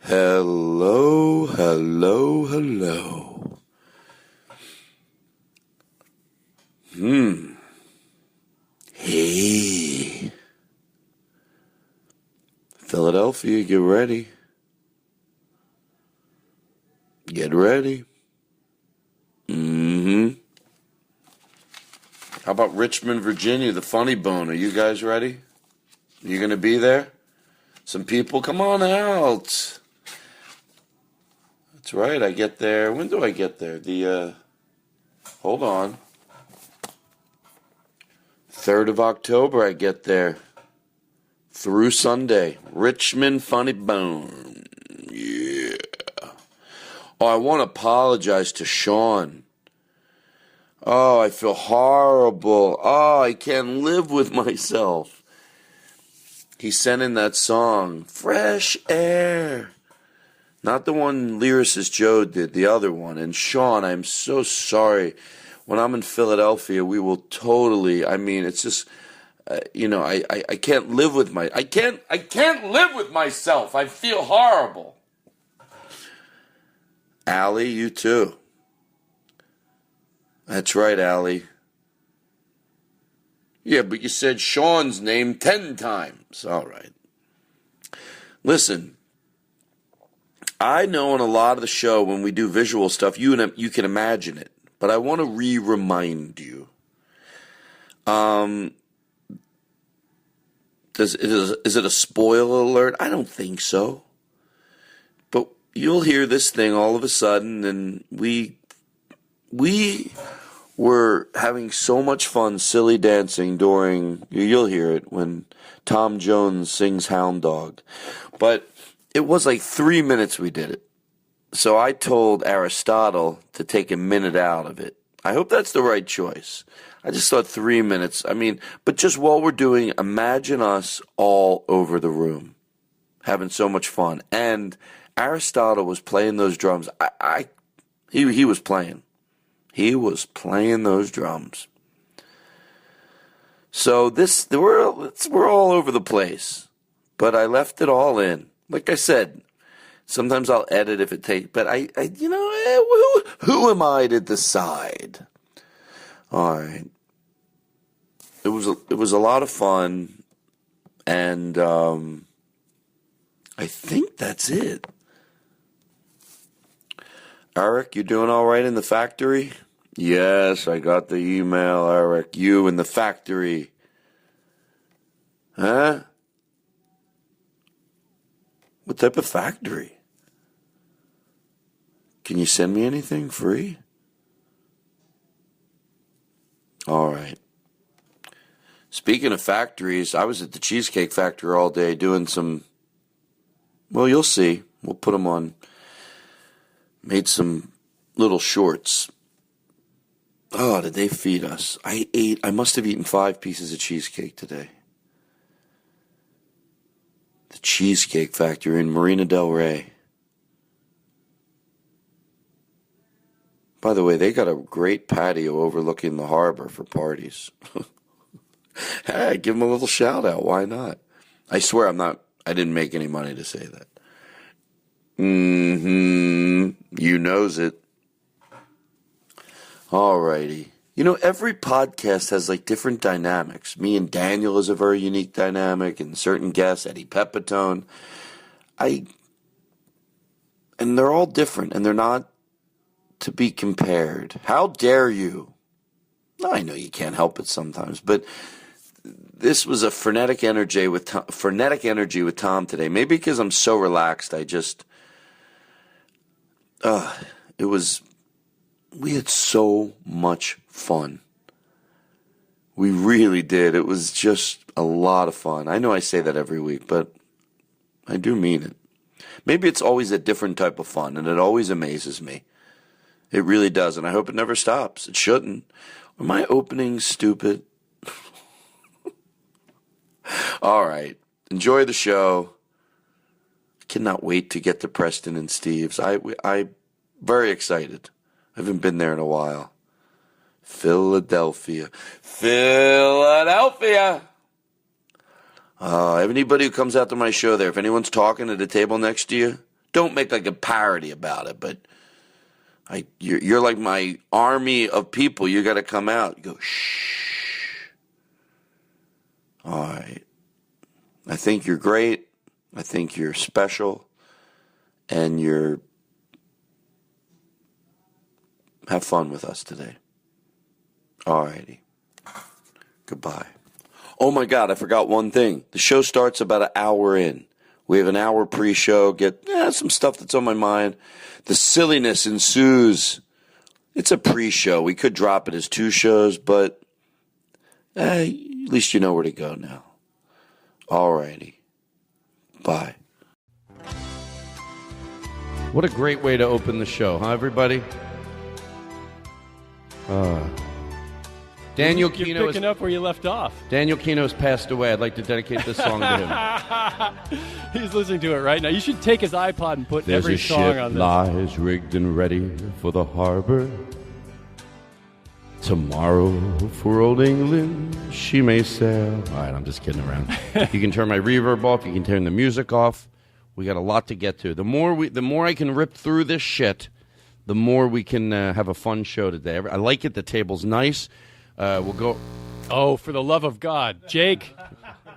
Hello, hello, hello. Hey. Philadelphia, get ready. Get ready. How about Richmond, Virginia, the Funny Bone? Are you guys ready? You going to be there? Some people, come on out. That's right, I get there. When do I get there? Hold on. 3rd of October, I get there. Through Sunday. Richmond Funny Bone. Yeah. Oh, I want to apologize to Sean. Oh, I feel horrible. Oh, I can't live with myself. He sent in that song, Fresh Air. Not the one lyricist Joe did, the other one. And Sean, I'm so sorry. When I'm in Philadelphia, we will totally, it's just, I can't live with I can't live with myself. I feel horrible. Allie, you too. That's right, Allie. Yeah, but you said Sean's name 10 times. All right. Listen, I know in a lot of the show when we do visual stuff, you can imagine it. But I want to remind you. Is it a spoiler alert? I don't think so. But you'll hear this thing all of a sudden, and we were having so much fun silly dancing you'll hear it when Tom Jones sings Hound Dog. But it was like 3 minutes we did it. So I told Aristotle to take a minute out of it. I hope that's the right choice. I just thought 3 minutes. But just while we're doing, imagine us all over the room having so much fun. And Aristotle was playing those drums. He was playing. He was playing those drums. So we're all over the place. But I left it all in. Like I said, sometimes I'll edit if it takes, but who am I to decide? All right. It was a lot of fun, and I think that's it. Eric, you doing all right in the factory? Yes, I got the email, Eric. You in the factory. Huh? What type of factory? Can you send me anything free? All right. Speaking of factories, I was at the Cheesecake Factory all day doing well, you'll see. We'll put them on. Made some little shorts. Oh, did they feed us? I must have eaten 5 pieces of cheesecake today. The Cheesecake Factory in Marina del Rey. By the way, they got a great patio overlooking the harbor for parties. Hey, give them a little shout out. Why not? I swear I didn't make any money to say that. You knows it. Alrighty. Every podcast has different dynamics. Me and Daniel is a very unique dynamic, and certain guests, Eddie Pepitone. And they're all different, and they're not to be compared. How dare you? I know you can't help it sometimes, but this was a frenetic energy with Tom today. Maybe because I'm so relaxed, we had so much fun. We really did. It was just a lot of fun. I know I say that every week, but I do mean it. Maybe it's always a different type of fun, and it always amazes me. It really does, and I hope it never stops. It shouldn't. Are my openings stupid? All right. Enjoy the show. I cannot wait to get to Preston and Steve's. I'm very excited. I haven't been there in a while. Philadelphia. Anybody who comes out to my show there, if anyone's talking at the table next to you, don't make like a parody about it, but you're like my army of people. You got to come out. You go, shh. All right. I think you're great. I think you're special. And have fun with us today. All righty. Goodbye. Oh my God, I forgot one thing. The show starts about an hour in. We have an hour pre-show. Get some stuff that's on my mind. The silliness ensues. It's a pre-show. We could drop it as 2 shows, but at least you know where to go now. All righty. Bye. What a great way to open the show, huh, everybody? Daniel Kino You're picking up where you left off. Daniel Kino's passed away. I'd like to dedicate this song to him. He's listening to it right now. You should take his iPod and put There's every song on this. lies rigged and ready for the harbor. Tomorrow for old England she may sail. All right, I'm just kidding around. You can turn my reverb off. You can turn the music off. We got a lot to get to. The more I can rip through this shit, the more we can have a fun show today. I like it. The table's nice. We'll go. Oh, for the love of God, Jake!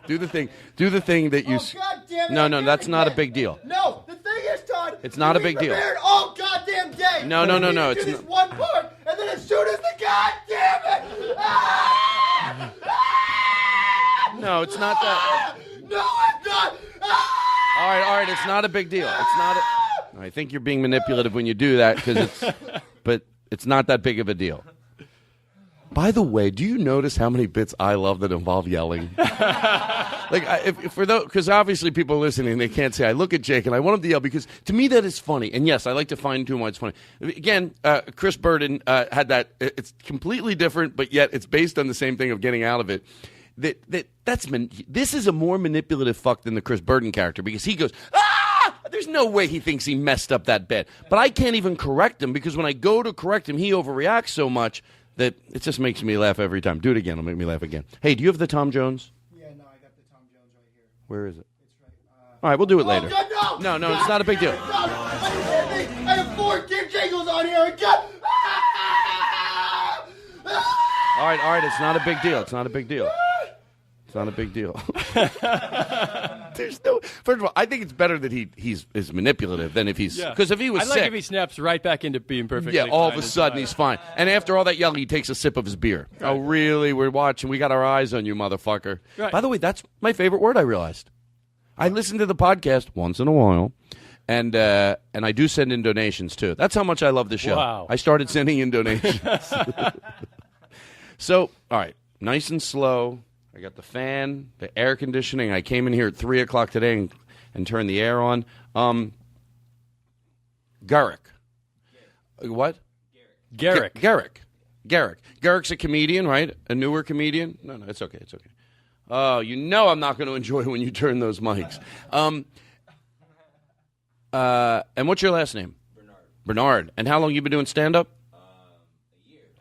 Do the thing that you. Oh, God damn it, No, that's not a big deal. No, the thing is, Todd. It's not a big deal. All goddamn day. No. It's this one part, and then as soon as the goddamn it. No, it's not that. No, it's not. All right. It's not a big deal. It's not. I think you're being manipulative when you do that but it's not that big of a deal. By the way, do you notice how many bits I love that involve yelling? Because obviously people are listening, they can't say. I look at Jake and I want him to yell because to me that is funny. And yes, I like to fine tune why it's funny. Again, Chris Burden had that. It's completely different, but yet it's based on the same thing of getting out of it. This is a more manipulative fuck than the Chris Burden character because he goes, ah! There's no way he thinks he messed up that bad. But I can't even correct him because when I go to correct him, he overreacts so much that it just makes me laugh every time. Do it again. It'll make me laugh again. Hey, do you have the Tom Jones? Yeah, no, I got the Tom Jones right here. Where is it? It's right. All right, we'll do it later. God, no! No, it's not a big deal. I have 4 Kim Jingles on here. And God. All right, it's not a big deal. It's not a big deal. It's not a big deal. There's no. First of all, I think it's better that he's manipulative than if he's because if he was I like sick, if he snaps right back into being perfect. yeah, all of a sudden he's fine. And after all that yelling, he takes a sip of his beer. Right. Oh, really? We're watching. We got our eyes on you, motherfucker. Right. By the way, that's my favorite word. I realized. I listen to the podcast once in a while, and I do send in donations too. That's how much I love the show. Wow. I started sending in donations. So, all right, nice and slow. I got the fan, the air conditioning. I came in here at 3 o'clock today and turned the air on. Garrick. What? Garrick. Garrick's a comedian, right? A newer comedian? No, it's okay. It's okay. Oh, you know I'm not going to enjoy when you turn those mics. And what's your last name? Bernard. And how long you been doing stand-up?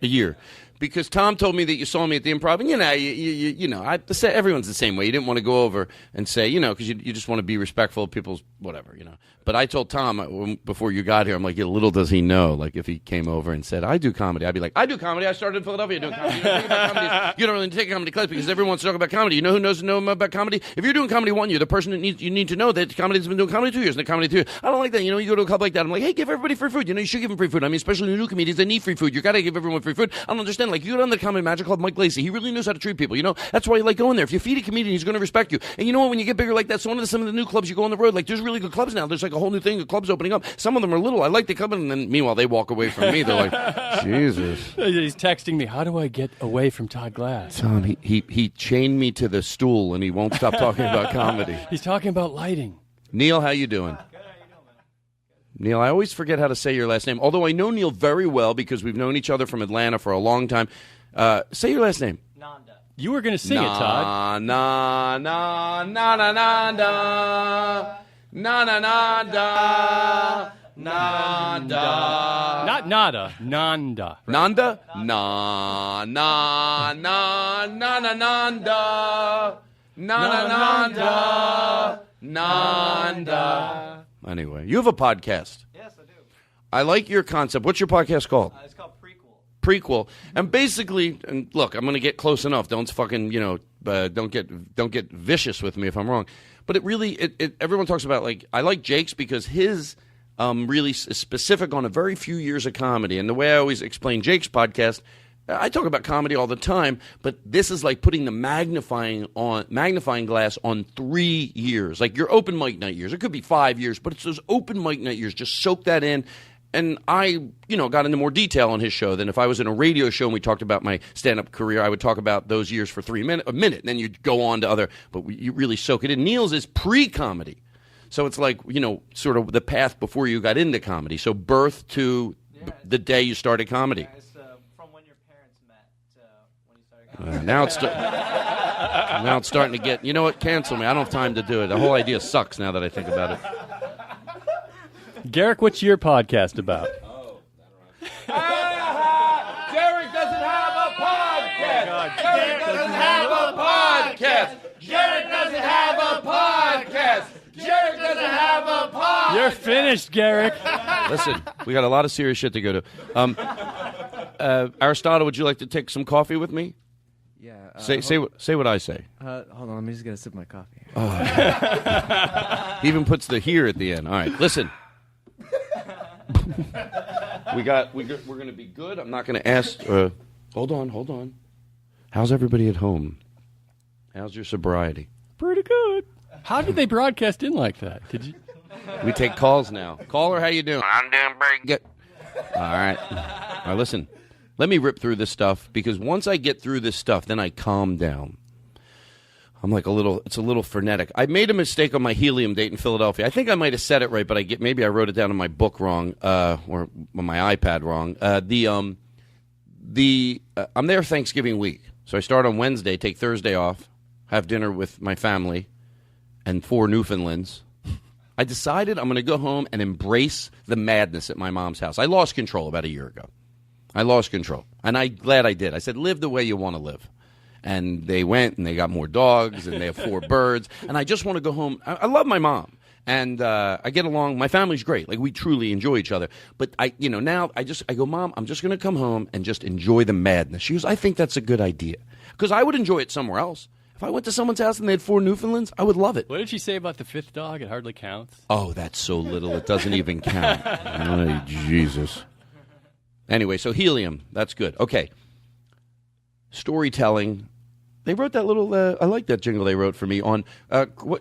A year. Because Tom told me that you saw me at the Improv, and you know, everyone's the same way. You didn't want to go over and say, because you just want to be respectful of people's whatever, But I told Tom before you got here, I'm like, little does he know, like if he came over and said, I do comedy, I'd be like, I do comedy. I started in Philadelphia doing comedy. You don't think about comedy. You don't really take a comedy class because everyone wants to talk about comedy. You know who knows to know about comedy? If you're doing comedy 1 year, the person that you need to know that comedy's been doing comedy 2 years, and the comedy 2 years. I don't like that. You go to a club like that. I'm like, hey, give everybody free food. You should give them free food. I mean, especially the new comedians, they need free food. You got to give everyone free food. I don't understand. Like, you go down to the Comedy Magic Club, Mike Lacey, he really knows how to treat people. That's why you like going there. If you feed a comedian, he's going to respect you. And you know what? When you get bigger like that, so some of the new clubs you go on the road, like there's really good clubs now. There's like a whole new thing of clubs opening up. Some of them are little. I like to come in, and then meanwhile they walk away from me. They're like, Jesus. He's texting me. How do I get away from Todd Glass? Tom, he chained me to the stool, and he won't stop talking about comedy. He's talking about lighting. Neil, how you doing? Neil, I always forget how to say your last name, although I know Neil very well because we've known each other from Atlanta for a long time. Say your last name. Nanda. You were going to sing it, Todd. Na, na, na, na, na, na, na, na, na, na, da, nada. Not nada, Nanda. Right. Nanda? Na, na, na, na, na, nanda. Na, na, nanda. Nanda. Anyway, you have a podcast. Yes, I do. I like your concept. What's your podcast called? It's called Prequel. Prequel. And basically, and look, I'm going to get close enough. Don't fucking, don't get vicious with me if I'm wrong. But it really, everyone talks about, like, I like Jake's because his really is specific on a very few years of comedy. And the way I always explain Jake's podcast, I talk about comedy all the time, but this is like putting the magnifying glass on 3 years. Like your open mic night years. It could be 5 years, but it's those open mic night years. Just soak that in. And I, got into more detail on his show than if I was in a radio show and we talked about my stand-up career. I would talk about those years for a minute, and then you'd go on to other, but you really soak it in. Neil's is pre-comedy. So it's like, sort of the path before you got into comedy. So birth to the day you started comedy. Yeah, it's from when your parents met to when you started comedy. Now it's starting to get, you know what, cancel me. I don't have time to do it. The whole idea sucks now that I think about it. Garrick, what's your podcast about? Derek doesn't have a podcast. Derek doesn't have a podcast. Derek doesn't have a podcast. Derek doesn't have a podcast. You're finished, Garrick. Listen, we got a lot of serious shit to go to. Aristotle, would you like to take some coffee with me? Yeah. Say what I say. Hold on, I'm just gonna sip my coffee. He even puts the here at the end. All right, listen. We're going to be good. I'm not going to ask. Hold on. How's everybody at home? How's your sobriety? Pretty good. How did they broadcast in like that? Did you? We take calls now. Caller, how you doing? I'm doing pretty good. All right, listen. Let me rip through this stuff because once I get through this stuff, then I calm down. I'm like it's a little frenetic. I made a mistake on my helium date in Philadelphia. I think I might have said it right, but maybe I wrote it down in my book wrong, or on my iPad wrong. I'm there Thanksgiving week. So I start on Wednesday, take Thursday off, have dinner with my family and 4 Newfoundlands. I decided I'm going to go home and embrace the madness at my mom's house. I lost control about a year ago. I lost control. And I'm glad I did. I said, live the way you want to live. And they went and they got more dogs and they have 4 birds. And I just want to go home. I love my mom. And I get along. My family's great. Like, we truly enjoy each other. But now I go, Mom, I'm just going to come home and just enjoy the madness. She goes, I think that's a good idea. Because I would enjoy it somewhere else. If I went to someone's house and they had 4 Newfoundlands, I would love it. What did she say about the 5th dog? It hardly counts. Oh, that's so little. It doesn't even count. Oh, Jesus. Anyway, so helium. That's good. Okay. Storytelling. They wrote that little, I like that jingle they wrote for me on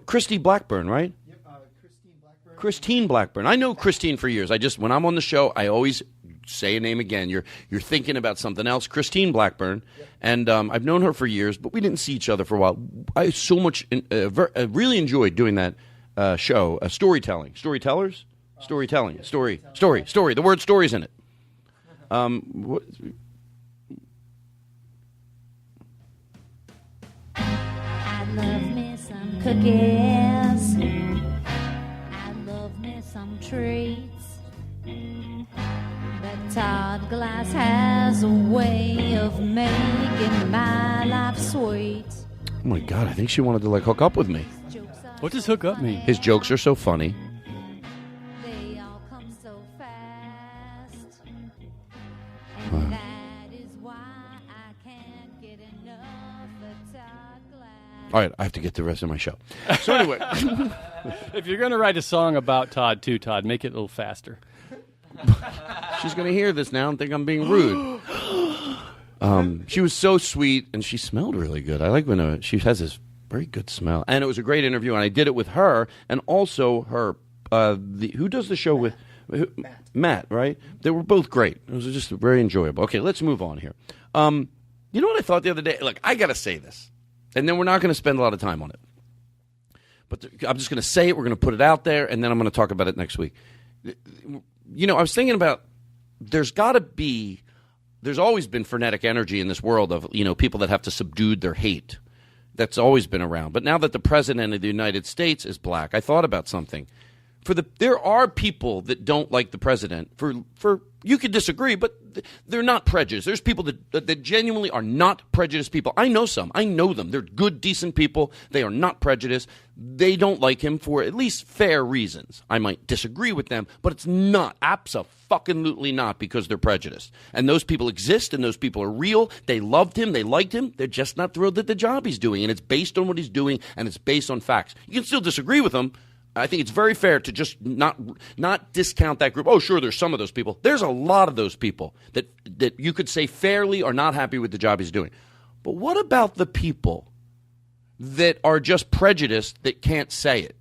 Christy Blackburn, right? Yep, Christine Blackburn. Christine Blackburn. I know Christine for years. When I'm on the show, I always say a name again. You're thinking about something else. Christine Blackburn. Yep. And I've known her for years, but we didn't see each other for a while. I so much, really enjoyed doing that show, storytelling. Storytellers? Storytelling. Story. The word story's in it. What... I love me some cookies. I love me some treats. But Todd Glass has a way of making my life sweet. Oh my God, I think she wanted to hook up with me. What does hook up mean? His jokes are so funny. They all come so fast. And that is why I can't get enough of Todd Glass. All right, I have to get the rest of my show. So anyway. If you're going to write a song about Todd, too, Todd, make it a little faster. She's going to hear this now and think I'm being rude. She was so sweet, and she smelled really good. I like when she has this very good smell. And it was a great interview, and I did it with her and also her, who does the show with? Matt, right? They were both great. It was just very enjoyable. Okay, let's move on here. You know what I thought the other day? Look, I got to say this, and then we're not going to spend a lot of time on it. But I'm just going to say it. We're going to put it out there, and then I'm going to talk about it next week. I was thinking about there's always been frenetic energy in this world of, people that have to subdue their hate. That's always been around. But now that the president of the United States is black, I thought about something. there are people that don't like the president for you could disagree, but they're not prejudiced. There's people that genuinely are not prejudiced people. I know some. I know them. They're good, decent people. They are not prejudiced. They don't like him for at least fair reasons. I might disagree with them, but it's not, abso-fucking-lutely not because they're prejudiced. And those people exist, and those people are real. They loved him. They liked him. They're just not thrilled at the job he's doing, and it's based on what he's doing, and it's based on facts. You can still disagree with him. I think it's very fair to just not discount that group. Oh, sure, there's some of those people. There's a lot of those people that you could say fairly are not happy with the job he's doing. But what about the people that are just prejudiced that can't say it?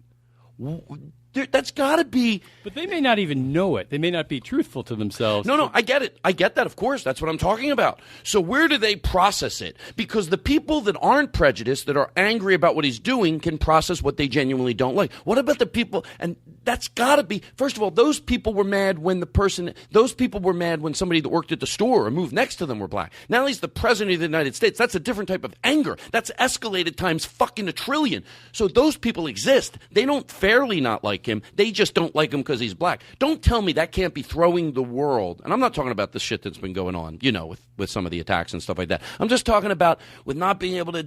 That's got to be. But they may not even know it. They may not be truthful to themselves. No, I get it. I get that, of course. That's what I'm talking about. So where do they process it? Because the people that aren't prejudiced, that are angry about what he's doing, can process what they genuinely don't like. What about the people, and that's got to be, first of all, those people were mad when somebody that worked at the store or moved next to them were black. Now he's the president of the United States. That's a different type of anger. That's escalated times fucking a trillion. So those people exist. They don't fairly not like him. They just don't like him because he's black. Don't tell me that can't be throwing the world. And I'm not talking about the shit that's been going on, with some of the attacks and stuff like that. I'm just talking about with not being able to,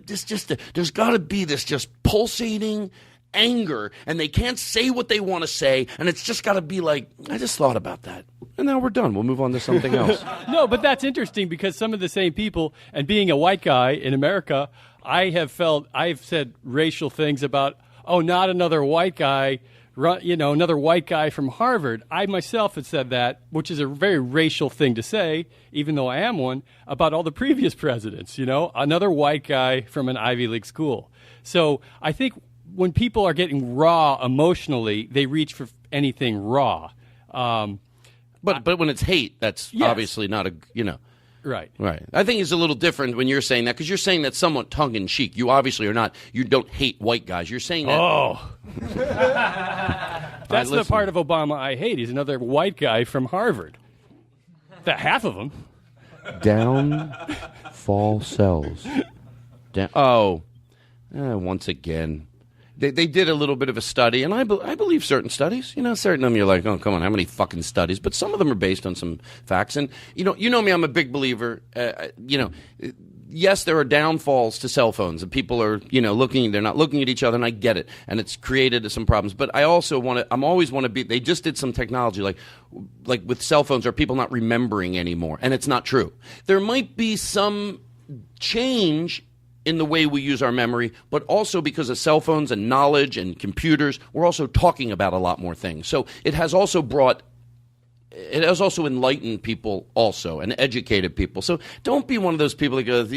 there's got to be this just pulsating anger, and they can't say what they want to say, and it's just got to be like, I just thought about that. And now we're done. We'll move on to something else. No, but that's interesting because some of the same people, and being a white guy in America, I've said racial things about, not another white guy, another white guy from Harvard. I myself have said that, which is a very racial thing to say, even though I am one, about all the previous presidents, another white guy from an Ivy League school. So I think when people are getting raw emotionally, they reach for anything raw. But when it's hate, that's obviously not Right. Right. I think it's a little different when you're saying that, because you're saying that somewhat tongue-in-cheek. You obviously are not. You don't hate white guys. You're saying that. Oh. That's the part of Obama I hate. He's another white guy from Harvard. Half of them. Down fall cells. Once again. They did a little bit of a study, and I believe certain studies. Certain of them you're like, oh, come on, how many fucking studies? But some of them are based on some facts. And, you know me, I'm a big believer. Yes, there are downfalls to cell phones, and people are, they're not looking at each other, and I get it. And it's created some problems. But I also they just did some technology, like with cell phones, are people not remembering anymore? And it's not true. There might be some change in the way we use our memory, but also because of cell phones and knowledge and computers, we're also talking about a lot more things. So it has also enlightened people also and educated people. So don't be one of those people that goes,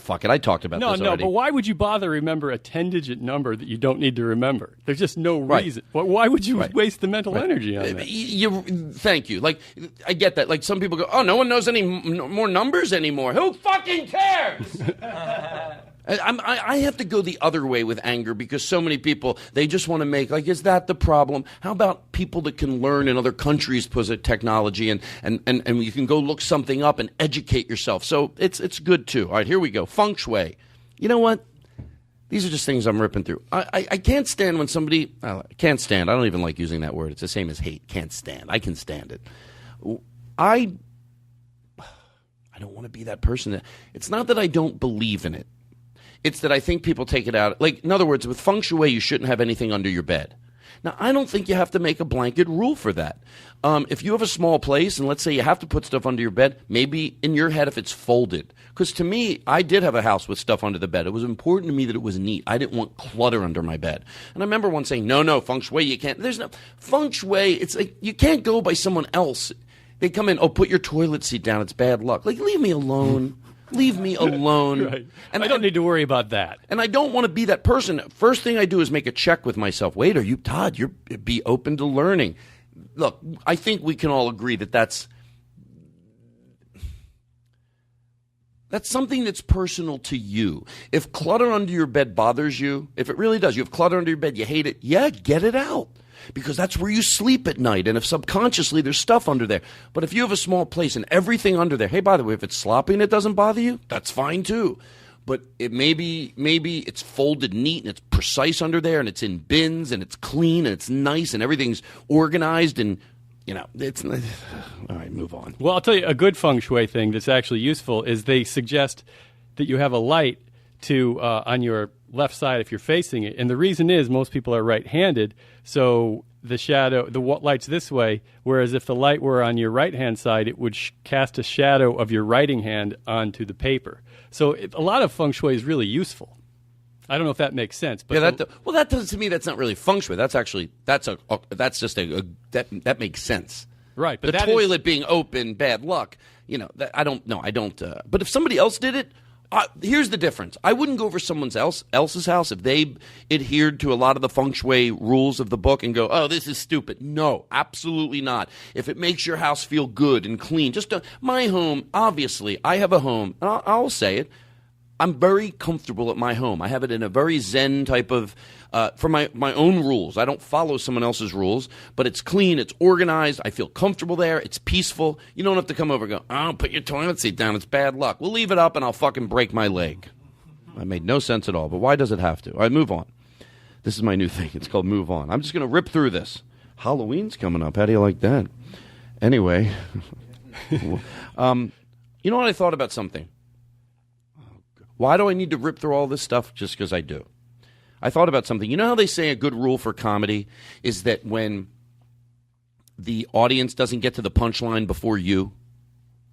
fuck it, I talked about this already. No, but why would you bother remember a 10-digit number that you don't need to remember? There's just no reason. Why would you waste the mental energy on that? Thank you. Like, I get that. Like, some people go, no one knows any more numbers anymore. Who fucking cares? I have to go the other way with anger, because so many people, they just want to make, is that the problem? How about people that can learn in other countries because of technology, and you can go look something up and educate yourself. So it's good too. All right, here we go. Feng shui. You know what? These are just things I'm ripping through. I can't stand when somebody, can't stand. I don't even like using that word. It's the same as hate. Can't stand. I can stand it. I don't want to be that person. It's not that I don't believe in it. It's that I think people take it out. Like, in other words, with feng shui, you shouldn't have anything under your bed. Now, I don't think you have to make a blanket rule for that. If you have a small place, and let's say you have to put stuff under your bed, maybe in your head if it's folded. Because to me, I did have a house with stuff under the bed. It was important to me that it was neat. I didn't want clutter under my bed. And I remember one saying, no, feng shui, you can't. There's no feng shui. It's like, you can't go by someone else. They come in, put your toilet seat down. It's bad luck. Like, leave me alone. Leave me alone. Right. And I don't need to worry about that. And I don't want to be that person. First thing I do is make a check with myself. Wait, are you, Todd, be open to learning. Look, I think we can all agree that that's something that's personal to you. If clutter under your bed bothers you, if it really does, you have clutter under your bed, you hate it, get it out. Because that's where you sleep at night, and if subconsciously there's stuff under there. But if you have a small place and everything under there, hey, by the way, if it's sloppy and it doesn't bother you, that's fine too. but maybe it's folded neat and it's precise under there and it's in bins and it's clean and it's nice and everything's organized and it's all right. Move on. Well, I'll tell you a good feng shui thing that's actually useful is they suggest that you have a light to on your left side if you're facing it, and the reason is most people are right-handed, so the light's this way, whereas if the light were on your right-hand side, it would cast a shadow of your writing hand onto the paper. So a lot of feng shui is really useful. I don't know if that makes sense. But that does to me. That's not really feng shui. That's actually that makes sense. Right. But the toilet being open, bad luck. I don't know. I don't. But if somebody else did it, here's the difference. I wouldn't go over someone else's house if they adhered to a lot of the feng shui rules of the book and go, oh, this is stupid. No, absolutely not. If it makes your house feel good and clean, my home, obviously, I have a home, and I'll say it. I'm very comfortable at my home. I have it in a very zen type of, for my own rules. I don't follow someone else's rules, but it's clean, it's organized, I feel comfortable there, it's peaceful. You don't have to come over and go, oh, put your toilet seat down, it's bad luck. We'll leave it up and I'll fucking break my leg. That made no sense at all, but why does it have to? All right, move on. This is my new thing. It's called Move On. I'm just going to rip through this. Halloween's coming up. How do you like that? Anyway. You know what? I thought about something. Why do I need to rip through all this stuff? Just because I do. I thought about something. You know how they say a good rule for comedy is that when the audience doesn't get to the punchline before you,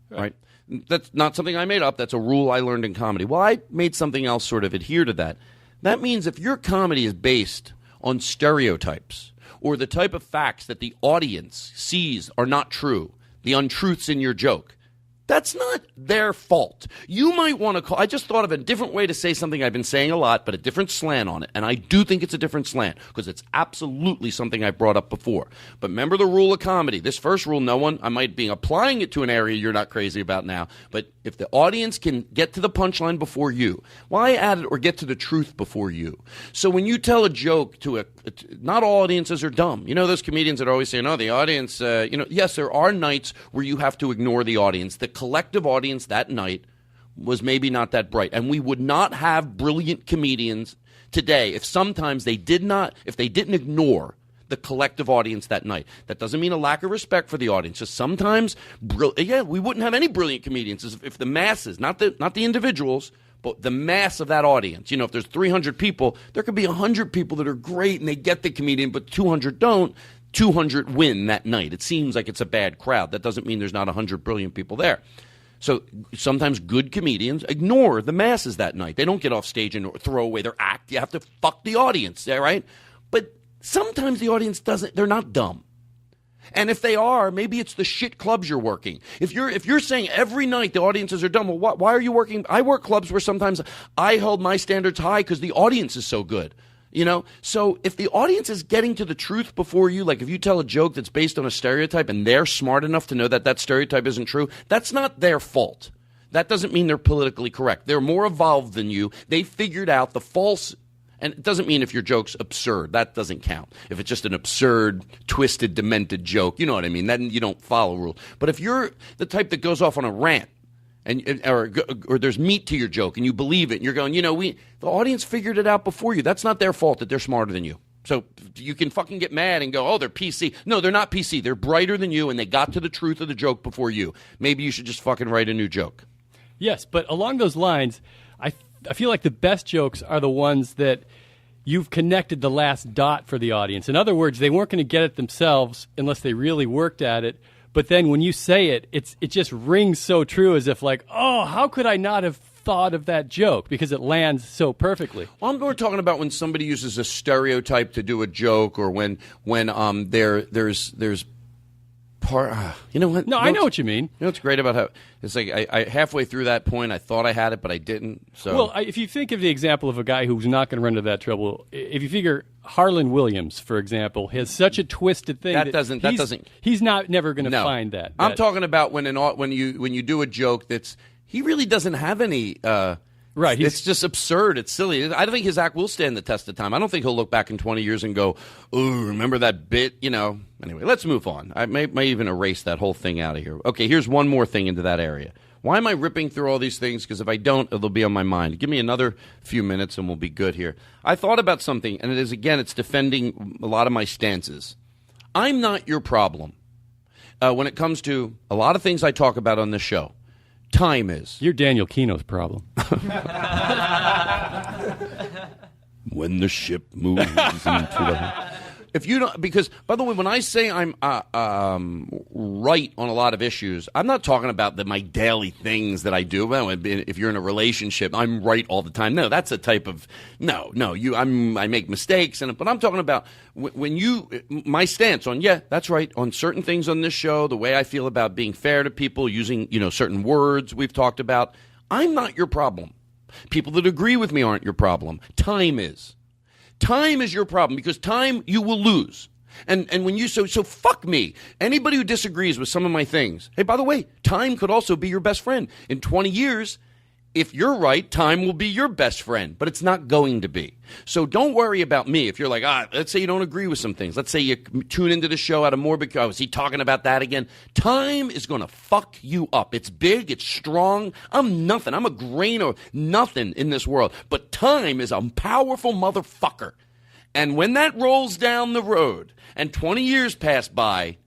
right? That's not something I made up. That's a rule I learned in comedy. Well, I made something else sort of adhere to that. That means if your comedy is based on stereotypes or the type of facts that the audience sees are not true, the untruths in your joke, that's not their fault. You might want to call. I just thought of a different way to say something I've been saying a lot, but a different slant on it. And I do think it's a different slant because it's absolutely something I brought up before. But remember the rule of comedy. This first rule, I might be applying it to an area you're not crazy about now. But if the audience can get to the punchline before you, why add it or get to the truth before you? So when you tell a joke to not all audiences are dumb. You know those comedians that are always saying, oh, the audience, yes, there are nights where you have to ignore the audience. The collective audience that night was maybe not that bright. And we would not have brilliant comedians today if sometimes they didn't ignore the collective audience that night. That doesn't mean a lack of respect for the audience. Just sometimes, we wouldn't have any brilliant comedians if the masses, not the individuals, but the mass of that audience. If there's 300 people, there could be 100 people that are great and they get the comedian, but 200 don't. 200 win that night. It seems like it's a bad crowd. That doesn't mean there's not 100 brilliant people there. So sometimes good comedians ignore the masses that night. They don't get off stage and throw away their act. You have to fuck the audience, right? But sometimes the audience doesn't. They're not dumb. And if they are, maybe it's the shit clubs you're working. If you're saying every night the audiences are dumb, well, why are you working? I work clubs where sometimes I hold my standards high because the audience is so good. So if the audience is getting to the truth before you, like if you tell a joke that's based on a stereotype and they're smart enough to know that that stereotype isn't true, that's not their fault. That doesn't mean they're politically correct. They're more evolved than you. They figured out the false, and it doesn't mean if your joke's absurd. That doesn't count. If it's just an absurd, twisted, demented joke, you know what I mean? Then you don't follow rules. But if you're the type that goes off on a rant, or there's meat to your joke and you believe it and you're going, the audience figured it out before you. That's not their fault that they're smarter than you. So you can fucking get mad and go, oh, they're PC. No, they're not PC. They're brighter than you and they got to the truth of the joke before you. Maybe you should just fucking write a new joke. Yes, but along those lines, I feel like the best jokes are the ones that you've connected the last dot for the audience. In other words, they weren't going to get it themselves unless they really worked at it. But then when you say it, it just rings so true as if like, oh, how could I not have thought of that joke? Because it lands so perfectly. Well, I'm more talking about when somebody uses a stereotype to do a joke or when there's part. You know what? No, I know what you mean. You know what's great about how it's like I halfway through that point I thought I had it, but I didn't. So well, if you think of the example of a guy who's not going to run into that trouble, if you figure Harlan Williams, for example, has such a twisted thing he's never going to find that. I'm talking about when you do a joke that's he really doesn't have any. Right, it's just absurd. It's silly. I don't think his act will stand the test of time. I don't think he'll look back in 20 years and go, "Oh, remember that bit?" Anyway, let's move on. I may even erase that whole thing out of here. Okay, here's one more thing into that area. Why am I ripping through all these things? Because if I don't, it'll be on my mind. Give me another few minutes and we'll be good here. I thought about something, and it's defending a lot of my stances. I'm not your problem when it comes to a lot of things I talk about on this show. Time is. You're Daniel Kino's problem. When the ship moves into the... If you don't, because by the way, when I say I'm right on a lot of issues, I'm not talking about my daily things that I do. Well, if you're in a relationship, I'm right all the time. No, that's a type of I make mistakes, but I'm talking about my stance on that's right on certain things on this show, the way I feel about being fair to people, using certain words we've talked about. I'm not your problem. People that agree with me aren't your problem. Time is. Time is your problem, because time you will lose. And when you so fuck me. Anybody who disagrees with some of my things. Hey, by the way, time could also be your best friend. In 20 years, if you're right, time will be your best friend, but it's not going to be. So don't worry about me. If you're like, let's say you don't agree with some things. Let's say you tune into the show out of morbid, is he talking about that again? Time is going to fuck you up. It's big. It's strong. I'm nothing. I'm a grain of nothing in this world. But time is a powerful motherfucker. And when that rolls down the road and 20 years pass by,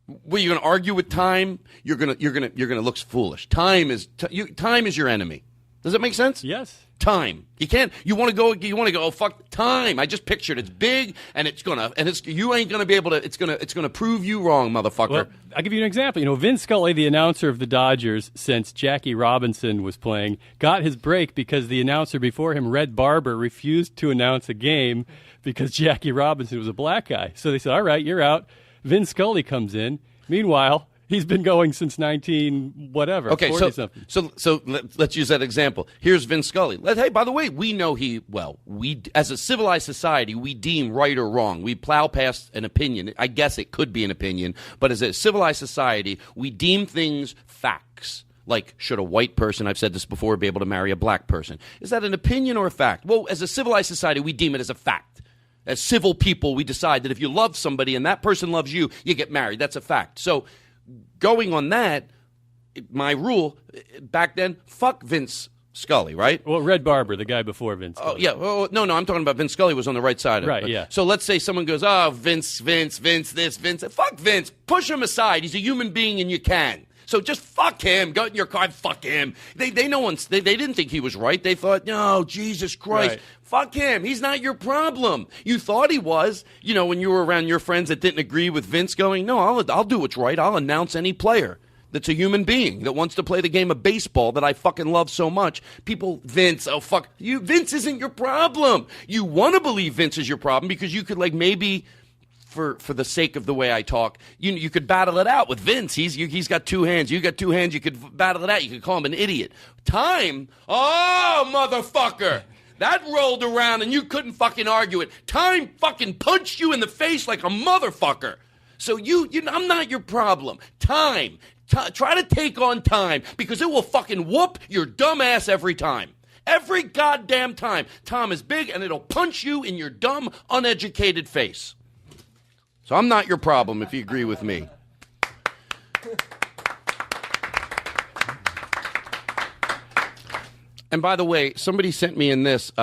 well, you're going to argue with time. You're going to look foolish. Time is your enemy. Does that make sense? Yes. Time. You want to go, oh, fuck time. I just pictured it's big and you ain't going to be able to, it's going to prove you wrong, motherfucker. Well, I'll give you an example. Vin Scully, the announcer of the Dodgers since Jackie Robinson was playing, got his break because the announcer before him, Red Barber, refused to announce a game because Jackie Robinson was a black guy. So they said, all right, you're out. Vin Scully comes in. Meanwhile, he's been going since 40 something. So let's use that example. Here's Vin Scully. Hey, by the way, we know we as a civilized society, we deem right or wrong. We plow past an opinion. I guess it could be an opinion, but as a civilized society, we deem things facts. Like, should a white person, I've said this before, be able to marry a black person? Is that an opinion or a fact? Well, as a civilized society, we deem it as a fact. As civil people, we decide that if you love somebody and that person loves you, you get married. That's a fact. So going on that, my rule back then, fuck Vince Scully, right? Well, Red Barber, the guy before Vince Scully. Oh, yeah. Oh, no, I'm talking about Vince Scully was on the right side of it. Right, yeah. So let's say someone goes, Vince, this, Vince. Fuck Vince. Push him aside. He's a human being and you can. So just fuck him. Go in your car and fuck him. They didn't think he was right. They thought, no, Jesus Christ. Right. Fuck him. He's not your problem. You thought he was, when you were around your friends that didn't agree with Vince going, no, I'll do what's right. I'll announce any player that's a human being that wants to play the game of baseball that I fucking love so much. People, Vince, oh, fuck. You, Vince isn't your problem. You want to believe Vince is your problem because you could maybe... For the sake of the way I talk, you could battle it out with Vince. He's got two hands. You got two hands. You could battle it out. You could call him an idiot. Time, oh motherfucker, that rolled around and you couldn't fucking argue it. Time fucking punched you in the face like a motherfucker. So I'm not your problem. Time, try to take on time because it will fucking whoop your dumb ass every time. Every goddamn time. Time is big and it'll punch you in your dumb, uneducated face. So I'm not your problem if you agree with me. And by the way, somebody sent me in this. They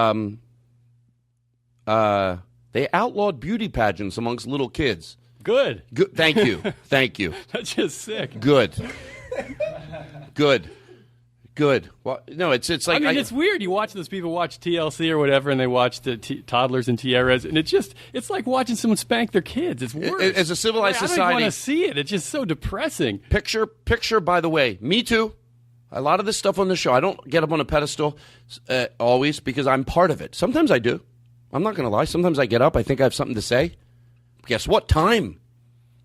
outlawed beauty pageants amongst little kids. Good. Thank you. Thank you. That's just sick. Good. Well, no, it's like it's weird. You watch those people watch TLC or whatever, and they watch the toddlers and tiaras, and it's like watching someone spank their kids. It's worse. As a civilized society, I don't want to see it. It's just so depressing. Picture. By the way, me too. A lot of this stuff on the show, I don't get up on a pedestal always because I'm part of it. Sometimes I do. I'm not going to lie. Sometimes I get up. I think I have something to say. Guess what? Time.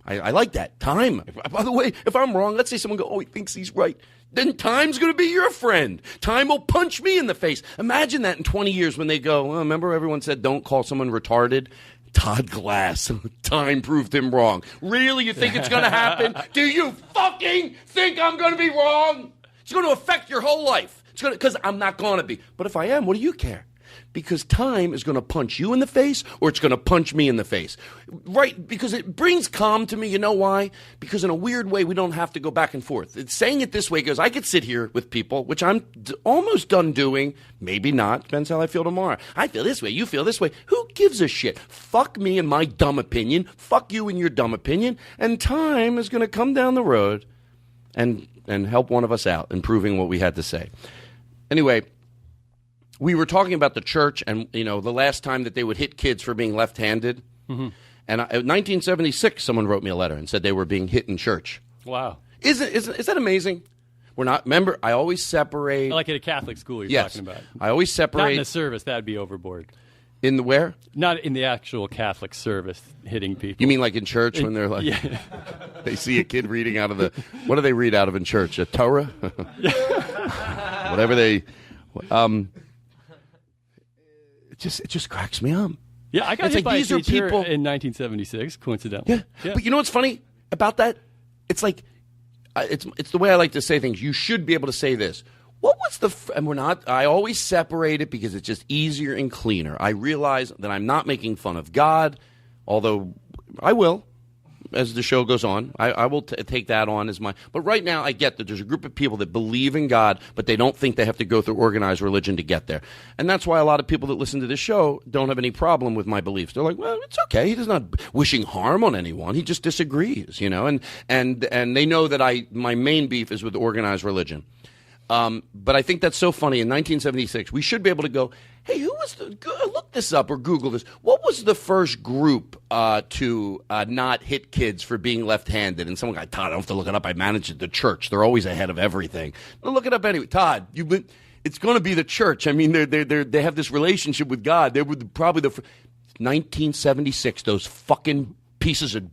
I like that. Time. By the way, if I'm wrong, let's say someone go, he thinks he's right. Then time's going to be your friend. Time will punch me in the face. Imagine that in 20 years when they go, remember everyone said don't call someone retarded? Todd Glass. Time proved him wrong. Really? You think it's going to happen? Do you fucking think I'm going to be wrong? It's going to affect your whole life. Because I'm not going to be. But if I am, what do you care? because time is going to punch you in the face or it's going to punch me in the face. Right? Because it brings calm to me. You know why? Because in a weird way, we don't have to go back and forth. It's saying it this way goes, I could sit here with people, which I'm almost done doing. Maybe not. Depends how I feel tomorrow. I feel this way. You feel this way. Who gives a shit? Fuck me and my dumb opinion. Fuck you and your dumb opinion. And time is going to come down the road and help one of us out in proving what we had to say. Anyway, we were talking about the church and, the last time that they would hit kids for being left-handed. Mm-hmm. And in 1976, someone wrote me a letter and said they were being hit in church. Wow. Is that amazing? We're not, remember, I always separate. Like at a Catholic school you're talking about. I always separate. Not in a service, that'd be overboard. In the where? Not in the actual Catholic service, hitting people. You mean like in church when they're like, yeah. They see a kid reading out of the, what do they read out of in church? A Torah? Whatever they, it just cracks me up. Yeah, I got it's hit like by these a are teacher people in 1976, coincidentally. Yeah. But you know what's funny about that? It's like, it's the way I like to say things. You should be able to say this. What was and we're not, I always separate it because it's just easier and cleaner. I realize that I'm not making fun of God, although I will as the show goes on. I will take that on as my, but right now I get that there's a group of people that believe in God, but they don't think they have to go through organized religion to get there. And that's why a lot of people that listen to this show don't have any problem with my beliefs. They're like, well, it's okay. He's not wishing harm on anyone. He just disagrees, and they know that my main beef is with organized religion. But I think that's so funny. In 1976, we should be able to go, hey, who was look this up or Google this. What was the first group to not hit kids for being left-handed? And someone got, Todd, I don't have to look it up. I manage the church. They're always ahead of everything. I'll look it up anyway. Todd, it's going to be the church. I mean, they have this relationship with God. They were probably 1976, those fucking pieces of.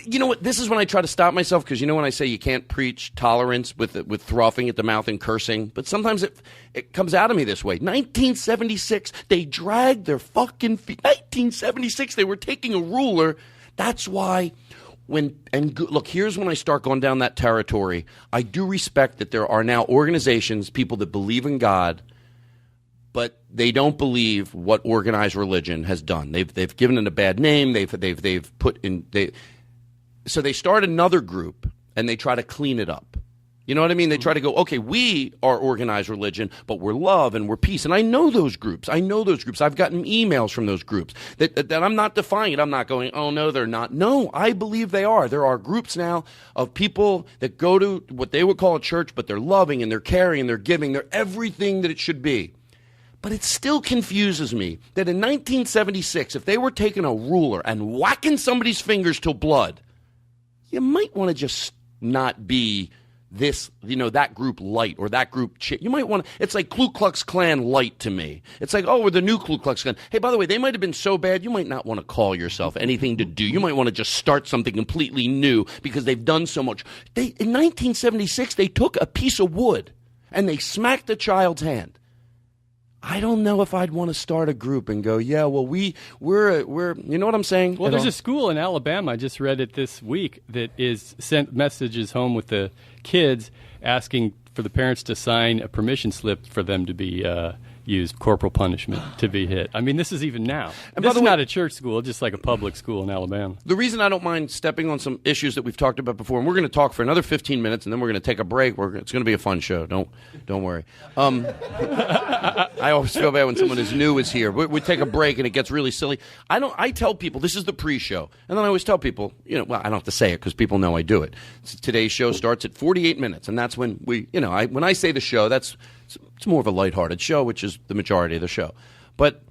You know what? This is when I try to stop myself because when I say you can't preach tolerance with frothing at the mouth and cursing, but sometimes it comes out of me this way. 1976, they dragged their fucking feet. 1976, they were taking a ruler. That's why look, here's when I start going down that territory. I do respect that there are now organizations, people that believe in God, but they don't believe what organized religion has done. They've given it a bad name. They've put in So they start another group, and they try to clean it up. You know what I mean? They try to go, okay, we are organized religion, but we're love and we're peace. And I know those groups. I've gotten emails from those groups that I'm not defying it. I'm not going, oh, no, they're not. No, I believe they are. There are groups now of people that go to what they would call a church, but they're loving and they're caring and they're giving. They're everything that it should be. But it still confuses me that in 1976, if they were taking a ruler and whacking somebody's fingers till blood, you might want to just not be this, that group light or that group you might want to, it's like Ku Klux Klan light to me. It's like, oh, we're the new Ku Klux Klan. Hey, by the way, they might have been so bad, you might not want to call yourself anything to do. You might want to just start something completely new because they've done so much. In 1976, they took a piece of wood and they smacked a child's hand. I don't know if I'd want to start a group and go, yeah, well, we're you know what I'm saying? Well, there's a school in Alabama, I just read it this week, that is sent messages home with the kids asking for the parents to sign a permission slip for them to be used, corporal punishment, to be hit. I mean, this is even now. And this is not a church school, just like a public school in Alabama. The reason I don't mind stepping on some issues that we've talked about before, and we're going to talk for another 15 minutes, and then we're going to take a break. It's going to be a fun show. Don't worry. I always feel bad when someone is new is here. We take a break, and it gets really silly. I tell people, this is the pre-show, and then I always tell people, well, I don't have to say it because people know I do it. Today's show starts at 48 minutes, and that's when when I say the show, it's more of a lighthearted show, which is the majority of the show. But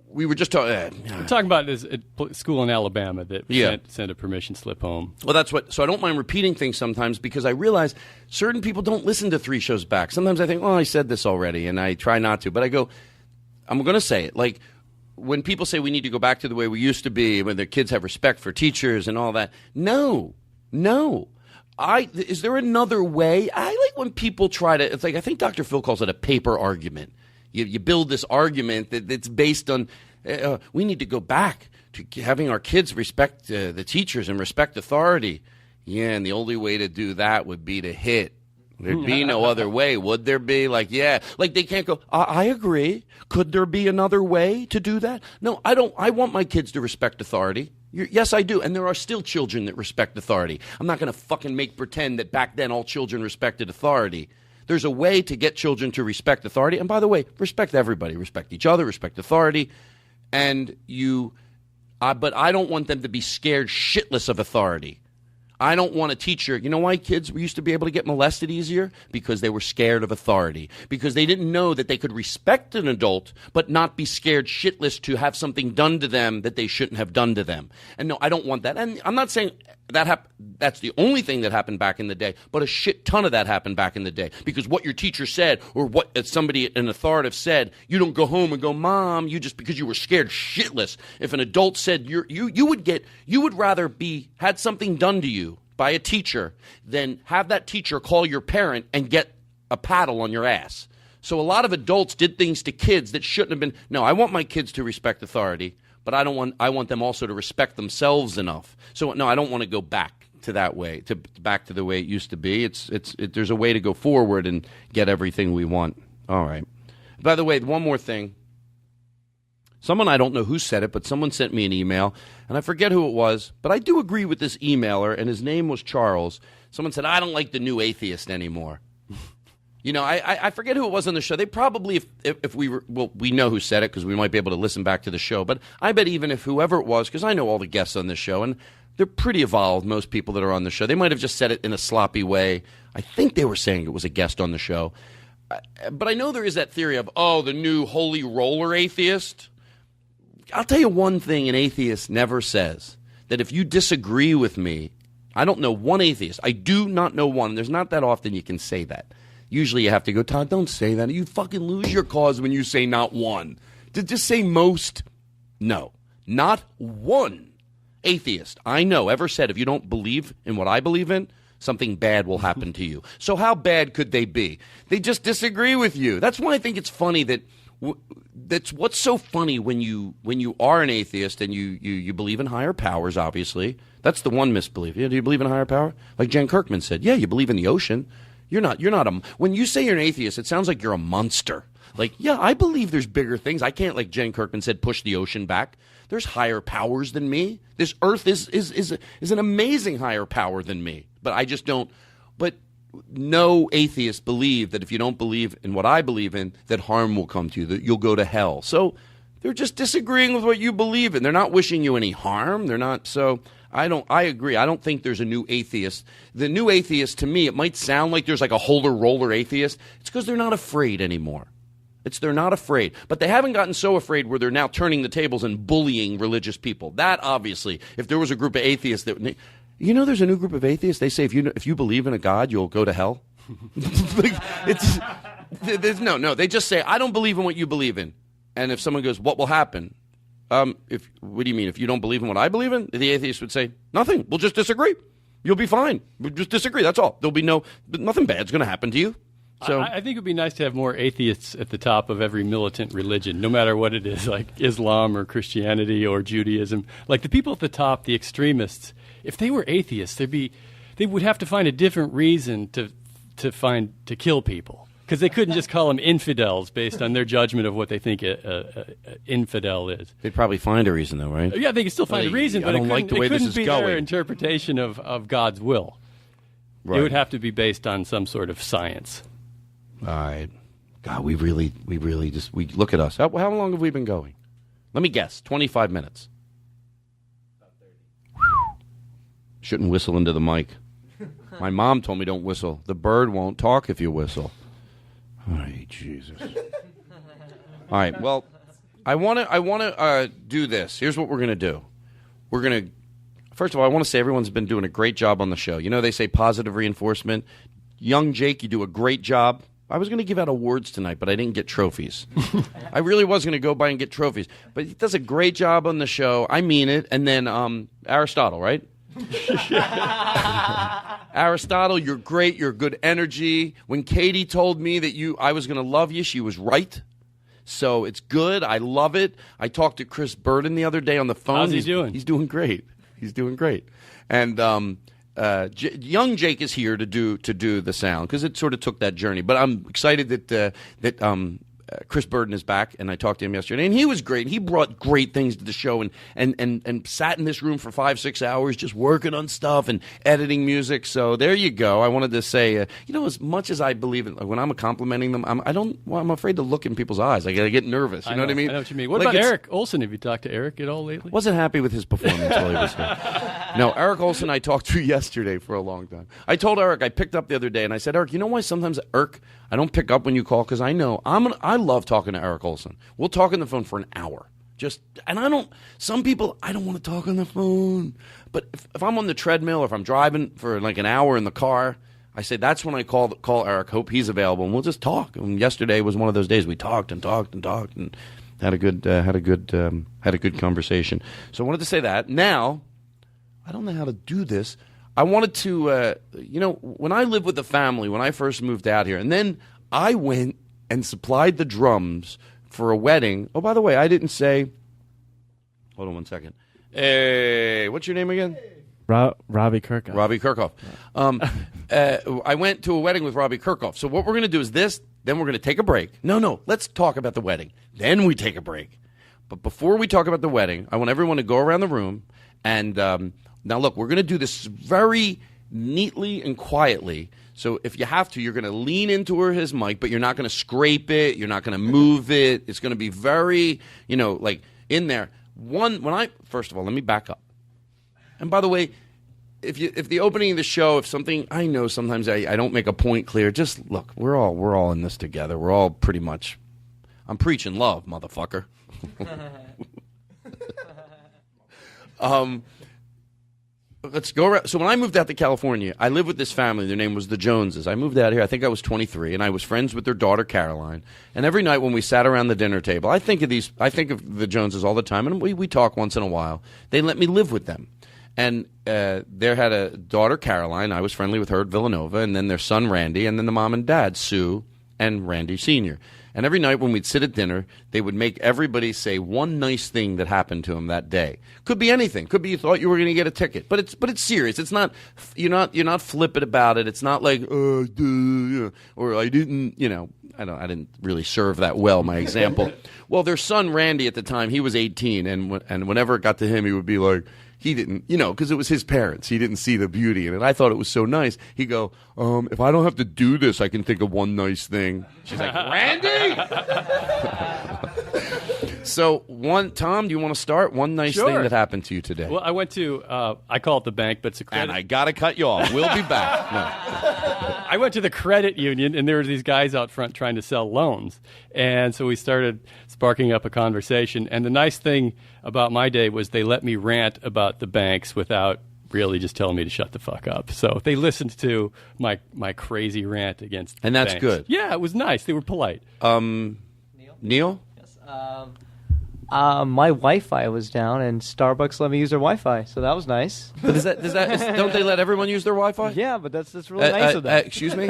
we were just talking. We're talking about this school in Alabama that sent a permission slip home. Well, so I don't mind repeating things sometimes because I realize certain people don't listen to 3 shows back. Sometimes I think, I said this already, and I try not to. But I go, I'm going to say it. Like when people say we need to go back to the way we used to be, when their kids have respect for teachers and all that. No. Is there another way? I like when people try to, it's like, I think Dr. Phil calls it a paper argument. You build this argument that's based on, we need to go back to having our kids respect the teachers and respect authority. Yeah, and the only way to do that would be to hit. There'd be no other way, would there be? Like, yeah. Like, they can't go, I agree. Could there be another way to do that? No, I don't. I want my kids to respect authority. Yes, I do. And there are still children that respect authority. I'm not going to fucking make pretend that back then all children respected authority. There's a way to get children to respect authority. And by the way, respect everybody. Respect each other. Respect authority. And but I don't want them to be scared shitless of authority. I don't want a teacher. You know why kids used to be able to get molested easier? Because they were scared of authority. Because they didn't know that they could respect an adult, but not be scared shitless to have something done to them that they shouldn't have done to them. And no, I don't want that. And I'm not saying that's the only thing that happened back in the day, but a shit ton of that happened back in the day. Because what your teacher said, or what somebody, an authoritative said, you don't go home and go, Mom, because you were scared shitless. If an adult said you would rather had something done to you by a teacher than have that teacher call your parent and get a paddle on your ass. So a lot of adults did things to kids that shouldn't have been. No, I want my kids to respect authority, but I want them also to respect themselves enough. So no, I don't want to go back to that way, back to the way it used to be. There's a way to go forward and get everything we want. All right. By the way, one more thing. Someone, I don't know who said it, but someone sent me an email, and I forget who it was, but I do agree with this emailer, and his name was Charles. Someone said, I don't like the new atheist anymore. You know, I forget who it was on the show. They probably, if we were, well, we know who said it because we might be able to listen back to the show, but I bet even if whoever it was, because I know all the guests on this show, and they're pretty evolved, most people that are on the show. They might have just said it in a sloppy way. I think they were saying it was a guest on the show. But I know there is that theory of, the new holy roller atheist. I'll tell you one thing an atheist never says, that if you disagree with me, I don't know one atheist. I do not know one. There's not that often you can say that. Usually you have to go, Todd, don't say that. You fucking lose your cause when you say not one. Just say most. No, not one atheist I know ever said, if you don't believe in what I believe in, something bad will happen to you. So how bad could they be? They just disagree with you. That's why I think it's funny that that's what's so funny when you are an atheist and you believe in higher powers, obviously. That's the one misbelief. Yeah, do you believe in a higher power? Like Jen Kirkman said, yeah, you believe in the ocean. You're not when you say you're an atheist, it sounds like you're a monster. Like, yeah, I believe there's bigger things. I can't, like Jen Kirkman said, push the ocean back. There's higher powers than me. This earth is an amazing higher power than me. But I just don't. But no atheists believe that if you don't believe in what I believe in, that harm will come to you, that you'll go to hell. So they're just disagreeing with what you believe in. They're not wishing you any harm. They're not. So I agree. I don't think there's a new atheist. The new atheist, to me, it might sound like there's like a holder roller atheist. It's because they're not afraid anymore. They're not afraid. But they haven't gotten so afraid where they're now turning the tables and bullying religious people. That, obviously, if there was a group of atheists that... You know, there's a new group of atheists. They say if you believe in a God, you'll go to hell. No. They just say, I don't believe in what you believe in. And if someone goes, what will happen? What do you mean? If you don't believe in what I believe in, the atheist would say, nothing. We'll just disagree. You'll be fine. We'll just disagree. That's all. There'll be nothing bad's going to happen to you. So I think it would be nice to have more atheists at the top of every militant religion, no matter what it is, like Islam or Christianity or Judaism. Like the people at the top, the extremists, if they were atheists, they would have to find a different reason to kill people, because they couldn't just call them infidels based on their judgment of what they think a infidel is. They'd probably find a reason, though, right? Yeah, they could still find a reason, but I don't like the way this is be going. Their interpretation of God's will. Right. It would have to be based on some sort of science. All right. God, we really just look at us. How long have we been going? Let me guess. 25 minutes. About 30. Shouldn't whistle into the mic. My mom told me don't whistle. The bird won't talk if you whistle. All right, Jesus. All right. Well, I want to do this. Here's what we're going to do. We're going to First of all, I want to say everyone's been doing a great job on the show. You know, they say positive reinforcement. Young Jake, you do a great job. I was going to give out awards tonight, but I didn't get trophies. I really was going to go by and get trophies. But he does a great job on the show. I mean it. And then Aristotle, right? Aristotle, you're great. You're good energy. When Katie told me that I was going to love you, she was right. So it's good. I love it. I talked to Chris Burden the other day on the phone. How's he doing? He's doing great. He's doing great. And young Jake is here to do the sound because it sort of took that journey. But I'm excited that Chris Burden is back, and I talked to him yesterday, and he was great. He brought great things to the show, and sat in this room for 5-6 hours just working on stuff and editing music. So there you go. I wanted to say, as much as I believe in, when I'm complimenting them, I'm afraid to look in people's eyes. I get nervous. You know what I mean? I know what you mean. What about Eric Olson? Have you talked to Eric at all lately? Wasn't happy with his performance while he was here. No, Eric Olson I talked to yesterday for a long time. I told Eric, I picked up the other day, and I said, Eric, you know why sometimes I don't pick up when you call? Because I know I love talking to Eric Olson. We'll talk on the phone for an hour. Some people, I don't want to talk on the phone. But if I'm on the treadmill or if I'm driving for like an hour in the car, I say that's when I call Eric, hope he's available, and we'll just talk. And yesterday was one of those days we talked and had a good conversation. So I wanted to say that. Now, I don't know how to do this. I wanted to, when I lived with the family, when I first moved out here, and then I went and supplied the drums for a wedding. Oh, by the way, I didn't say, hold on one second. Hey, what's your name again? Robbie Kirkhoff. Robbie Kirkhoff. I went to a wedding with Robbie Kirkhoff. So what we're going to do is this, then we're going to take a break. No, let's talk about the wedding. Then we take a break. But before we talk about the wedding, I want everyone to go around the room and now look, we're going to do this very neatly and quietly. So if you have to, you're going to lean into his mic, but you're not going to scrape it. You're not going to move it. It's going to be very, like in there. First of all, let me back up. And by the way, if the opening of the show, if something, I know sometimes I don't make a point clear. Just look, we're all in this together. We're all pretty much. I'm preaching love, motherfucker. Let's go around. So when I moved out to California, I lived with this family. Their name was the Joneses. I moved out here. I think I was 23, and I was friends with their daughter Caroline. And every night when we sat around the dinner table, I think of the Joneses all the time, and we talk once in a while. They let me live with them, and they had a daughter Caroline. I was friendly with her at Villanova, and then their son Randy, and then the mom and dad Sue and Randy Sr. And every night when we'd sit at dinner, they would make everybody say one nice thing that happened to them that day. Could be anything. Could be you thought you were going to get a ticket, but it's serious. It's not you're not flippant about it. It's not like or I didn't I didn't really serve that well my example. Well, their son Randy at the time, he was 18, and whenever it got to him, he would be like. He didn't, because it was his parents. He didn't see the beauty in it. I thought it was so nice. He'd go, if I don't have to do this, I can think of one nice thing. She's like, Randy! So, Tom, do you want to start? One nice thing that happened to you today. Well, I went to, I call it the bank, but it's a credit. And I got to cut you off. We'll be back. No. I went to the credit union, and there were these guys out front trying to sell loans. And so we started sparking up a conversation. And the nice thing about my day was they let me rant about the banks without really just telling me to shut the fuck up. So they listened to my crazy rant against and that's banks. Good. Yeah, it was nice. They were polite. Neil? Yes. My Wi-Fi was down, and Starbucks let me use their Wi-Fi, so that was nice. But don't they let everyone use their Wi-Fi? Yeah, but that's really nice of them. Excuse me?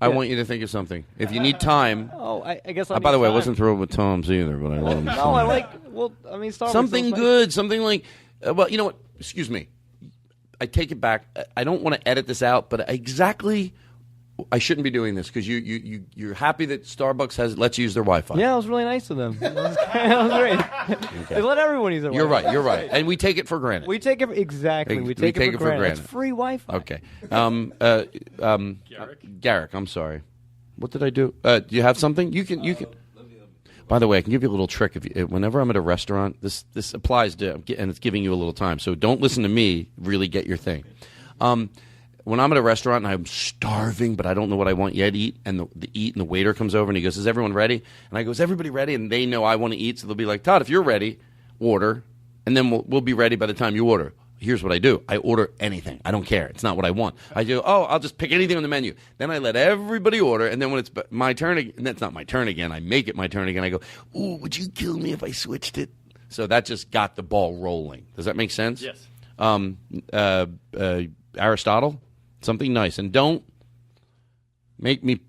I want you to think of something. If you need time. Oh, I guess I'll by the way, I time. wasn't thrilled with Tom's either, but I love him. No, I like, Starbucks. Something good, something like, well, you know what? Excuse me. I take it back. I don't want to edit this out, but exactly. I shouldn't be doing this because you're happy that Starbucks lets you use their Wi-Fi. Yeah, it was really nice of them. That was great. Okay. They let everyone use their Wi-Fi. You're right, and we take it for granted. We take it exactly. We take it for granted. It's free Wi-Fi. Okay. Garrick, I'm sorry. What did I do? Do you have something? You can. By the way, I can give you a little trick. Whenever I'm at a restaurant, this applies to, and it's giving you a little time. So don't listen to me. Really get your thing. When I'm at a restaurant and I'm starving, but I don't know what I want yet to eat, and the waiter comes over and he goes, "Is everyone ready?" And I go, "Is everybody ready?" And they know I want to eat, so they'll be like, "Todd, if you're ready, order, and then we'll be ready by the time you order." Here's what I do. I order anything. I don't care. It's not what I want. I do, I'll just pick anything on the menu. Then I let everybody order, and then when it's my turn again, and that's not my turn again, I make it my turn again. I go, "Ooh, would you kill me if I switched it?" So that just got the ball rolling. Does that make sense? Yes. Aristotle? Something nice, and don't make me.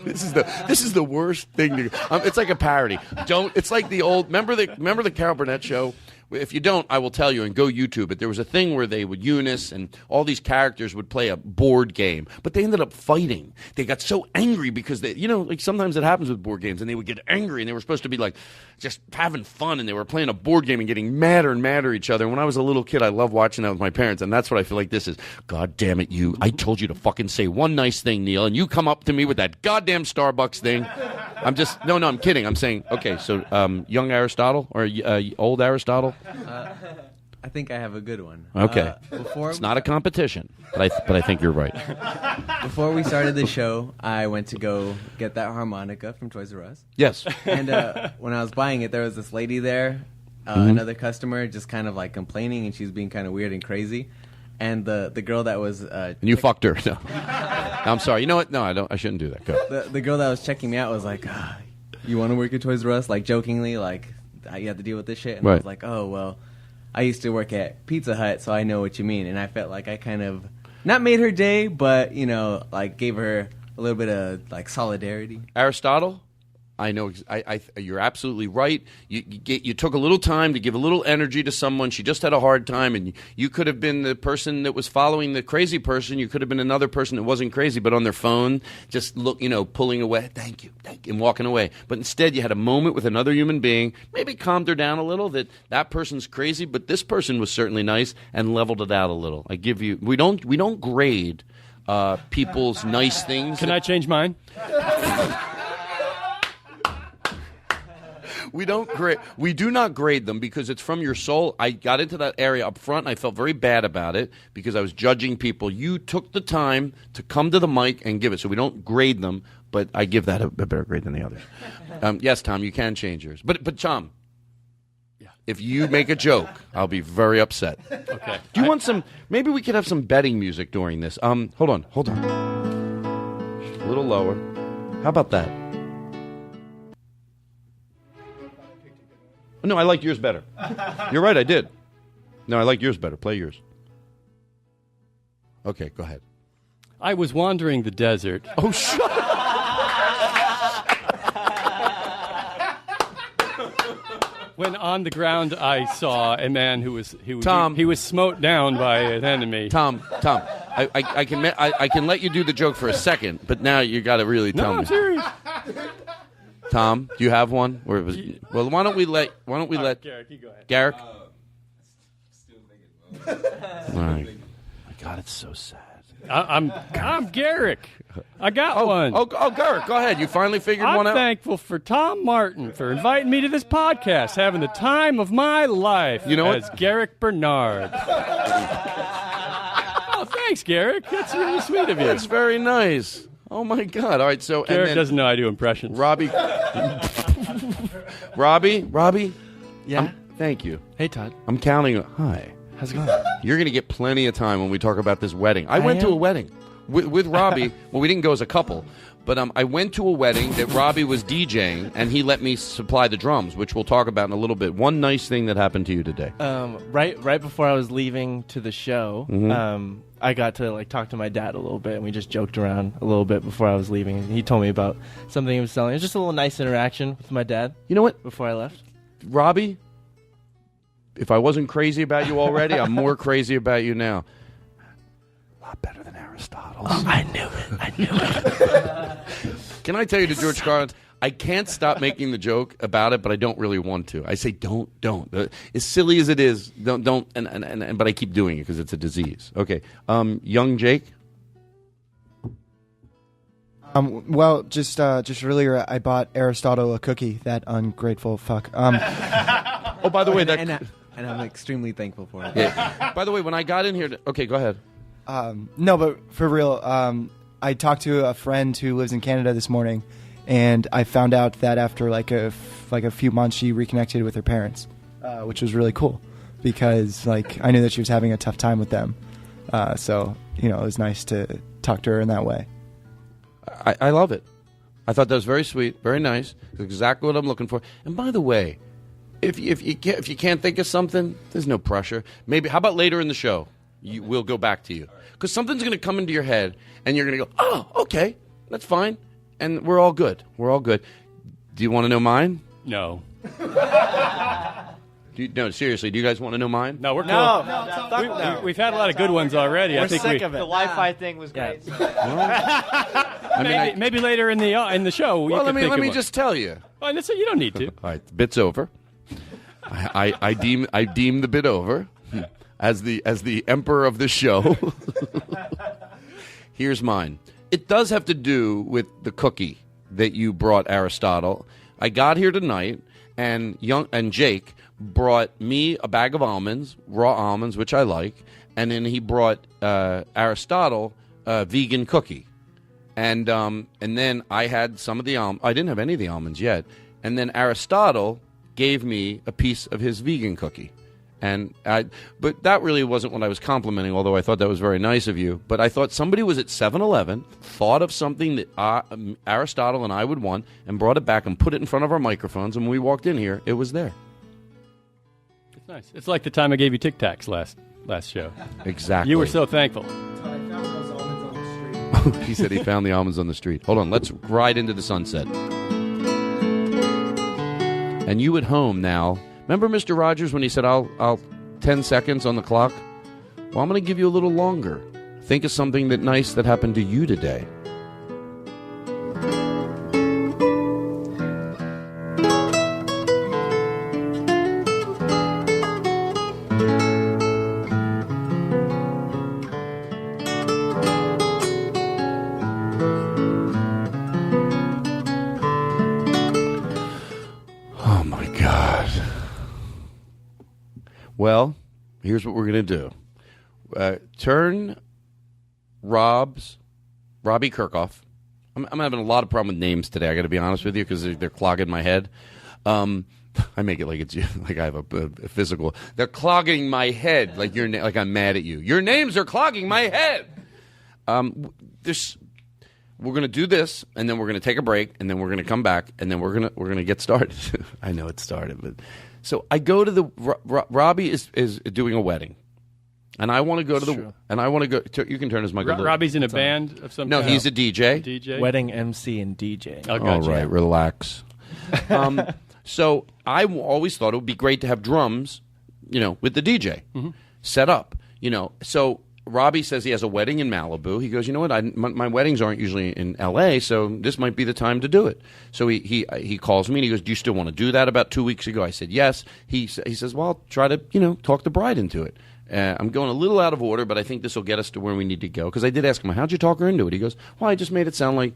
This is the worst thing to. It's like a parody. Don't. It's like the old. Remember the Carol Burnett show If you don't, I will tell you and go YouTube it. There was a thing where they would Eunice and all these characters would play a board game, but they ended up fighting. They got so angry because they, like sometimes it happens with board games, and they would get angry, and they were supposed to be like just having fun, and they were playing a board game and getting madder and madder at each other. And when I was a little kid, I loved watching that with my parents, and that's what I feel like this is. God damn it, you! I told you to fucking say one nice thing, Neil, and you come up to me with that goddamn Starbucks thing. I'm kidding. I'm saying, okay, so young Aristotle or old Aristotle? I think I have a good one. Okay. It's not a competition, but I think you're right. Before we started the show, I went to go get that harmonica from Toys R Us. Yes. And when I was buying it, there was this lady there, another customer, just kind of like complaining, and she was being kind of weird and crazy. And the girl that was... and you fucked her. No. I'm sorry. You know what? No, I don't. I shouldn't do that. Go. The girl that was checking me out was like, you want to work at Toys R Us? Like, jokingly, like, you have to deal with this shit? And I was like, oh, well, I used to work at Pizza Hut, so I know what you mean. And I felt like I kind of, not made her day, but, like, gave her a little bit of, like, solidarity. Aristotle? I know. You're absolutely right. You took a little time to give a little energy to someone. She just had a hard time, and you could have been the person that was following the crazy person. You could have been another person that wasn't crazy, but on their phone, just pulling away. Thank you, and walking away. But instead, you had a moment with another human being. Maybe calmed her down a little. That person's crazy, but this person was certainly nice and leveled it out a little. I give you. We don't grade people's nice things. Can I change mine? We do not grade them because it's from your soul. I got into that area up front, and I felt very bad about it because I was judging people. You took the time to come to the mic and give it, so we don't grade them, but I give that a better grade than the others. Yes, Tom, you can change yours. But Tom, if you make a joke, I'll be very upset. Okay. Do you want some, maybe we could have some betting music during this. Hold on. A little lower. How about that? No, I liked yours better. You're right, I did. No, I like yours better. Play yours. Okay, go ahead. I was wandering the desert. Oh, shut up. When on the ground I saw a man who was Tom. He was smote down by an enemy. Tom, I can let you do the joke for a second, but now you got to really tell me. I'm serious. Tom, do you have one? Well, why don't we let Garrick, you go ahead. Garrick? Still thinking. All right. My God, it's so sad. I'm Garrick. I got one. Oh, Garrick, go ahead. You finally figured one out? I'm thankful for Tom Martin for inviting me to this podcast, having the time of my life. You know what? As Garrick Bernard. Oh, thanks, Garrick. That's really sweet of you. That's very nice. Oh, my God. All right, so... Garrick doesn't know I do impressions. Robbie? Yeah? Thank you. Hey, Todd. I'm counting... Hi. How's it going? You're going to get plenty of time when we talk about this wedding. I went to a wedding with Robbie. Well, we didn't go as a couple, but I went to a wedding that Robbie was DJing, and he let me supply the drums, which we'll talk about in a little bit. One nice thing that happened to you today. Right before I was leaving to the show, I got to talk to my dad a little bit, and we just joked around a little bit before I was leaving. And he told me about something he was selling. It was just a little nice interaction with my dad. You know what? Before I left. Robbie, if I wasn't crazy about you already, I'm more crazy about you now. A lot better than Aristotle. Oh, I knew it. Can I tell you to George Carlin? I can't stop making the joke about it, but I don't really want to. I say don't. As silly as it is, don't. But I keep doing it because it's a disease. Okay, young Jake. Well, just earlier, I bought Aristotle a cookie. That ungrateful fuck. Oh, by the way, and I'm extremely thankful for it. Yeah. By the way, when I got in here, okay, go ahead. No, but for real, I talked to a friend who lives in Canada this morning, and I found out that after a few months, she reconnected with her parents, which was really cool because I knew that she was having a tough time with them. So it was nice to talk to her in that way. I love it. I thought that was very sweet, very nice. Exactly what I'm looking for. And by the way, if you can't think of something, there's no pressure. Maybe how about later in the show, we'll go back to you because something's going to come into your head, and you're going to go, oh, okay, that's fine, and we're all good. We're all good. Do you want to know mine? No. No, seriously, do you guys want to know mine? No, we're cool. No. We've had a lot of good ones already. We're I think sick of The it. Wi-Fi thing was great. maybe later in the show. Well, let me just. just tell you. Oh, that's it. You don't need to. All right, the bit's over. I deem the bit over as the emperor of the show. Here's mine. It does have to do with the cookie that you brought, Aristotle. I got here tonight, and Jake brought me a bag of almonds, raw almonds, which I like, and then he brought Aristotle a vegan cookie. And then I had some of the almonds. I didn't have any of the almonds yet. And then Aristotle gave me a piece of his vegan cookie. But that really wasn't what I was complimenting, although I thought that was very nice of you. But I thought somebody was at 7-Eleven, thought of something that Aristotle and I would want, and brought it back and put it in front of our microphones. And when we walked in here, it was there. It's nice. It's like the time I gave you Tic Tacs last show. Exactly. You were so thankful. He said he found the almonds on the street. Hold on, let's ride into the sunset. And you at home now, remember Mr. Rogers when he said, I'll 10 seconds on the clock? Well, I'm going to give you a little longer. Think of something nice that happened to you today. Well, here's what we're going to do. Turn Robbie Kirkhoff. I'm having a lot of problem with names today, I got to be honest with you, because they're clogging my head. I make it like it's like I have a physical. They're clogging my head like like I'm mad at you. Your names are clogging my head. We're going to do this, and then we're going to take a break, and then we're going to come back, and then we're going to get started. I know it started, but so I go to Robbie is doing a wedding, and I want to go to you can turn his mic. Robbie's in a band of some kind. No, he's a DJ. DJ, wedding MC and DJ. Oh, gotcha. All right, relax. So I always thought it would be great to have drums, with the DJ set up, So Robbie says he has a wedding in Malibu. He goes, you know what? My weddings aren't usually in L.A., so this might be the time to do it. So he calls me and he goes, do you still want to do that? About 2 weeks ago, I said yes. He says, well, I'll try to talk the bride into it. I'm going a little out of order, but I think this will get us to where we need to go. Because I did ask him, how'd you talk her into it? He goes, well, I just made it sound like,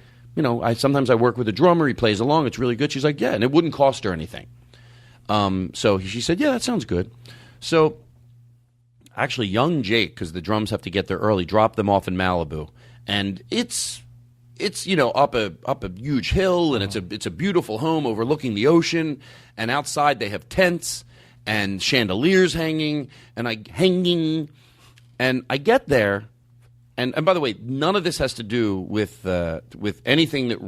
sometimes I work with a drummer. He plays along. It's really good. She's like, yeah, and it wouldn't cost her anything. So she said, yeah, that sounds good. So actually, young Jake, because the drums have to get there early, dropped them off in Malibu, and it's up a huge hill, and it's a beautiful home overlooking the ocean, and outside they have tents and chandeliers hanging, and I get there, and by the way, none of this has to do with anything that.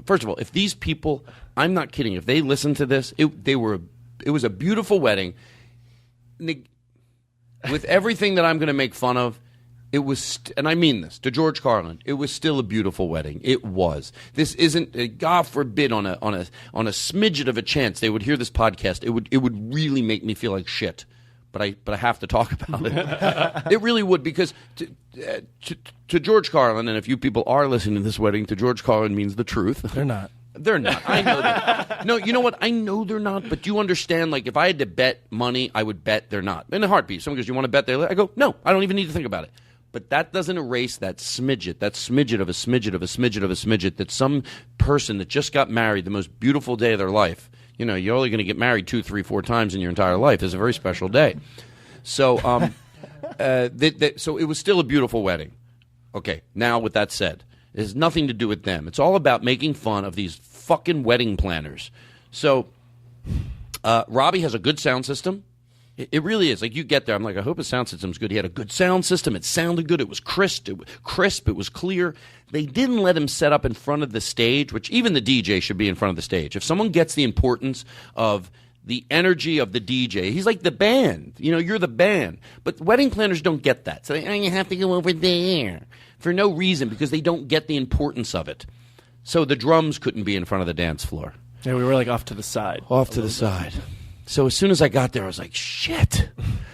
First of all, if these people, I'm not kidding, if they listen to this, it was a beautiful wedding. With everything that I'm going to make fun of, it was, and I mean this, to George Carlin, it was still a beautiful wedding. It was. This isn't, God forbid, on a smidget of a chance they would hear this podcast. It would really make me feel like shit. But I have to talk about it. It really would, because to George Carlin, and if you people are listening to this wedding, to George Carlin means the truth. They're not. They're not. I know that. No, you know what? I know they're not, but do you understand? Like, if I had to bet money, I would bet they're not. In a heartbeat. Someone goes, you want to bet they're? I go, no, I don't even need to think about it. But that doesn't erase that smidget of a smidget that some person that just got married, the most beautiful day of their life, you're only going to get married 2, 3, 4 times in your entire life. It's a very special day. So, so it was still a beautiful wedding. Okay, now with that said, it has nothing to do with them. It's all about making fun of these fucking wedding planners. So Robbie has a good sound system. It really is. Like, you get there, I'm like, I hope his sound system's good. He had a good sound system. It sounded good. It was crisp. It was clear. They didn't let him set up in front of the stage, which even the DJ should be in front of the stage. If someone gets the importance of the energy of the DJ, he's like the band. You're the band. But wedding planners don't get that. So you have to go over there for no reason, because they don't get the importance of it. So the drums couldn't be in front of the dance floor. Yeah, we were like off to the side. Off to the side. So as soon as I got there, I was like, shit.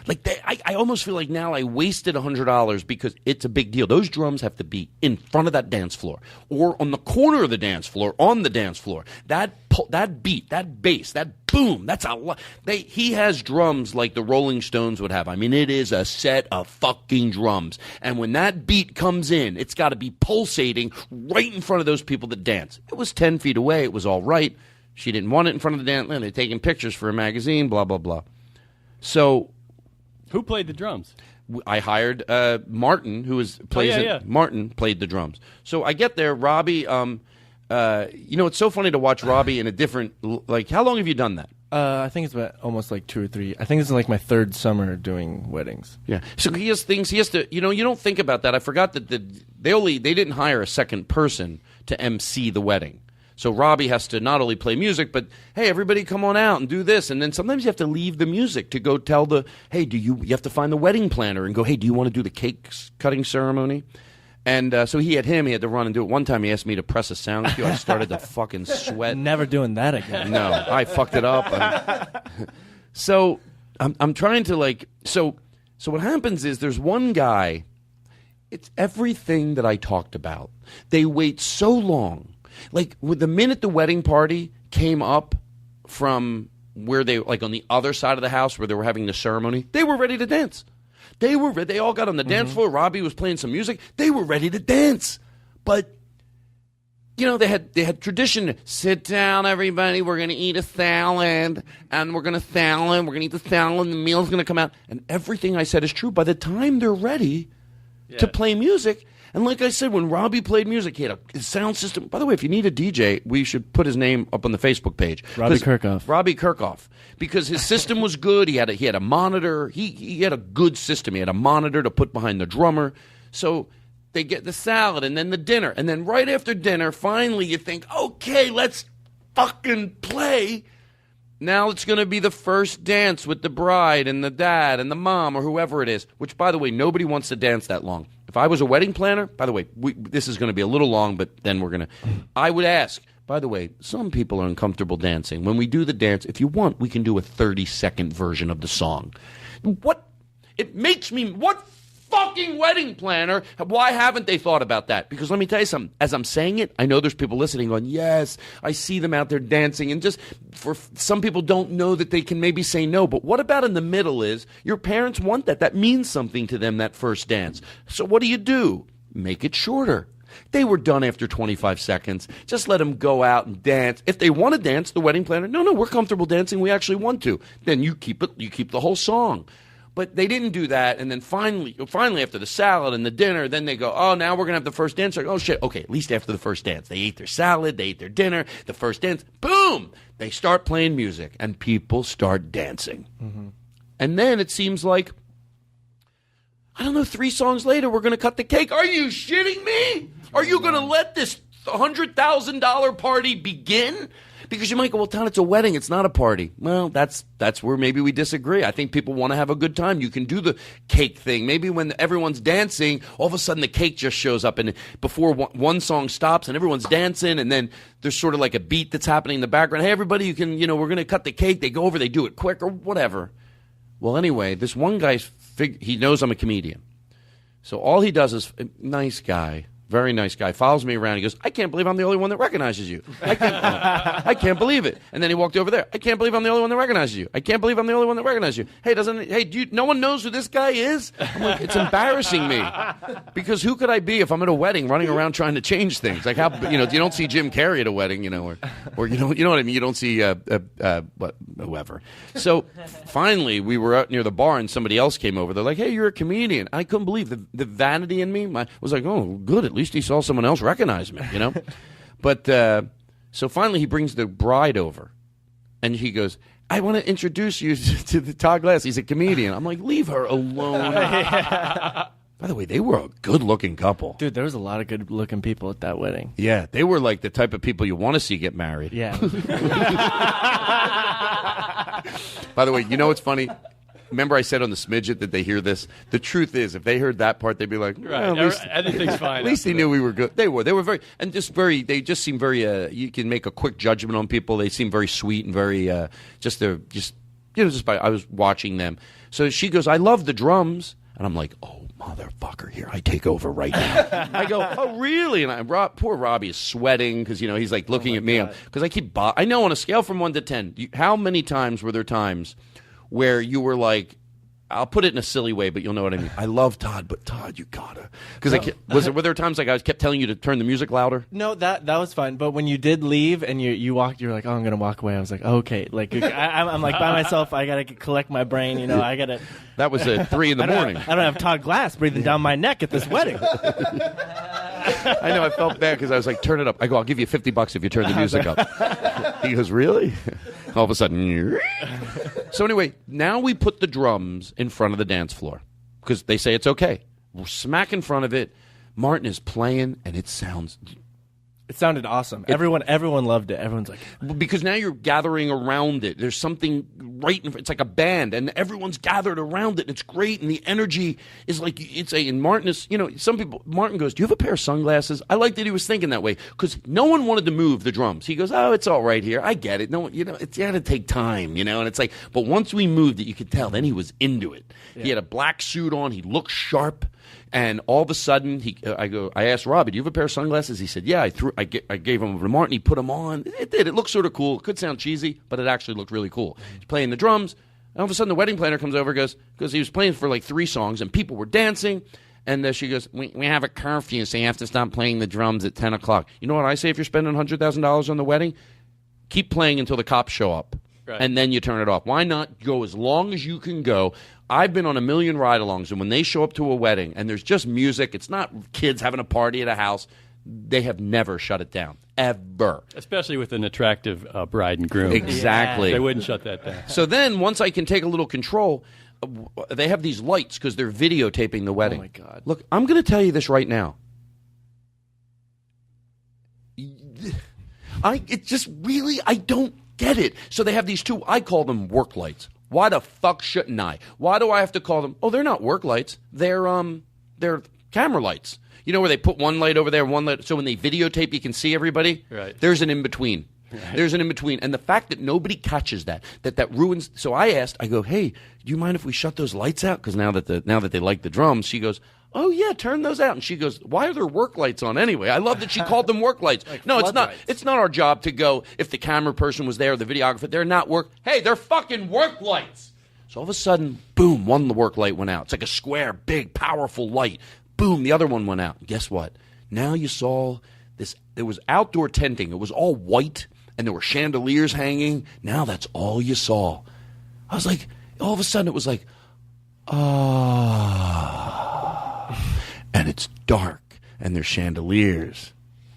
Like I almost feel like now I wasted $100 because it's a big deal. Those drums have to be in front of that dance floor or on the corner of the dance floor, on the dance floor. That beat, that bass, that boom, that's a lot. He has drums like the Rolling Stones would have. I mean, it is a set of fucking drums. And when that beat comes in, it's got to be pulsating right in front of those people that dance. It was 10 feet away. It was all right. She didn't want it in front of the dance. They're taking pictures for a magazine, blah, blah, blah. So, who played the drums? I hired Martin, who plays it. Martin played the drums. So I get there, Robbie. It's so funny to watch Robbie in a different. Like, how long have you done that? I think it's about almost like 2 or 3. I think this is like my 3rd summer doing weddings. Yeah. So he has things. He has to. You don't think about that. I forgot that they didn't hire a second person to MC the wedding. So Robbie has to not only play music, but, hey, everybody come on out and do this. And then sometimes you have to leave the music to go tell you have to find the wedding planner and go, hey, do you want to do the cake cutting ceremony? And so he had to run and do it. One time he asked me to press a sound cue. I started to fucking sweat. Never doing that again. No, I fucked it up. So I'm trying to so what happens is there's one guy, it's everything that I talked about. They wait so long. Like, with the minute the wedding party came up from where they, like, on the other side of the house where they were having the ceremony, they were ready to dance. They all got on the dance floor. Robbie was playing some music. They were ready to dance. But, they had tradition. Sit down, everybody. We're going to eat a salad. And we're going to eat the salad, and the meal's going to come out. And everything I said is true. By the time they're ready to play music. And like I said, when Robbie played music, he had a sound system. By the way, if you need a DJ, we should put his name up on the Facebook page. Robbie Kirchhoff. Because his system was good. He had a monitor. He had a good system. He had a monitor to put behind the drummer. So they get the salad and then the dinner. And then right after dinner, finally you think, okay, let's fucking play. Now it's going to be the first dance with the bride and the dad and the mom or whoever it is, which, by the way, nobody wants to dance that long. If I was a wedding planner, by the way, this is going to be a little long, but then I would ask, by the way, some people are uncomfortable dancing. When we do the dance, if you want, we can do a 30-second version of the song. What fucking wedding planner, why haven't they thought about that? Because let me tell you something. As I'm saying it, I know there's people listening going, yes, I see them out there dancing. And just for some people don't know that they can maybe say no. But what about in the middle is your parents want that. That means something to them, that first dance. So what do? Make it shorter. They were done after 25 seconds. Just let them go out and dance. If they want to dance, the wedding planner, no, we're comfortable dancing. We actually want to. Then you keep the whole song. But they didn't do that, and then finally after the salad and the dinner, then they go, oh, now we're going to have the first dance. Like, oh, shit, okay, at least after the first dance. They ate their salad, they ate their dinner, the first dance, boom! They start playing music, and people start dancing. Mm-hmm. And then it seems like, 3 songs later, we're going to cut the cake. Are you shitting me? Are you going to let this $100,000 party begin? Because you might go, well, Todd, it's a wedding. It's not a party. Well, that's where maybe we disagree. I think people want to have a good time. You can do the cake thing. Maybe when everyone's dancing, all of a sudden the cake just shows up. And before one song stops and everyone's dancing, and then there's sort of like a beat that's happening in the background. Hey, everybody, you can, we're going to cut the cake. They go over, they do it quick or whatever. Well, anyway, this one guy, he knows I'm a comedian. So all he does is, nice guy. Very nice guy. Follows me around. He goes, I can't believe I'm the only one that recognizes you. I can't believe it. And then he walked over there. I can't believe I'm the only one that recognizes you. I can't believe I'm the only one that recognizes you. Hey, no one knows who this guy is? I'm like, it's embarrassing me. Because who could I be if I'm at a wedding running around trying to change things? Like how, you don't see Jim Carrey at a wedding, or you know what I mean? You don't see whoever. So finally we were out near the bar and somebody else came over. They're like, hey, you're a comedian. I couldn't believe the vanity in me. Was like, oh, good. At least he saw someone else recognize me, But so finally he brings the bride over, and he goes, I want to introduce you to the Todd Glass. He's a comedian. I'm like, leave her alone. By the way, they were a good-looking couple. Dude, there was a lot of good-looking people at that wedding. Yeah, they were like the type of people you want to see get married. Yeah. By the way, what's funny? Remember I said on the Smidget that they hear this? The truth is, if they heard that part, they'd be like, right. At least, anything's fine. At least he knew we were good. They were very, and they just seem very, you can make a quick judgment on people. They seem very sweet and very, I was watching them. So she goes, I love the drums. And I'm like, oh, motherfucker, here, I take over right now. I go, oh, really? And poor Robbie is sweating because, he's like looking at me. Because I keep, I know on a scale from 1 to 10, how many times were there times where you were like, I'll put it in a silly way, but you'll know what I mean. I love Todd, but Todd, you gotta. Because were there times like I kept telling you to turn the music louder? No, that was fine. But when you did leave and you walked, you were like, oh, I'm gonna walk away. I was like, okay, like I'm like by myself. I gotta collect my brain. I gotta. That was at 3 in the morning. I don't have Todd Glass breathing down my neck at this wedding. I know. I felt bad because I was like, turn it up. I go, I'll give you $50 if you turn the music up. He goes, really? All of a sudden. So anyway, now we put the drums in front of the dance floor because they say it's okay. We're smack in front of it. Martin is playing, and it sounded awesome. Everyone loved it. Everyone's like, because now you're gathering around it. There's something right in. It's like a band, and everyone's gathered around it. And it's great, and the energy is like and Martin is. Some people. Martin goes, "Do you have a pair of sunglasses?" I like that he was thinking that way because no one wanted to move the drums. He goes, "Oh, it's all right here. I get it. No, it's got to take time, And it's like, but once we moved it, you could tell. Then he was into it. Yeah. He had a black suit on. He looked sharp. And all of a sudden, I asked Robbie, do you have a pair of sunglasses? He said, yeah. I gave them over to Martin. He put them on. It did. It looked sort of cool. It could sound cheesy, but it actually looked really cool. He's playing the drums. And all of a sudden, the wedding planner comes over because he was playing for like 3 songs, and people were dancing. And she goes, we have a curfew, so you have to stop playing the drums at 10 o'clock. You know what I say if you're spending $100,000 on the wedding? Keep playing until the cops show up. Right. And then you turn it off. Why not go as long as you can go? I've been on a million ride-alongs, and when they show up to a wedding and there's just music, it's not kids having a party at a house, they have never shut it down, ever. Especially with an attractive bride and groom. Exactly. Yeah. They wouldn't shut that down. So then, once I can take a little control, they have these lights because they're videotaping the wedding. Oh, my God. Look, I'm going to tell you this right now. I don't get it. So they have these 2, I call them work lights. Why the fuck shouldn't I? Why do I have to call them? Oh, they're not work lights. They're camera lights. Where they put one light over there, one light. So when they videotape, you can see everybody. Right. There's an in between. Right. There's an in between, and the fact that nobody catches that ruins. So I asked. I go, hey, do you mind if we shut those lights out? Because now that they like the drums, she goes, oh yeah, turn those out. And she goes, why are there work lights on anyway? I love that she called them work lights. Like no, it's not. Lights. It's not our job to go if the camera person was there, or the videographer. They're not work. Hey, they're fucking work lights. So all of a sudden, boom, one of the work light went out. It's like a square, big, powerful light. Boom, the other one went out. Guess what? Now you saw this. There was outdoor tenting. It was all white, and there were chandeliers hanging. Now that's all you saw. I was like, all of a sudden, it was like, and it's dark, and there's chandeliers,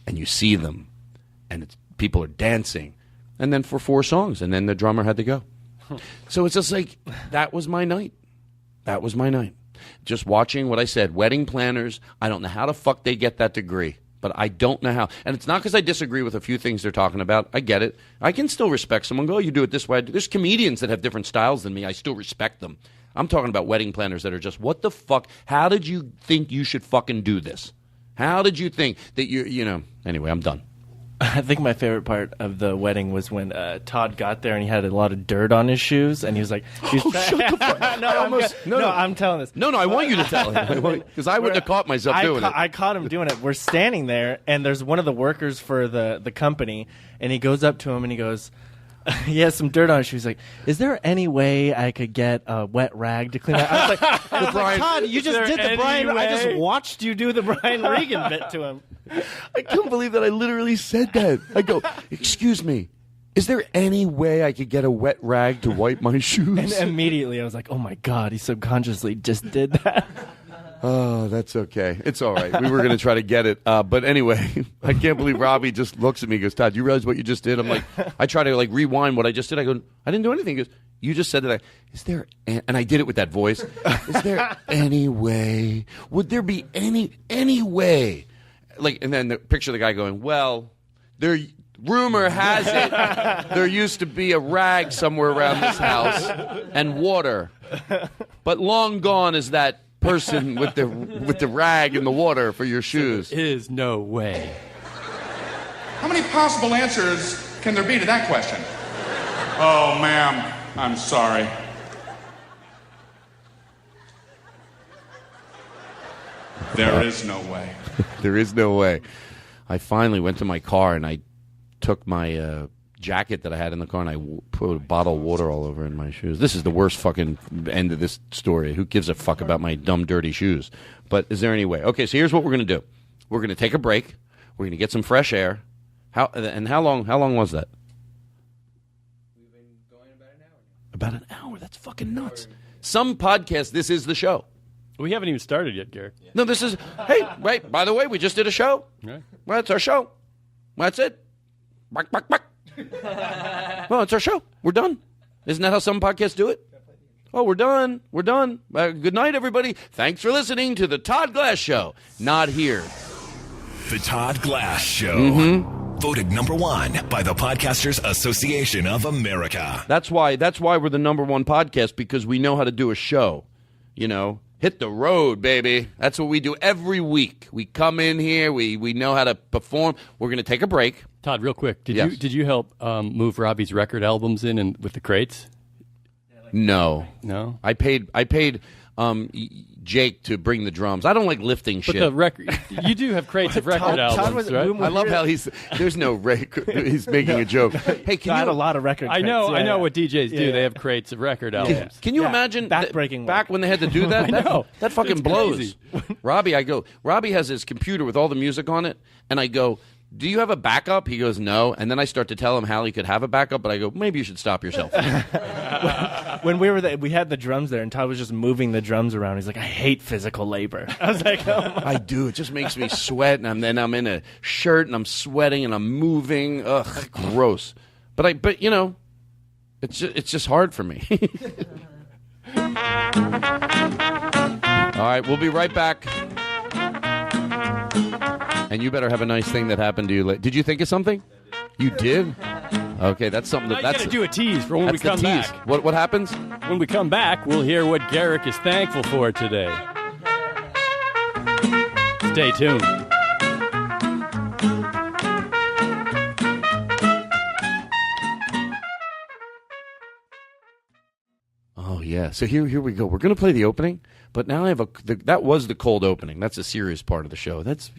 and you see them, and people are dancing, and then for 4 songs, and then the drummer had to go. So it's just like, that was my night. That was my night. Just watching what I said, wedding planners, I don't know how the fuck they get that degree, but I don't know how. And it's not because I disagree with a few things they're talking about. I get it. I can still respect someone. Go, you do it this way. There's comedians that have different styles than me. I still respect them. I'm talking about wedding planners that are just, what the fuck? How did you think you should fucking do this? How did you think that anyway, I'm done. I think my favorite part of the wedding was when Todd got there and he had a lot of dirt on his shoes, and he was like, shut the fuck up. I'm telling this. No, I want you to tell him. Because I wouldn't have caught myself doing it. I caught him doing it. We're standing there, and there's one of the workers for the company, and he goes up to him and he goes, he has some dirt on his shoes. He's like, is there any way I could get a wet rag to clean that? I was like, Todd, you just did the Brian. I just watched you do the Brian Regan bit to him. I couldn't believe that I literally said that. I go, excuse me, is there any way I could get a wet rag to wipe my shoes? And immediately I was like, oh my God, he subconsciously just did that. Oh, that's okay. It's all right. We were going to try to get it. But anyway, I can't believe Robbie just looks at me and goes, Todd, you realize what you just did? I'm like, I try to rewind what I just did. I go, I didn't do anything. He goes, you just said that. Is there, and I did it with that voice. Is there any way? Would there be any way? And then the picture of the guy going, well, rumor has it there used to be a rag somewhere around this house and water. But long gone is that person with the rag in the water for your shoes. There is no way. How many possible answers can there be to that question? Oh, ma'am, I'm sorry. There is no way. There is no way. I finally went to my car and I took my jacket that I had in the car and I put a bottle of water all over in my shoes. This is the worst fucking end of this story. Who gives a fuck about my dumb, dirty shoes? But is there any way? Okay, so here's what we're going to do. We're going to take a break. We're going to get some fresh air. How long was that? We've been going about an hour now. About an hour? That's fucking nuts. Some podcasts, this is the show. We haven't even started yet, Garrett. No, this is... Hey, wait, by the way, we just did a show. Right. Well, it's our show. That's it. Bark, bark, bark. Well, it's our show. We're done. Isn't that how some podcasts do it? Oh, we're done. We're done. Good night, everybody. Thanks for listening to the Todd Glass Show. Not here. The Todd Glass Show. Voted #1 by the Podcasters Association of America. That's why we're the #1 podcast, because we know how to do a show. You know, hit the road, baby. That's what we do every week. We come in here. We know how to perform. We're going to take a break. Todd, real quick, Yes. did you help move Robbie's record albums in and with the crates? No. I paid Jake to bring the drums. I don't like lifting shit. But the record, you do have crates of record albums, right? I love how there's no he's making a joke. Hey, can I you had a lot of record. I know crates. what DJs do. Yeah. They have crates of record albums. Can you imagine back-breaking back when they had to do that? I know. That fucking It's blows. crazy. Robbie has his computer with all the music on it, and I go, do you have a backup? He goes, no. And then I start to tell him how he could have a backup, but I go, maybe you should stop yourself. When we were there, we had the drums there, and Todd was just moving the drums around. He's like, I hate physical labor. I was like, oh my. I do. It just makes me sweat, and then I'm in a shirt, and I'm sweating, and I'm moving. Ugh, gross. But you know, it's just hard for me. All right, we'll be right back. And you better have a nice thing that happened to you. Did you think of something? You did? Okay, that's something Now you that's gotta do a tease for when we that's the come tease. back. What happens? When we come back, we'll hear what Garrick is thankful for today. Stay tuned. Oh yeah. So here we go. We're gonna play the opening, but now I have that was the cold opening. That's a serious part of the show. That's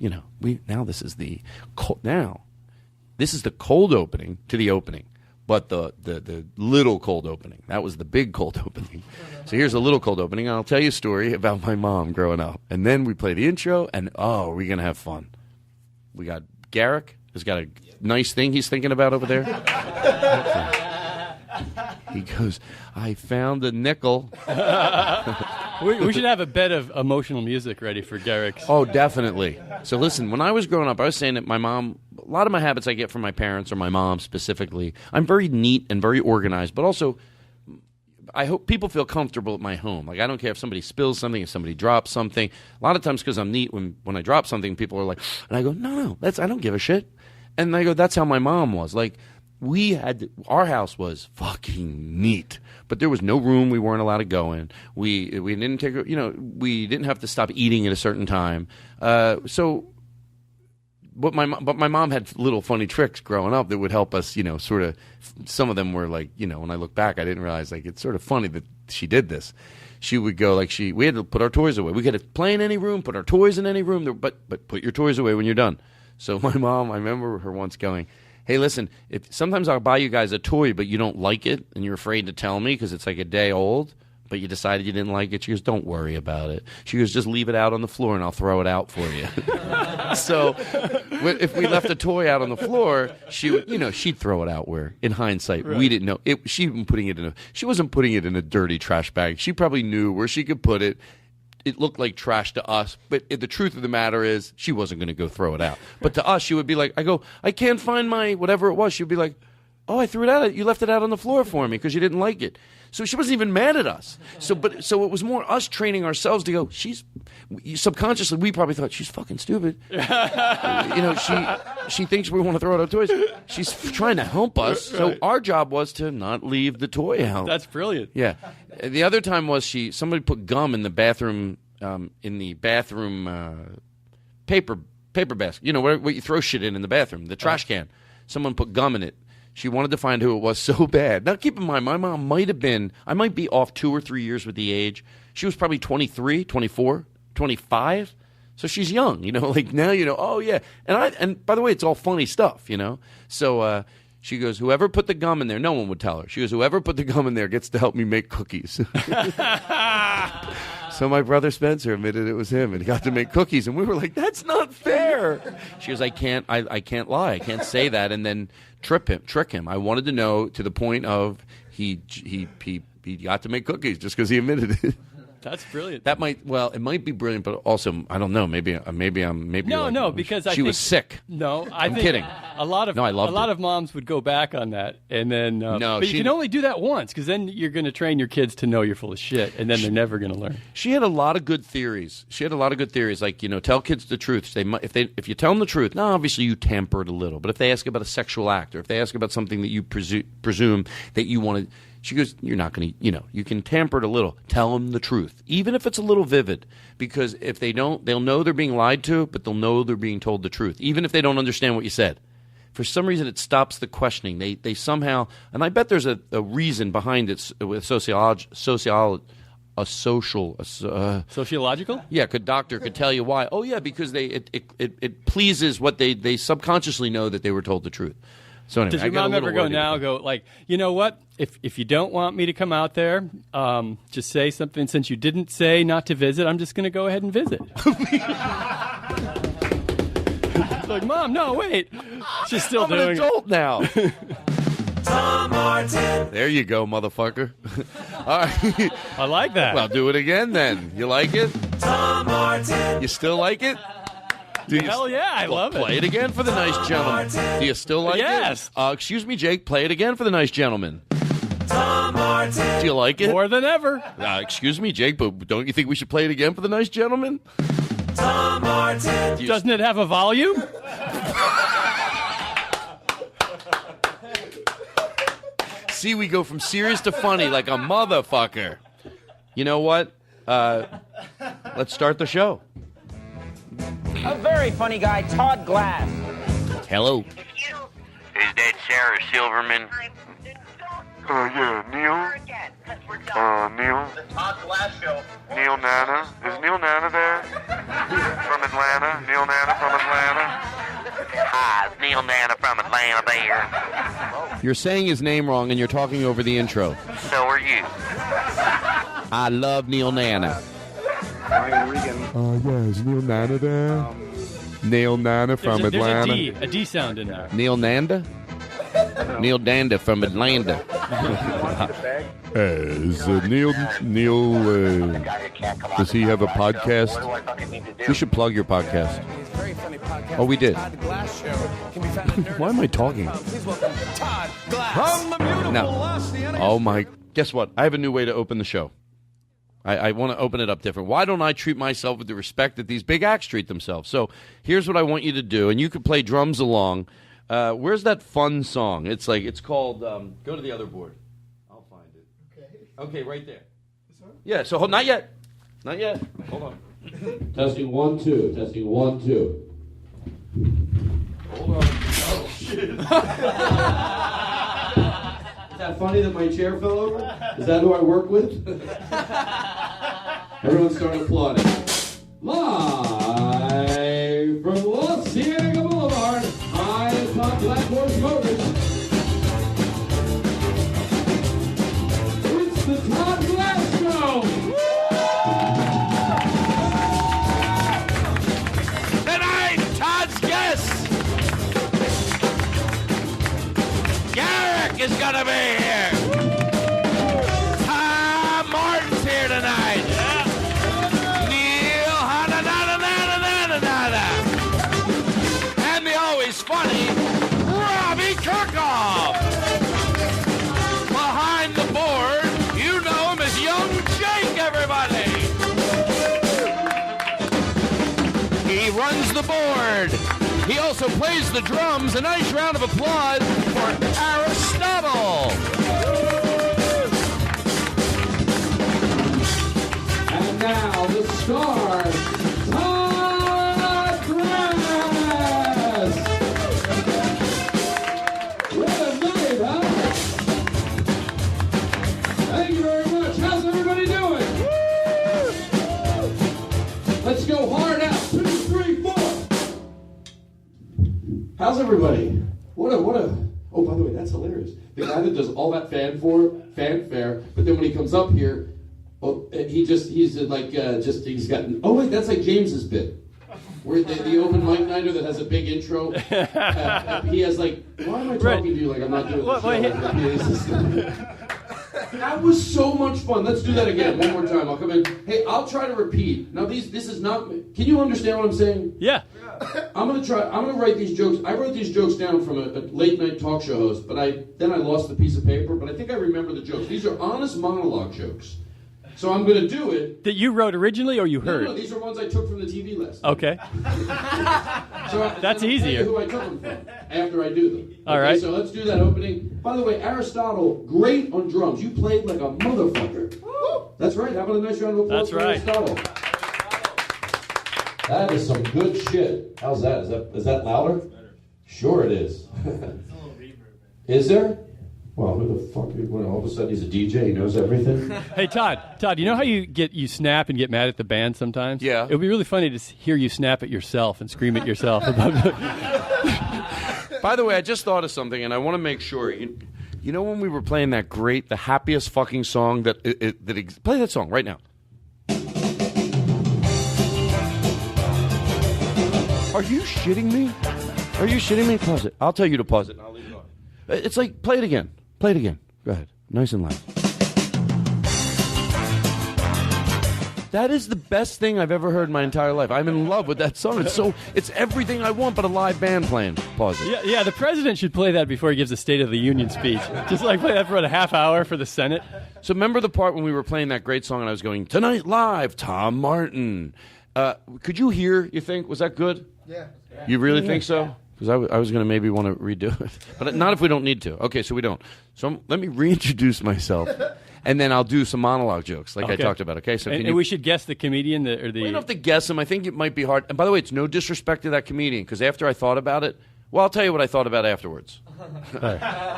this is the cold opening to the opening, but the little cold opening. That was the big cold opening. So here's a little cold opening. I'll tell you a story about my mom growing up, and then we play the intro, and we're gonna have fun. We got Garrick has got a nice thing he's thinking about over there. He goes, I found a nickel. We should have a bed of emotional music ready for Garrick's. Oh, definitely. So listen, when I was growing up, I was saying that my mom, a lot of my habits I get from my parents or my mom specifically. I'm very neat and very organized, but also I hope people feel comfortable at my home. Like, I don't care if somebody spills something, if somebody drops something. A lot of times because I'm neat, when I drop something, people are like, and I go, no, I don't give a shit. And I go, that's how my mom was. Like, our house was fucking neat, but there was no room we weren't allowed to go in. We didn't take, we didn't have to stop eating at a certain time. But my mom had little funny tricks growing up that would help us, sort of. Some of them were like, when I look back, I didn't realize, like, it's sort of funny that she did this. She would go we had to put our toys away. We could play in any room, put our toys in any room, but put your toys away when you're done. So my mom, I remember her once going, hey, listen, if sometimes I'll buy you guys a toy, but you don't like it, and you're afraid to tell me because it's like a day old, but you decided you didn't like it. She goes, don't worry about it. She goes, just leave it out on the floor, and I'll throw it out for you. So if we left a toy out on the floor, she would, she'd throw it out where, in hindsight, we didn't know. She wasn't putting it in a dirty trash bag. She probably knew where she could put it. It looked like trash to us, but the truth of the matter is she wasn't going to go throw it out. But to us, she would be like, I can't find my whatever it was. She'd be like, oh, I threw it out. You left it out on the floor for me because you didn't like it. So she wasn't even mad at us. So it was more us training ourselves to go, subconsciously, we probably thought, she's fucking stupid. She thinks we want to throw out our toys. She's trying to help us. So our job was to not leave the toy out. That's brilliant. Yeah. The other time was somebody put gum in the bathroom, paper basket. What you throw shit in the bathroom, the trash can. Someone put gum in it. She wanted to find who it was so bad. Now, keep in mind, my mom I might be off 2 or 3 years with the age. She was probably 23, 24, 25. So she's young, like now, oh yeah. And by the way, it's all funny stuff, So she goes, whoever put the gum in there, no one would tell her. She goes, whoever put the gum in there gets to help me make cookies. So my brother Spencer admitted it was him, and he got to make cookies, and we were like, "That's not fair." She goes, "I can't lie. I can't say that and then trick him. I wanted to know to the point of he got to make cookies just because he admitted it." That's brilliant. It might be brilliant, but also I don't know. Maybe No, because she was sick. No, I'm kidding. A lot of moms would go back on that, and then but you can only do that once, because then you're going to train your kids to know you're full of shit, and then they're never going to learn. She had a lot of good theories. Like tell kids the truth. If you tell them the truth, now obviously you tamper it a little, but if they ask about a sexual act or if they ask about something that you presume that you want to. She goes, you're not going to, you can tamper it a little. Tell them the truth, even if it's a little vivid, because if they don't, they'll know they're being lied to, but they'll know they're being told the truth, even if they don't understand what you said. For some reason, it stops the questioning. They somehow, and I bet there's a reason behind it with sociological? Yeah, doctor could tell you why. Oh, yeah, because it pleases what they subconsciously know that they were told the truth. So anyway, does your mom ever go like, you know what? If you don't want me to come out there, just say something. Since you didn't say not to visit, I'm just going to go ahead and visit. Like, Mom, no, wait. She's still doing it. I'm an adult now. Tom Martin. There you go, motherfucker. All right. I like that. Well, do it again then. You like it? Tom Martin. You still like it? Hell yeah, I love it. Play it again for the nice gentleman. Do you still like it? Yes. Excuse me, Jake. Play it again for the nice gentleman. Tom Martin. Do you like it? More than ever. Excuse me, Jake, but don't you think we should play it again for the nice gentleman? Tom Martin. Doesn't it have a volume? See, we go from serious to funny like a motherfucker. You know what? Let's start the show. A very funny guy, Todd Glass. Hello. Is that Sarah Silverman? Yeah, Neil. Neil. The Todd Glass Show. Neil Nana. Is Neil Nana there? From Atlanta? Neil Nana from Atlanta? Hi, it's Neil Nana from Atlanta there. You're saying his name wrong and you're talking over the intro. So are you. I love Neil Nana. Ryan Regan. Yeah, is Neil Nana there? Neil Nana from Atlanta. There's a D sound in there. Neil Nanda? Neil Danda from Atlanta. Is Neil, does he have a podcast? We should plug your podcast. Oh, we did. Why am I talking? No. Oh, my. Guess what? I have a new way to open the show. I want to open it up different. Why don't I treat myself with the respect that these big acts treat themselves? So here's what I want you to do, and you can play drums along. Where's that fun song? It's called, go to the other board. I'll find it. Okay, right there. This one? Yeah, so not yet. Not yet. Hold on. Testing 1, 2. Testing 1, 2. Hold on. Oh, shit. Is that funny that my chair fell over? Is that who I work with? Everyone start applauding. Live from Los Cienega Boulevard, high atop Black Horse Motors. It's the Todd Glass Show! Tonight, Todd's guest, Garrick, is going to be here. Tom Martin's here tonight. Neil and the always funny Robbie Kirkhoff. Behind the board, you know him as Young Jake, everybody. He runs the board. He also plays the drums. A nice round of applause for Aristotle. And now the star, Todd Glass! What a night! How's everybody? What a. Oh, by the way, that's hilarious. The guy that does all that fanfare, but then when he comes up here, he's got. Oh wait, that's like James's bit. Where the open mic nighter that has a big intro. He has like, why am I talking to you like I'm not doing this show? That was so much fun. Let's do that again one more time. I'll come in. Hey, I'll try to repeat. Now this is not. Can you understand what I'm saying? Yeah. I'm gonna write these jokes. I wrote these jokes down from a late night talk show host, but I lost the piece of paper. But I think I remember the jokes. These are honest monologue jokes. So I'm going to do it. That you wrote originally or you heard? No, these are ones I took from the TV last night. Okay. That's easier. I'll tell you who I took them from after I do them. All right. So let's do that opening. By the way, Aristotle, great on drums. You played like a motherfucker. Woo! That's right. How about a nice round of applause for Aristotle? That is some good shit. How's that? Is that louder? Sure it is. Is there? Well, who the fuck? When all of a sudden he's a DJ, he knows everything. Hey, Todd, you know how you snap and get mad at the band sometimes? Yeah. It would be really funny to hear you snap at yourself and scream at yourself. By the way, I just thought of something, and I want to make sure. You know when we were playing the happiest fucking song play that song right now. Are you shitting me? Are you shitting me? Pause it. I'll tell you to pause it, and I'll leave it on. It's like, play it again. Play it again. Go ahead. Nice and loud. That is the best thing I've ever heard in my entire life. I'm in love with that song. It's everything I want but a live band playing. Pause it. Yeah, the president should play that before he gives a State of the Union speech. Just like play that for about a half hour for the Senate. So remember the part when we were playing that great song and I was going, "Tonight live, Tom Martin." Could you hear, you think? Was that good? Yeah. You really think so? Because I was going to maybe want to redo it. But not if we don't need to. Okay, so we don't. So let me reintroduce myself, and then I'll do some monologue jokes like I talked about, okay? So and we should guess the comedian? We don't have to guess him. I think it might be hard. And by the way, it's no disrespect to that comedian, because after I thought about it, well, I'll tell you what I thought about afterwards.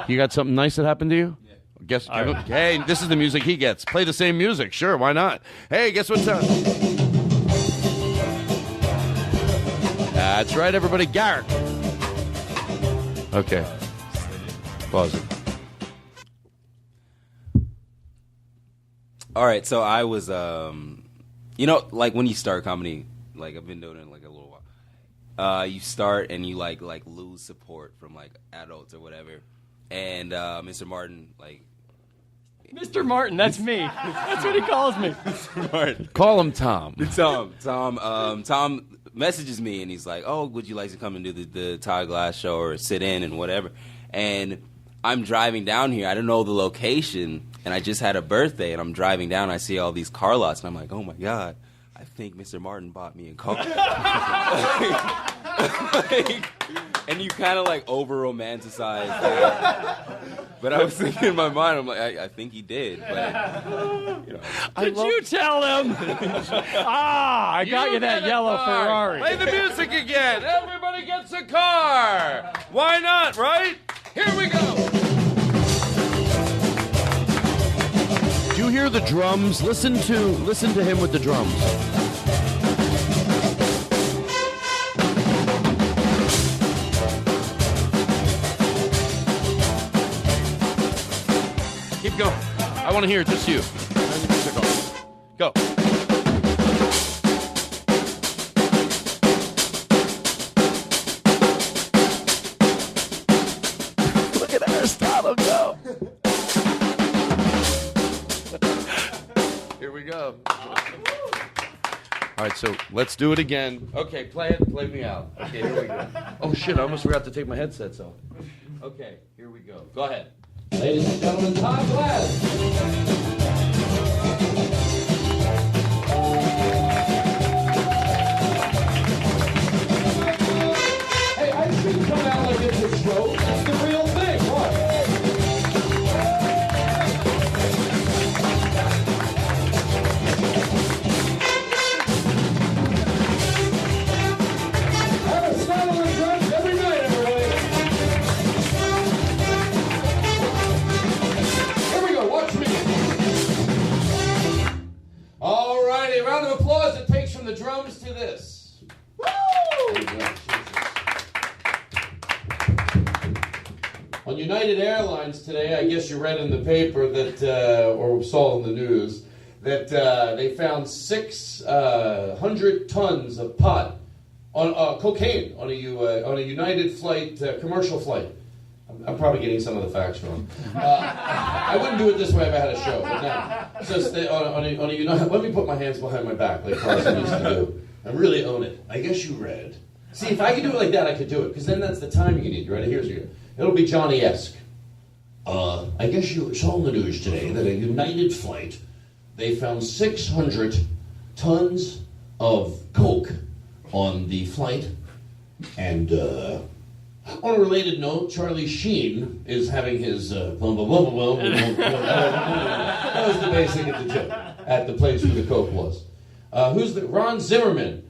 You got something nice that happened to you? Yeah. Guess. Right. Hey, this is the music he gets. Play the same music. Sure, why not? Hey, guess what's up? That's right, everybody. Garrick. Okay. Pause it. All right, so I was, like when you start comedy, like I've been doing it like a little while. You start and you like lose support from like adults or whatever, and Mr. Martin Mr. Martin, that's me. That's what he calls me. Mr. Martin. Call him Tom. Tom messages me and he's like, "Oh, would you like to come and do the Todd Glass show or sit in and whatever?" And I'm driving down here. I don't know the location, and I just had a birthday, and I'm driving down. I see all these car lots, and I'm like, "Oh my God, I think Mr. Martin bought me a car." And you kind of like over romanticize that. But I was thinking in my mind, I'm like, I think he did. But Did you tell him? I got you that yellow Ferrari. Play the music again. Everybody gets a car. Why not, right? Here we go. Do you hear the drums? Listen to him with the drums. Keep going. I want to hear it, just you. Go. Look at Aristotle go. Here we go. All right, so let's do it again. Okay, play it. Play me out. Okay, here we go. Oh, shit, I almost forgot to take my headsets off. Okay, here we go. Go ahead. Ladies and gentlemen, Todd Glass. Hey, I shouldn't come out like it's a joke. It's the real thing. What? Aristotle and drums every night, everybody. Here we go. Watch me. On United Airlines today, I guess you read in the paper that, or saw in the news, that they found 600 tons of pot, on cocaine, on a United flight, commercial flight. I'm probably getting some of the facts wrong. I wouldn't do it this way if I had a show, but no. Just on a United, let me put my hands behind my back like Carson used to do, and really own it. I guess you read. See, if I could do it like that, I could do it, because then that's the time you need, right? Here's your. It'll be Johnny-esque. I guess you saw in the news today that a United flight, they found 600 tons of coke on the flight. And on a related note, Charlie Sheen is having his bum bum bum bum bum. That was the basic of the joke at the place where the coke was. Who's the Ron Zimmerman?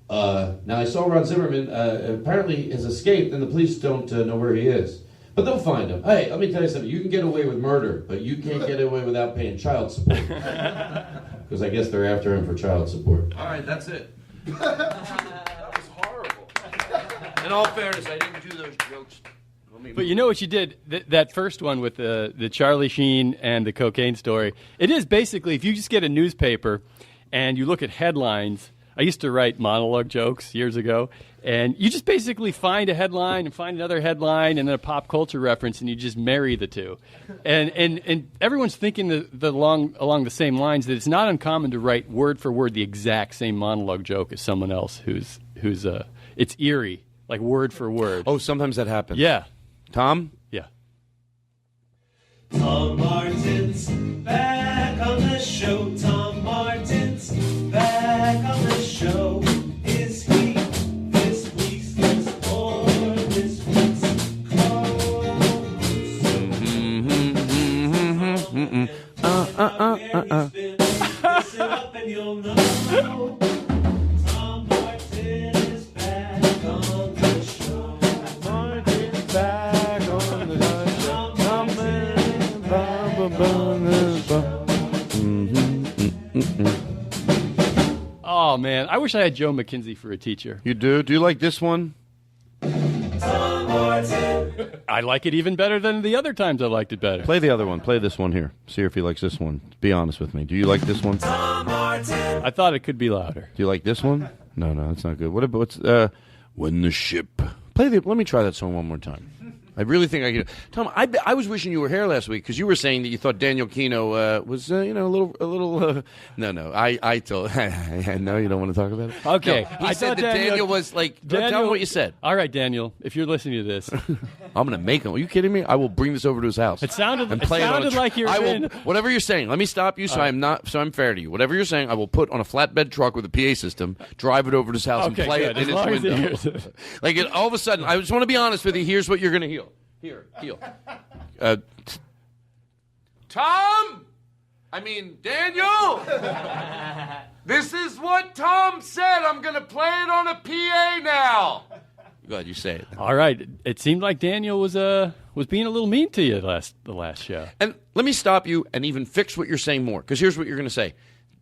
Now, I saw Ron Zimmerman apparently has escaped, and the police don't know where he is. But they'll find him. Hey, let me tell you something. You can get away with murder, but you can't get away without paying child support. Because I guess they're after him for child support. All right, that's it. That was horrible. In all fairness, I didn't do those jokes. But you know what you did? That first one with the Charlie Sheen and the cocaine story, it is basically, if you just get a newspaper and you look at headlines. I used to write monologue jokes years ago, and you just basically find a headline and find another headline and then a pop culture reference, and you just marry the two. And everyone's thinking along the same lines that it's not uncommon to write word for word the exact same monologue joke as someone else who's it's eerie, like word for word. Oh, sometimes that happens. Yeah. Tom? Yeah. Tom Martin's back on the show. Tom Martin's back on the show. Is he this week's guest or this week's Listen up and you'll know. Tom Martin is back on the show. Martin's back on the show. Oh, man. I wish I had Joe McKenzie for a teacher. You do? Do you like this one? Tom Martin. I like it even better than the other times I liked it better. Play the other one. Play this one here. See if he likes this one. Be honest with me. Do you like this one? Tom Martin. I thought it could be louder. Do you like this one? No, that's not good. What about When the Ship? Let me try that song one more time. I really think I could. Tom, I was wishing you were here last week because you were saying that you thought Daniel Kino was, a little. No. I told. No, you don't want to talk about it. Okay, no, he said that Daniel was like. Tell him what you said. All right, Daniel, if you're listening to this, I'm going to make him. Are you kidding me? I will bring this over to his house. It sounded like you're. Whatever you're saying. Let me stop you. So I'm fair to you. Whatever you're saying, I will put on a flatbed truck with a PA system, drive it over to his house, and play it in his window. Like all of a sudden, I just want to be honest with you. Here's what you're going to hear. Heal. Tom! Daniel! This is what Tom said. I'm going to play it on a PA now. Glad you say it. All right. It seemed like Daniel was being a little mean to you the last show. And let me stop you and even fix what you're saying more, because here's what you're going to say.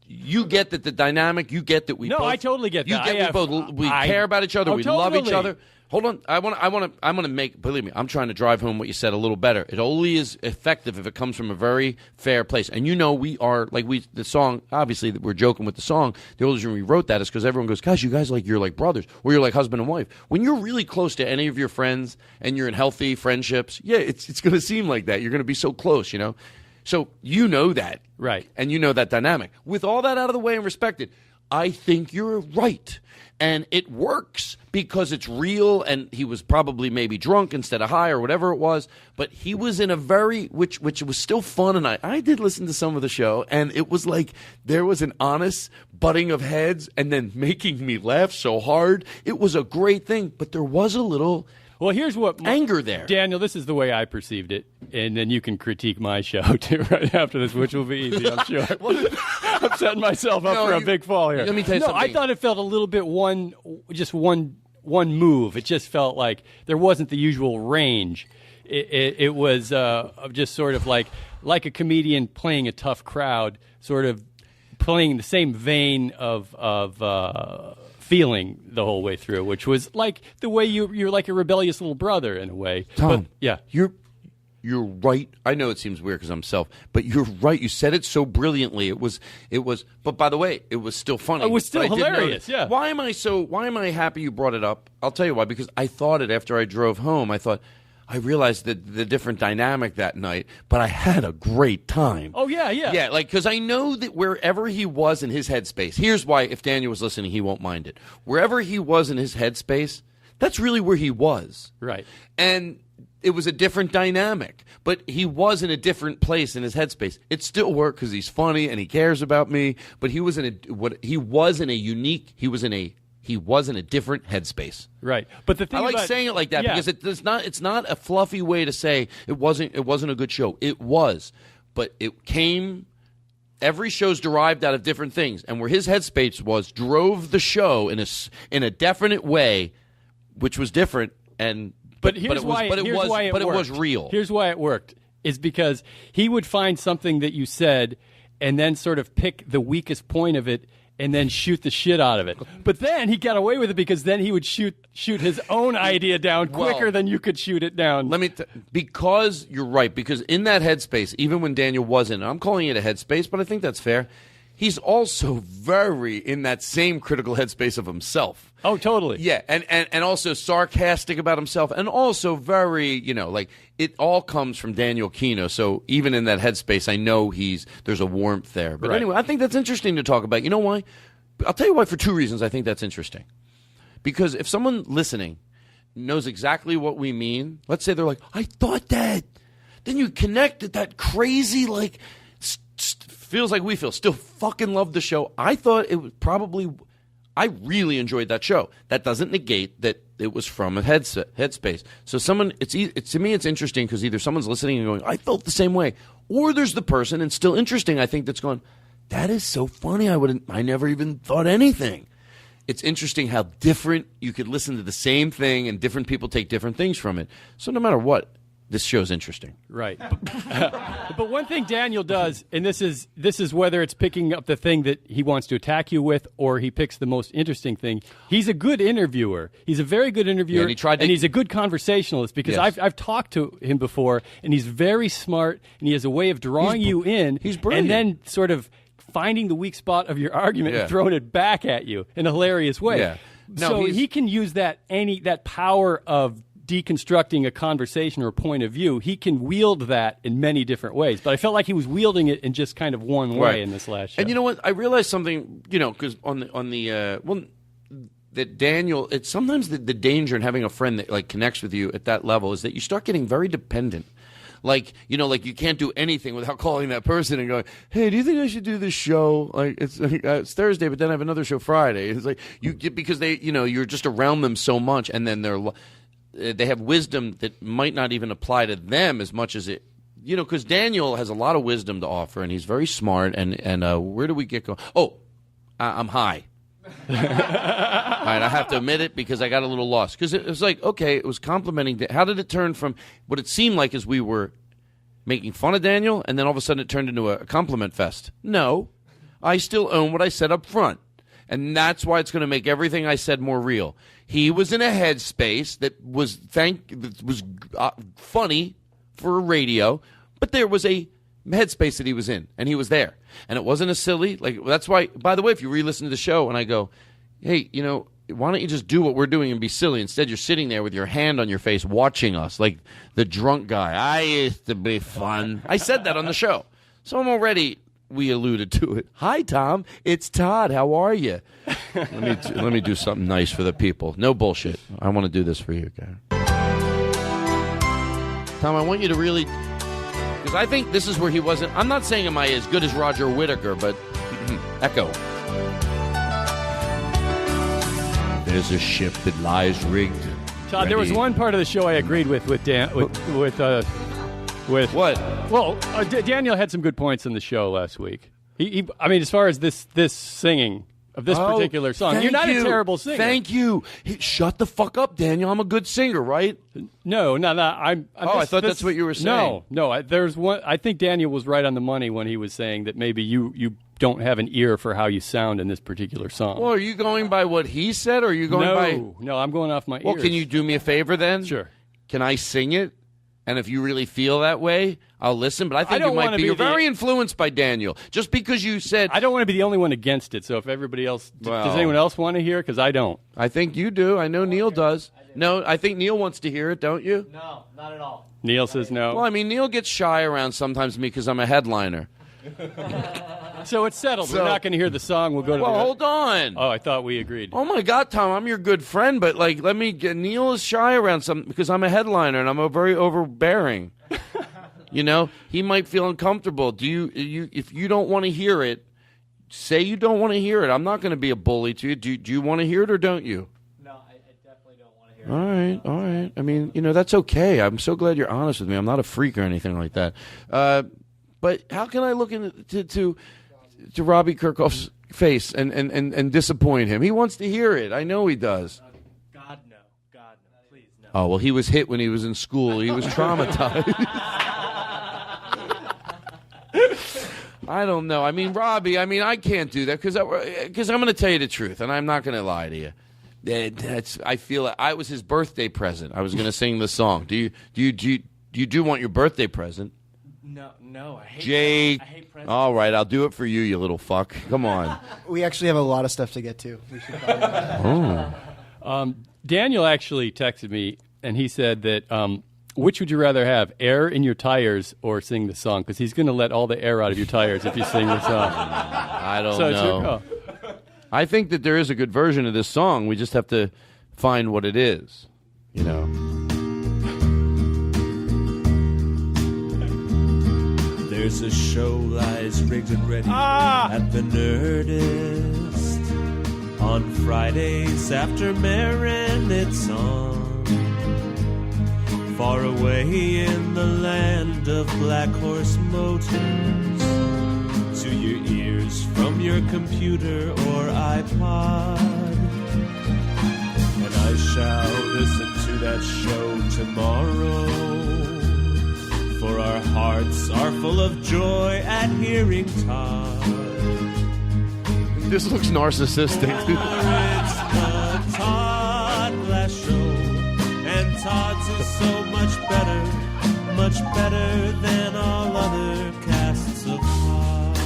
You get that the dynamic, you get that we both... No, I totally get that. You get we care about each other, we love each other. Hold on, I'm gonna make. Believe me, I'm trying to drive home what you said a little better. It only is effective if it comes from a very fair place. And we are the song. Obviously, we're joking with the song. The only reason we wrote that is because everyone goes, "Gosh, you guys you're like brothers, or you're like husband and wife." When you're really close to any of your friends and you're in healthy friendships, yeah, it's gonna seem like that. You're gonna be so close, you know. So you know that, right? And you know that dynamic. With all that out of the way and respected, I think you're right. And it works because it's real, and he was probably maybe drunk instead of high or whatever it was. But he was in a which was still fun, and I did listen to some of the show, and it was like there was an honest butting of heads and then making me laugh so hard. It was a great thing, but there was a little... Well, here's what anger there. Daniel, this is the way I perceived it, and then you can critique my show too right after this, which will be easy, I'm sure. I'm setting myself up for a big fall here. Let me tell you something. I thought it felt a little bit one move. It just felt like there wasn't the usual range. It was just sort of like a comedian playing a tough crowd, sort of playing the same vein of feeling the whole way through, which was like the way you're like a rebellious little brother in a way. Tom, yeah, You're right. I know it seems weird because I'm self, but you're right. You said it so brilliantly. It was. But by the way, it was still funny. It was still But I did hilarious. notice. Yeah. Why am I happy you brought it up? I'll tell you why. Because I thought it after I drove home. I realized that the different dynamic that night, but I had a great time. Oh yeah. Yeah, like because I know that wherever he was in his headspace. Here's why: if Daniel was listening, he won't mind it. Wherever he was in his headspace, that's really where he was. Right. And it was a different dynamic, but he was in a different place in his headspace. It still worked because he's funny and he cares about me. But he was in a different headspace. Right. But the thing I like about, saying it like that yeah. because it's not a fluffy way to say it wasn't a good show. It was, but it came. Every show's derived out of different things, and where his headspace was drove the show in a definite way, which was different. But here's why it was real. Here's why it worked is because he would find something that you said and then sort of pick the weakest point of it and then shoot the shit out of it. But then he got away with it because then he would shoot his own idea down quicker than you could shoot it down. Because you're right, because in that headspace, even when Daniel wasn't, I'm calling it a headspace, but I think that's fair. He's also very in that same critical headspace of himself. Oh, totally. Yeah, and also sarcastic about himself, and also very, like it all comes from Daniel Kino. So even in that headspace, I know there's a warmth there. But anyway, I think that's interesting to talk about. You know why? I'll tell you why for two reasons I think that's interesting. Because if someone listening knows exactly what we mean, let's say they're like, I thought that. Then you connect that crazy, like, feels like we feel. Still fucking love the show. I thought it was probably... I really enjoyed that show. That doesn't negate that it was from a headspace. So to me, it's interesting because either someone's listening and going, I felt the same way. Or there's the person, and still interesting, I think, that's going, that is so funny. I never even thought anything. It's interesting how different you could listen to the same thing and different people take different things from it. So no matter what, this show's interesting. Right. But one thing Daniel does, and this is whether it's picking up the thing that he wants to attack you with or he picks the most interesting thing, he's a good interviewer. He's a very good interviewer, and he's a good conversationalist because Yes. I've talked to him before, and he's very smart, and he has a way of drawing you in. He's brilliant. And then sort of finding the weak spot of your argument and throwing it back at you in a hilarious way. Yeah. No, so he can use that power of deconstructing a conversation or a point of view. He can wield that in many different ways. But I felt like he was wielding it in just kind of one way in this last show. And you know what? I realized something, because that Daniel, it's sometimes the danger in having a friend that like connects with you at that level is that you start getting very dependent. Like, like you can't do anything without calling that person and going, hey, do you think I should do this show? Like, it's Thursday, but then I have another show Friday. It's like, because they, you're just around them so much, and then they have wisdom that might not even apply to them as much as it, because Daniel has a lot of wisdom to offer, and he's very smart, and where do we get going? Oh, I'm high. All right, I have to admit it because I got a little lost. Because it was like, okay, it was complimenting. How did it turn from what it seemed like as we were making fun of Daniel, and then all of a sudden it turned into a compliment fest? No, I still own what I said up front. And that's why it's going to make everything I said more real. He was in a headspace that was funny for radio, but there was a headspace that he was in, and he was there. And it wasn't a silly, that's why, by the way, if you re-listen to the show and I go, hey, why don't you just do what we're doing and be silly? Instead, you're sitting there with your hand on your face watching us like the drunk guy. I used to be fun. I said that on the show. So I'm already... We alluded to it. Hi, Tom. It's Todd. How are you? Let me do something nice for the people. No bullshit. I want to do this for you, guy. Tom, I want you to really... Because I think this is where he wasn't... I'm not saying am I as good as Roger Whittaker, but... Echo. There's a ship that lies rigged. Todd, there was one part of the show I agreed with Dan... with what? Well, Daniel had some good points in the show last week. I mean, as far as this singing of this particular song, you're not a terrible singer. Thank you. Shut the fuck up, Daniel. I'm a good singer, right? No. I thought that's what you were saying. No. There's one. I think Daniel was right on the money when he was saying that maybe you don't have an ear for how you sound in this particular song. Well, are you going by what he said, or are you going by? No, I'm going off my ears. Well, can you do me a favor then? Sure. Can I sing it? And if you really feel that way, I'll listen. But I think don't you might wanna be. be You're the- very influenced by Daniel. Just because you said. I don't want to be the only one against it. So if everybody else, Well- does anyone else want to hear? Because I don't. I think you do. I know Neil does. No, I think Neil wants to hear it, don't you? No, not at all. Neil says no. Well, I mean, Neil gets shy around sometimes me because I'm a headliner. So it's settled. So- We're not going to hear the song. We'll go to Well, the. hold on. Oh, I thought we agreed. Oh my God, Tom, I'm your good friend, but like, let me get Neil is shy around something because I'm a headliner and I'm a very overbearing. You know, he might feel uncomfortable. Do you if you don't want to hear it, say you don't want to hear it. I'm not going to be a bully to you. Do you want to hear it or don't you? No, I definitely don't want to hear it. All right. I mean, that's okay. I'm so glad you're honest with me. I'm not a freak or anything like that. But how can I look into Robbie Kirkhoff's face and disappoint him? He wants to hear it. I know he does. God no, please no. Oh, well, he was hit when he was in school. He was traumatized. I don't know. I mean, Robbie, I can't do that because I'm going to tell you the truth, and I'm not going to lie to you. I feel like I was his birthday present. I was going to sing the song. Do you want your birthday present? No, I hate Jake. I hate presents. All right, I'll do it for you, you little fuck. Come on. We actually have a lot of stuff to get to. We should probably Daniel actually texted me, and he said that which would you rather have, air in your tires or sing the song? Because he's going to let all the air out of your tires if you sing the song. I don't So it's your know. call. I think that there is a good version of this song. We just have to find what it is, There's a show lies rigged and ready at the Nerdist. On Fridays after Marin, it's on. Far away in the land of Black Horse Motors. To your ears from your computer or iPod. And I shall listen to that show tomorrow. For our hearts are full of joy at hearing Todd. This looks narcissistic. It's the Todd Glass Show, and Todd's is so much better than all other casts of Todd.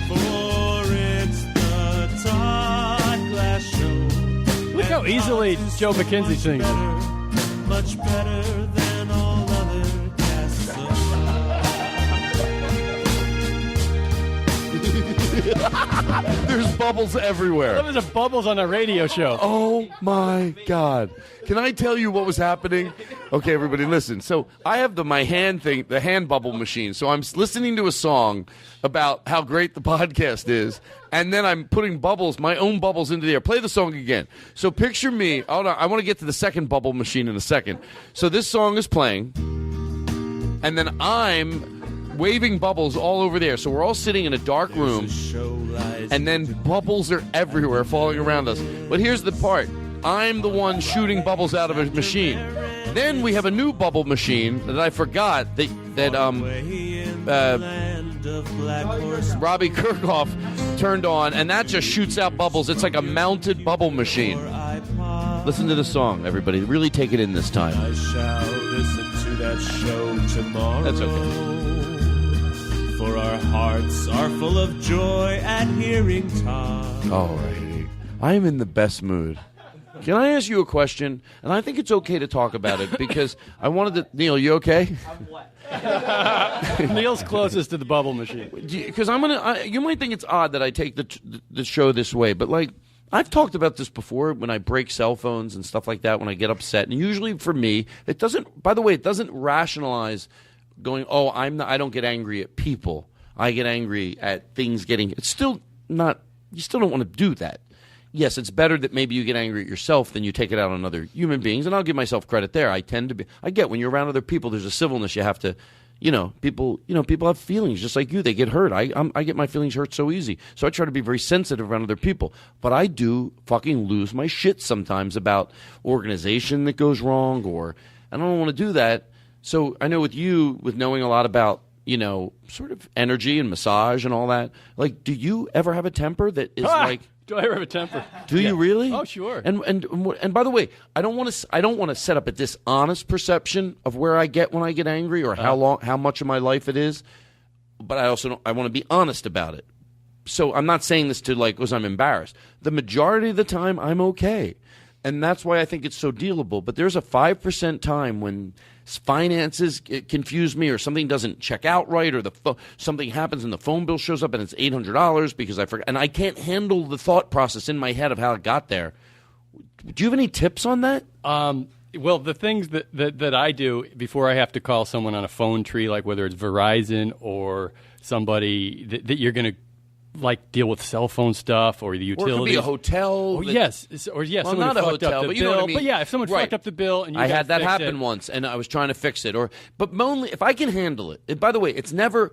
For it's the Todd Glass Show. Look how easily Joe McKenzie sings. Much better than all other casts of There's bubbles everywhere. There's bubbles on a radio show. Oh, my God. Can I tell you what was happening? Okay, everybody, listen. So I have my hand thing, the hand bubble machine. So I'm listening to a song about how great the podcast is, and then I'm putting bubbles, my own bubbles, into the air. Play the song again. So picture me. Hold on, I want to get to the second bubble machine in a second. So this song is playing, and then I'm waving bubbles all over there. So we're all sitting in a dark room, and then bubbles are everywhere falling around us. But here's the part. I'm the one shooting bubbles out of a machine. Then we have a new bubble machine that I forgot that Robbie Kirkhoff turned on, and that just shoots out bubbles. It's like a mounted bubble machine. Listen to the song, everybody. Really take it in this time. I shall listen to that show tomorrow. That's okay. For our hearts are full of joy at hearing Todd. All right. I am in the best mood. Can I ask you a question? And I think it's okay to talk about it because I wanted to... Neil, you okay? Neil's closest to the bubble machine. Because you might think it's odd that I take the show this way, but like I've talked about this before when I break cell phones and stuff like that, when I get upset. And usually for me, it doesn't... By the way, it doesn't rationalize going, oh, I don't get angry at people. I get angry at things getting... It's still not... You still don't want to do that. Yes, it's better that maybe you get angry at yourself than you take it out on other human beings, and I'll give myself credit there. I get when you're around other people, there's a civilness you have to, people have feelings just like you. They get hurt. I get my feelings hurt so easy, so I try to be very sensitive around other people. But I do fucking lose my shit sometimes about organization that goes wrong, and I don't want to do that. So I know with you, with knowing a lot about sort of energy and massage and all that. Like, do you ever have a temper that is like? Do I ever have a temper? Do you really? Oh, sure. And by the way, I don't want to set up a dishonest perception of where I get when I get angry or how much of my life it is. But I also I want to be honest about it. So I'm not saying this to because I'm embarrassed. The majority of the time I'm okay. And that's why I think it's so dealable. But there's a 5% time when finances confuse me or something doesn't check out right or something happens and the phone bill shows up and it's $800 because I forgot. And I can't handle the thought process in my head of how it got there. Do you have any tips on that? Well, the things that I do before I have to call someone on a phone tree, like whether it's Verizon or somebody that you're going to deal with cell phone stuff or the utilities. Or it could be a hotel. Yes. Well, someone not a fucked hotel, up the but bill. you know what I mean? But yeah, if someone fucked up the bill and you I had that fix happen once, and I was trying to fix it. But only if I can handle it. By the way, it's never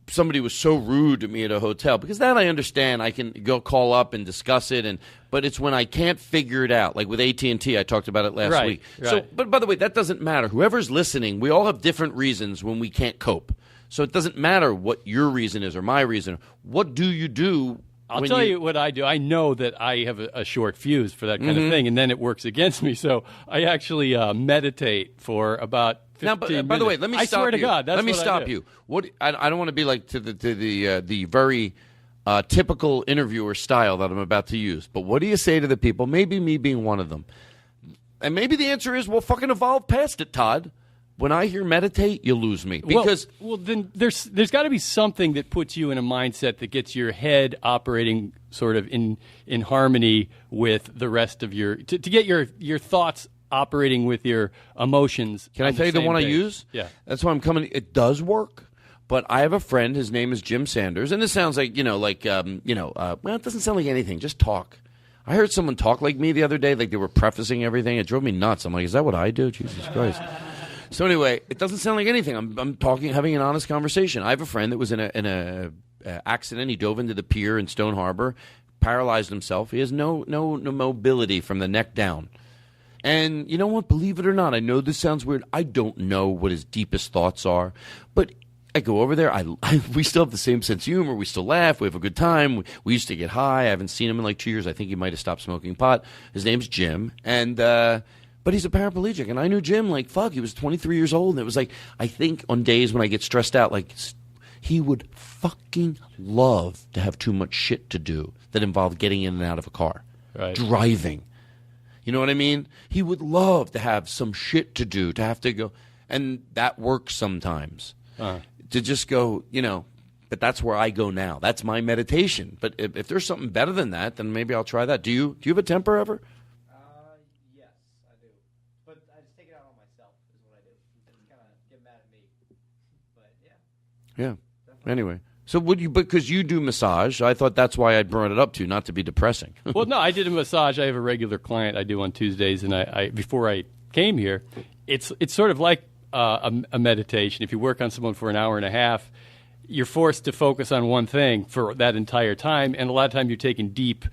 somebody was so rude to me at a hotel because that I understand. I can go call up and discuss it, but it's when I can't figure it out. Like with AT&T, I talked about it last week. Right. So, but by the way, that doesn't matter. Whoever's listening, we all have different reasons when we can't cope. So it doesn't matter what your reason is or my reason. What do you do? I'll tell you what I do. I know that I have a short fuse for that kind of thing, and then it works against me. So I actually meditate for about 15 minutes. By the way, let me stop you. I swear to God, that's let me what stop I do. you. What I don't want to be like to the very typical interviewer style that I'm about to use. But what do you say to the people? Maybe me being one of them, and maybe the answer is, well, fucking evolve past it, Todd. When I hear meditate, you lose me because well then there's got to be something that puts you in a mindset that gets your head operating sort of in harmony with the rest of to get your thoughts operating with your emotions. Can I tell you the one I use? Yeah, that's why I'm coming. It does work, but I have a friend. His name is Jim Sanders, and this sounds like well, it doesn't sound like anything. Just talk. I heard someone talk like me the other day, like they were prefacing everything. It drove me nuts. I'm like, is that what I do? Jesus Christ. So anyway, it doesn't sound like anything. I'm talking, having an honest conversation. I have a friend that was in a accident. He dove into the pier in Stone Harbor, paralyzed himself. He has no mobility from the neck down. And you know what? Believe it or not, I know this sounds weird. I don't know what his deepest thoughts are, but I go over there. We still have the same sense of humor. We still laugh. We have a good time. We used to get high. I haven't seen him in like 2 years. I think he might have stopped smoking pot. His name's Jim, and but he's a paraplegic, and I knew Jim he was 23 years old, and it was like, I think on days when I get stressed out, he would fucking love to have too much shit to do that involved getting in and out of a car, driving. You know what I mean? He would love to have some shit to do, to have to go, and that works sometimes. To just go, but that's where I go now. That's my meditation. But if there's something better than that, then maybe I'll try that. Do you have a temper ever? Yeah. Anyway, so because you do massage, I thought that's why I brought it up to you, not to be depressing. Well, no, I did a massage. I have a regular client I do on Tuesdays, and I before I came here, it's sort of like a meditation. If you work on someone for an hour and a half, you're forced to focus on one thing for that entire time, and a lot of time you're taking deep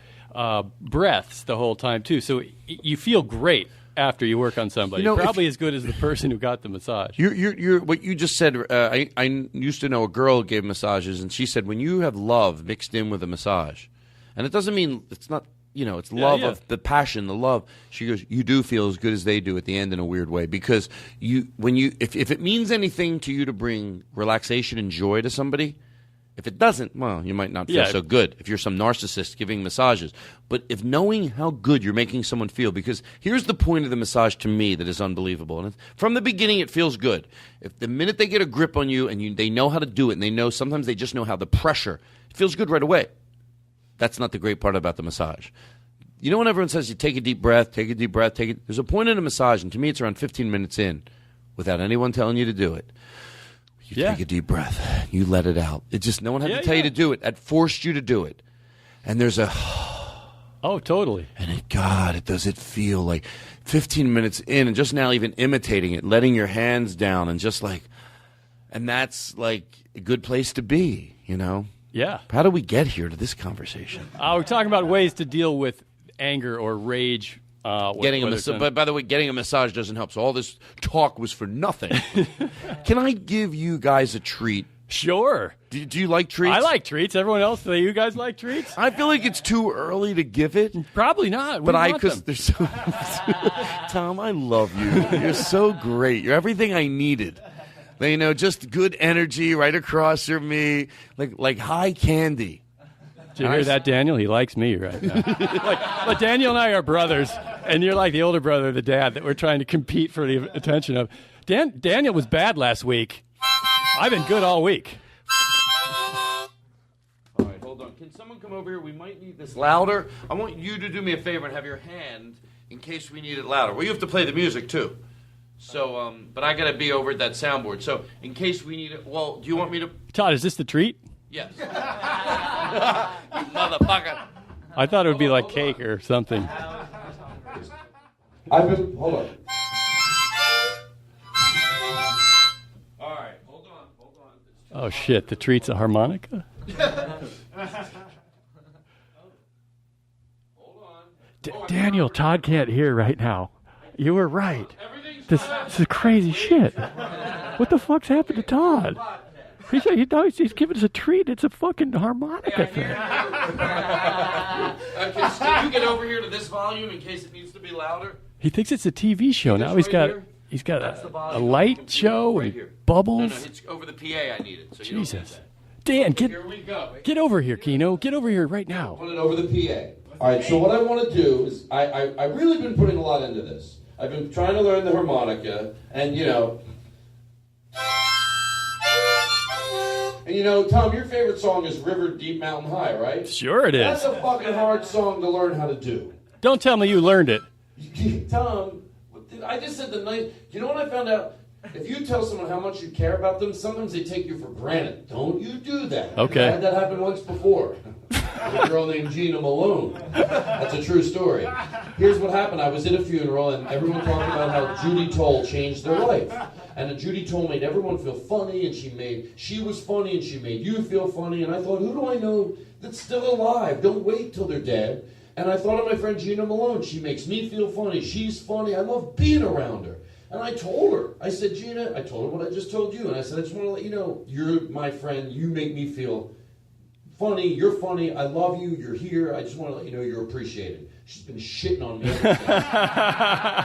breaths the whole time too. So you feel great after you work on somebody, probably as good as the person who got the massage. You're what you just said. I used to know a girl who gave massages, and she said when you have love mixed in with a massage, and it doesn't mean it's not. It's love of the passion, the love. She goes, you do feel as good as they do at the end in a weird way because if it means anything to you to bring relaxation and joy to somebody. If it doesn't, well, you might not feel so good if you're some narcissist giving massages. But if knowing how good you're making someone feel, because here's the point of the massage to me that is unbelievable. And from the beginning, it feels good. If the minute they get a grip on you and they know how to do it, and they know sometimes they just know how the pressure, it feels good right away. That's not the great part about the massage. You know when everyone says you take a deep breath, there's a point in a massage, and to me it's around 15 minutes in, without anyone telling you to do it. You take a deep breath. You let it out. It just no one had to tell you to do it. It forced you to do it. And there's a oh, totally. And does it feel like 15 minutes in, and just now even imitating it, letting your hands down, and just and that's like a good place to be. Yeah. How do we get here to this conversation? We're talking about ways to deal with anger or rage Getting a massage. But by the way, getting a massage doesn't help. So all this talk was for nothing. Can I give you guys a treat? Sure. Do you like treats? I like treats. Everyone else, do you guys like treats? I feel like it's too early to give it. Probably not. But there's so Tom, I love you. You're so great. You're everything I needed. You know, just good energy right across from me, like high candy. Did you hear that, Daniel? He likes me right now. But Daniel and I are brothers, and you're like the older brother, the dad, that we're trying to compete for the attention of. Daniel was bad last week. I've been good all week. All right, hold on. Can someone come over here? We might need this louder. I want you to do me a favor and have your hand in case we need it louder. Well, you have to play the music, too. So, but I got to be over at that soundboard. So, in case we need it, well, do you want me to... Todd, is this the treat? Yes. You motherfucker. I thought it would be like cake or something. Hold on. All right, hold on. Oh, shit, the treat's a harmonica? Daniel, Todd can't hear right now. You were right. This is crazy shit. What the fuck's happened to Todd? He's giving us a treat. It's a fucking harmonica thing. Can you get over here to this volume in case it needs to be louder? He thinks it's a TV show. Now he's got a light show and bubbles. No, it's over the PA I need it. So Jesus. Dan, get over here, Keno. Get over here right now. Put it over the PA. All right, so what I want to do is I really been putting a lot into this. I've been trying to learn the harmonica, and you know, Tom, your favorite song is River Deep Mountain High, right? Sure it is. That's a fucking hard song to learn how to do. Don't tell me you learned it. Tom, I just said you know what I found out? If you tell someone how much you care about them, sometimes they take you for granted. Don't you do that. Okay. I had that happen once before. A girl named Gina Malone. That's a true story. Here's what happened. I was at a funeral, and everyone talked about how Judy Toll changed their life. And Judy Toll made everyone feel funny, and she was funny, and she made you feel funny. And I thought, who do I know that's still alive? Don't wait till they're dead. And I thought of my friend Gina Malone. She makes me feel funny. She's funny. I love being around her. And I told her, I said, Gina, I told her what I just told you. And I said, I just want to let you know, you're my friend. You make me feel funny. You're funny. I love you. You're here. I just want to let you know you're appreciated. She's been shitting on me.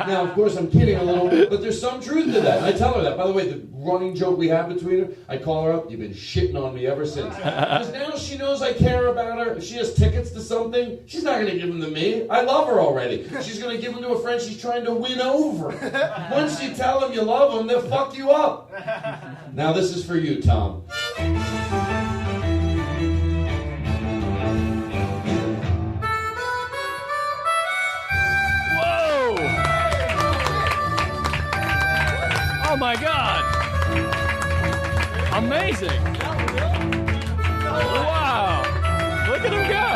Now, of course, I'm kidding a little bit, but there's some truth to that. And I tell her that. By the way, the running joke we have between her, I call her up, you've been shitting on me ever since. Because now she knows I care about her. If she has tickets to something, she's not going to give them to me. I love her already. She's going to give them to a friend she's trying to win over. Once you tell them you love them, they'll fuck you up. Now, this is for you, Tom. Oh my God! Amazing! Wow! Look at him go!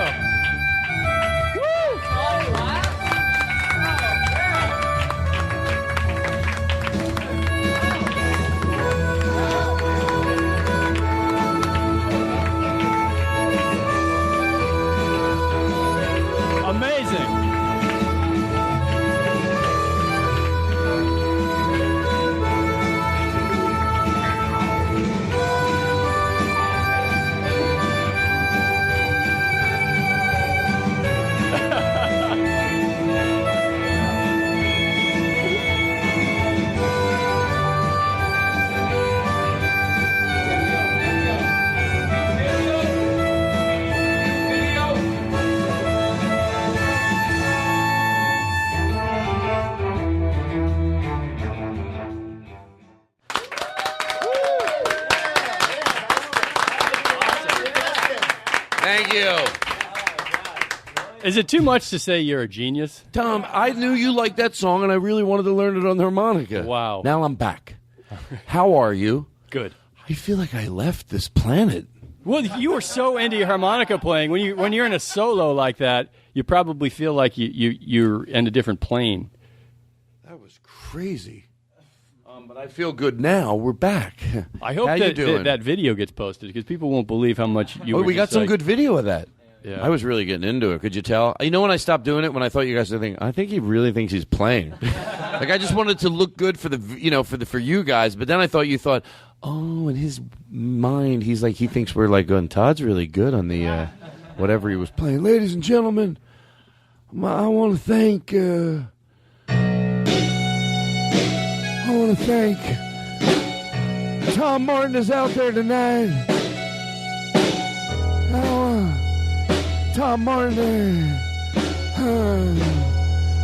Woo! Amazing! Thank you. Is it too much to say you're a genius? Tom, I knew you liked that song, and I really wanted to learn it on the harmonica. Wow. Now I'm back. How are you? Good. I feel like I left this planet. Well, you were so into your harmonica playing. When you're in a solo like that, you probably feel like you're in a different plane. That was crazy. But I feel good now. We're back. I hope that video gets posted because people won't believe how much you. We got some good video of that. Yeah. I was really getting into it. Could you tell? You know when I stopped doing it? When I thought you guys were thinking, I think he really thinks he's playing. Like I just wanted to look good for for you guys. But then I thought you thought, oh, in his mind, he's like he thinks we're like going. Todd's really good on the whatever he was playing. Ladies and gentlemen, I want to thank. I want to thank Tom Martin is out there tonight. Tom Martin.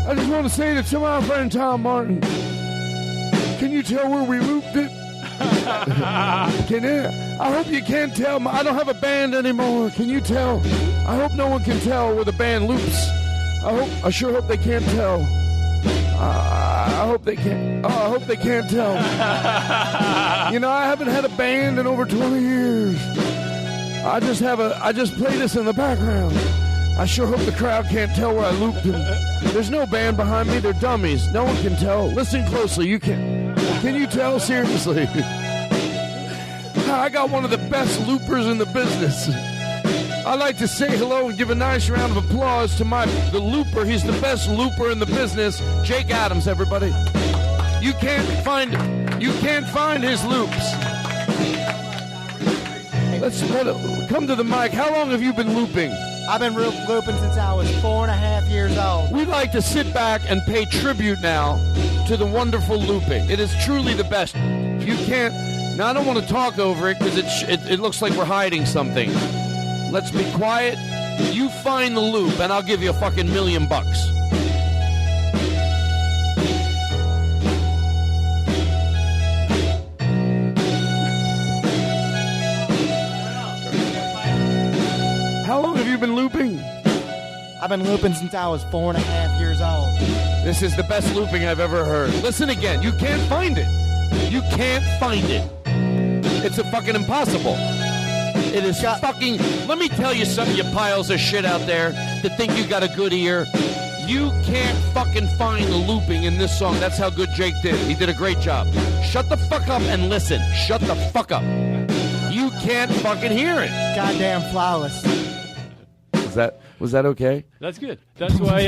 I just want to say to my friend Tom Martin, can you tell where we looped it? I hope you can't tell. I don't have a band anymore. Can you tell? I hope no one can tell where the band loops. I sure hope they can't tell. I hope they can't. Oh, I hope they can't tell. You know, I haven't had a band in over 20 years. I just play this in the background. I sure hope the crowd can't tell where I looped them. There's no band behind me. They're dummies. No one can tell. Listen closely. You can. Can you tell? Seriously. I got one of the best loopers in the business. I'd like to say hello and give a nice round of applause to the looper. He's the best looper in the business. Jake Adams, everybody. You can't find his loops. Come to the mic. How long have you been looping? I've been looping since I was 4.5 years old. We'd like to sit back and pay tribute now to the wonderful looping. It is truly the best. You can't. Now I don't want to talk over it because it looks like we're hiding something. Let's be quiet. You find the loop, and I'll give you a fucking $1 million. How long have you been looping? I've been looping since I was 4.5 years old. This is the best looping I've ever heard. Listen again. You can't find it. You can't find it. It's a fucking impossible. It is fucking... Let me tell you something, you piles of shit out there that think you got a good ear. You can't fucking find the looping in this song. That's how good Jake did. He did a great job. Shut the fuck up and listen. Shut the fuck up. You can't fucking hear it. Goddamn flawless. Was that okay? That's good. That's why.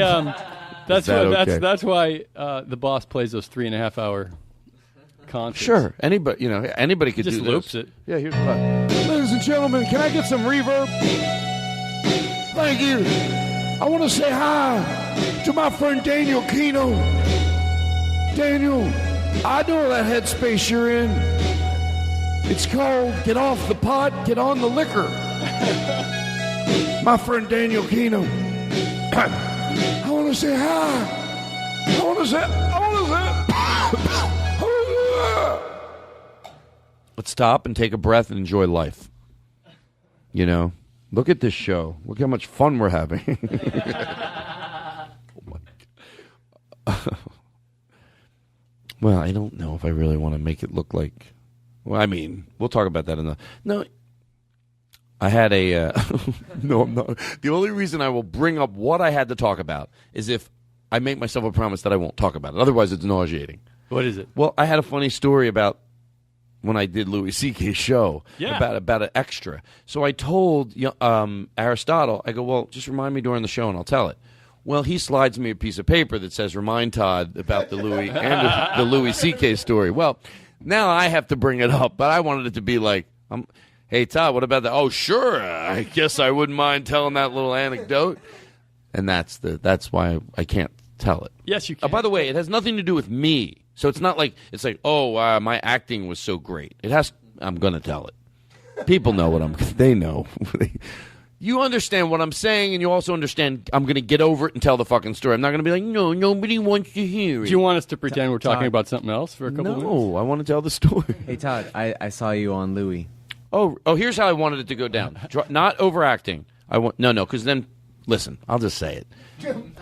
That's why the boss plays those 3.5 hour concerts. Sure, anybody could just do loops this. it. Yeah, here's what. Ladies and gentlemen, can I get some reverb? Thank you. I want to say hi to my friend Daniel Kino. Daniel, I know that headspace you're in. It's called Get Off the Pot, Get on the Liquor. My friend Daniel Kino. I want to say hi. I want to say. Let's stop and take a breath and enjoy life. You know, look at this show. Look how much fun we're having. Well, I don't know if I really want to make it look like. Well, I mean, we'll talk about that in the. No. I had a no, I'm not. The only reason I will bring up what I had to talk about is if I make myself a promise that I won't talk about it. Otherwise, it's nauseating. What is it? Well, I had a funny story about when I did Louis C.K.'s show about an extra. So I told Aristotle, I go, well, just remind me during the show and I'll tell it. Well, he slides me a piece of paper that says, remind Todd about the Louis and the Louis C.K. story. Well, now I have to bring it up, but I wanted it to be like, hey, Todd, what about that? Oh, sure. I guess I wouldn't mind telling that little anecdote. And that's why I can't tell it. Yes, you can. By the way, it has nothing to do with me. So it's not like, oh, my acting was so great. I'm going to tell it. People know they know. You understand what I'm saying, and you also understand I'm going to get over it and tell the fucking story. I'm not going to be like, no, nobody wants to hear it. Do you want us to pretend we're talking about something else for a couple minutes? No, I want to tell the story. Hey, Todd, I saw you on Louis. Oh, here's how I wanted it to go down. Not overacting. No, because then, listen, I'll just say it.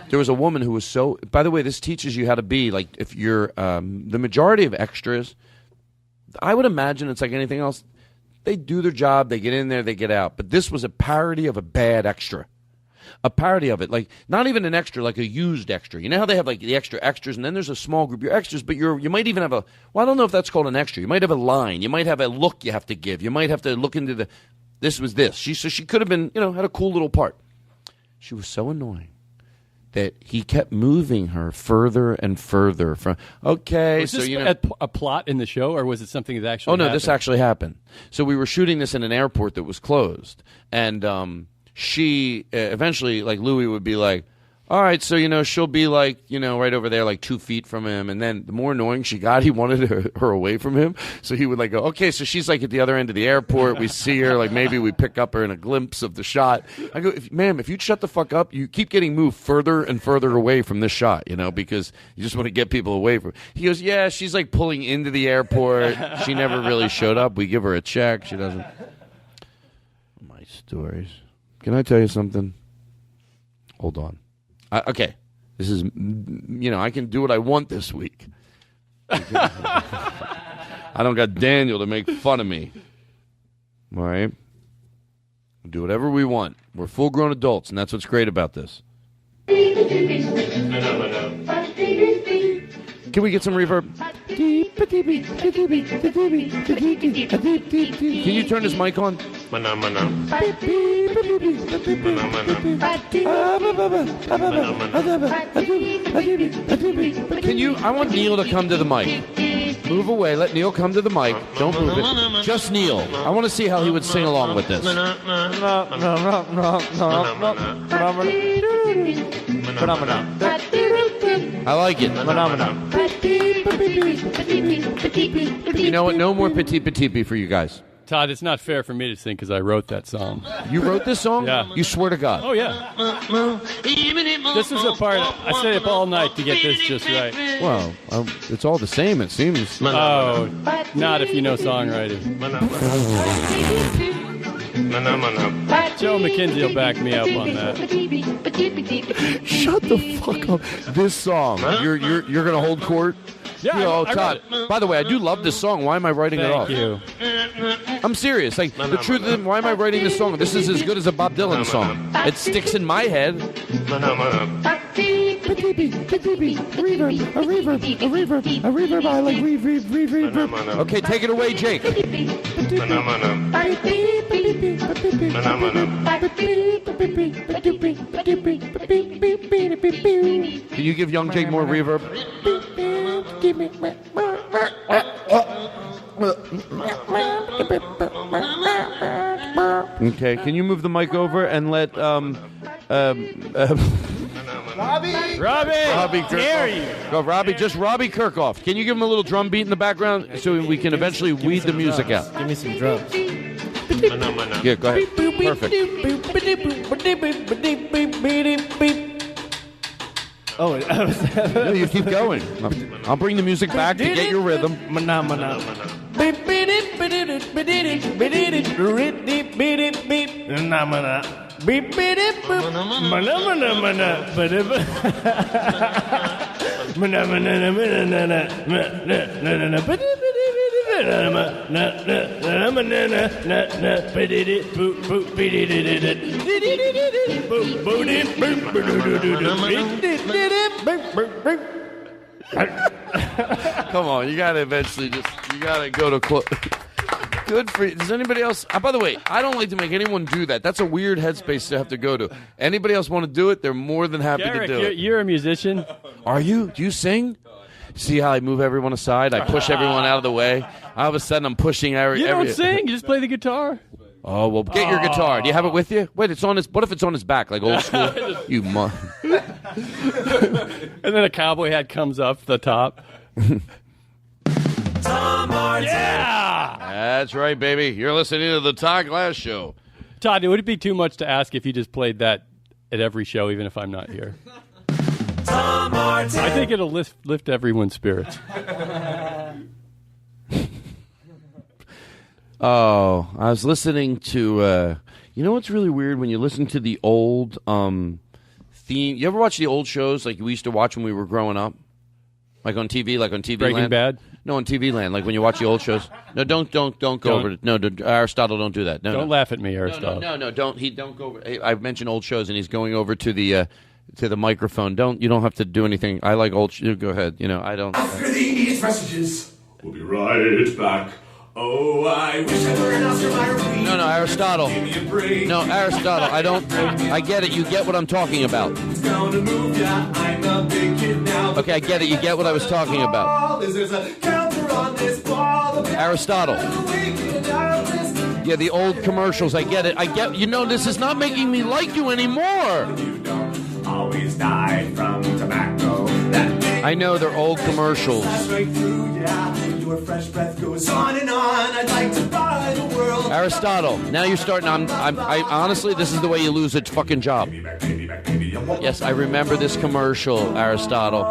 There was a woman who was so... By the way, this teaches you how to be, like, if you're... the majority of extras, I would imagine it's like anything else. They do their job, they get in there, they get out. But this was a parody of a bad extra. A parody of it. Like, not even an extra, like a used extra. You know how they have, like, the extra extras, and then there's a small group. You're extras, but you might even have a... Well, I don't know if that's called an extra. You might have a line. You might have a look you have to give. You might have to look into the... This was this. She could have been, had a cool little part. She was so annoying that he kept moving her further and further from. Okay, Was so this you know. a plot in the show, or was it something that actually? Oh no, happened? this actually happened. So we were shooting this in an airport that was closed, and she eventually, like Louis would be like, all right, so, you know, she'll be like, you know, right over there, like 2 feet from him. And then the more annoying she got, he wanted her away from him. So he would like go, okay, so she's like at the other end of the airport. We see her, like maybe we pick up her in a glimpse of the shot. I go, ma'am, if you'd shut the fuck up, you keep getting moved further and further away from this shot, you know, because you just want to get people away from. He goes, yeah, she's like pulling into the airport. She never really showed up. We give her a check. She doesn't. My stories. Can I tell you something? Hold on. Okay, this is, you know, I can do what I want this week. I don't got Daniel to make fun of me. All right? We'll do whatever we want. We're full-grown adults, and that's what's great about this. Can we get some reverb? Can you turn this mic on? Can you? I want Neil to come to the mic. Move away. Let Neil come to the mic. Don't move it. Just Neil. I want to see how he would sing along with this. I like it. You know what? No more petit petit for you guys. Todd, it's not fair for me to sing because I wrote that song. You wrote this song? Yeah. You swear to God? Oh, yeah. This is the part, I stayed up all night to get this just right. Well, it's all the same, it seems. Oh, not if you know songwriting. Joe McKenzie will back me up on that. Shut the fuck up. This song, you're going to hold court? Yeah, Oh, Todd. By the way, I do love this song. Why am I writing it off? Thank you. I'm serious. Like, the truth is, why am I writing this song? This is as good as a Bob Dylan song. It sticks in my head. A reverb. I like reverb. Okay, take it away, Jake. Can you give young Jake more reverb? Okay, can you move the mic over and let Robbie! Dare you? Go, Robbie. Just Robbie Kirkhoff. Can you give him a little drum beat in the background so we can eventually weed the music out? Give me some drums. Yeah, go ahead. Perfect. Oh, No, you keep going. I'll bring the music back to get your rhythm. Come on, you gotta eventually you gotta go to Good for you. Does anybody else? By the way, I don't like to make anyone do that. That's a weird headspace to have to go to. Anybody else want to do it? They're more than happy Garrick, to do it. You're a musician. Are you? Do you sing? See how I move everyone aside? I push everyone out of the way. All of a sudden, I'm pushing You don't sing. You just play the guitar. Oh, well, get your guitar. Do you have it with you? Wait, it's on his. What if it's on his back, like old school? You must. And then a cowboy hat comes up the top. Tom Martin. Yeah! That's right, baby. You're listening to the Todd Glass Show. Todd, would it be too much to ask if you just played that at every show, even if I'm not here? Tom Martin. I think it'll lift everyone's spirits. Oh, I was listening to. You know what's really weird when you listen to the old theme? You ever watch the old shows like we used to watch when we were growing up, like on TV, Breaking Land? Bad. No, on TV Land, like when you watch the old shows. No, don't go over. No, Aristotle, don't do that. No, don't laugh at me, Aristotle. No, don't go over. I've mentioned old shows, and he's going over to the microphone. You don't have to do anything. I like old. Go ahead. You know, I don't. After these messages, we'll be right back Oh, I wish I were an Oscar Mayer. No, Aristotle. No, Aristotle. I get it. You get what I'm talking about. Gonna move ya. I'm a big kid now. Okay, I get it. You get what I was talking about. There's a counter on this ball. Aristotle. Yeah, the old commercials. I get it. This is not making me like you anymore. You don't always die from tobacco. I know they're old commercials. Right through, yeah. Your fresh breath goes on and on. I'd like to buy the world. Aristotle, now you're starting. I honestly, this is the way you lose a fucking job. Yes, I remember this commercial, Aristotle.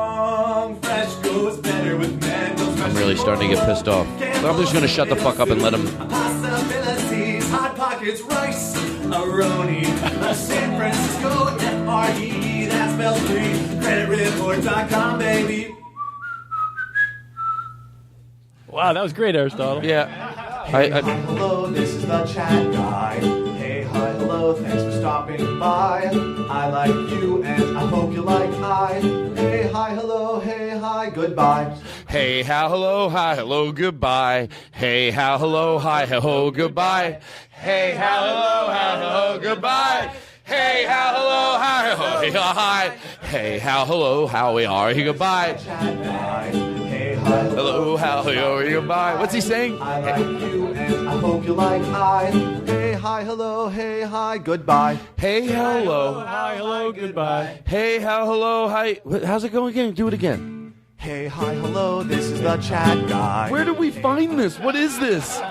Fresh goes better with I'm really starting to get pissed off. So I'm just going to shut the fuck up and let him. Possibilities, Hot Pockets, rice, Aroni, San Francisco, FRE, that spells free. CreditReport.com, baby. Wow, that was great, Aristotle. Yeah. Hey, hi, hello, this is the chat guy. Hey, hi, hello, thanks for stopping by. I like you and I hope you like I. Hey, hi, hello, hey, hi, goodbye. Hey, how, hello, hi, hello, goodbye. Hey, how, hello, hi, hello, goodbye. Hey, how, hello, hi, hello, goodbye. Hey, how, hello, hi, hello, hi. Hey, how, hello, how we are, goodbye. Hello, how are you? Goodbye. What's he saying? I like you and I hope you like I. Hey, hi, hello, hey, hi, goodbye. Hey, hello. Hi, hello, goodbye. Hey, how, hello, hi. How's it going again? Do it again. Hey, hi, hello, this is the chat guy. Where did we find this? What is this?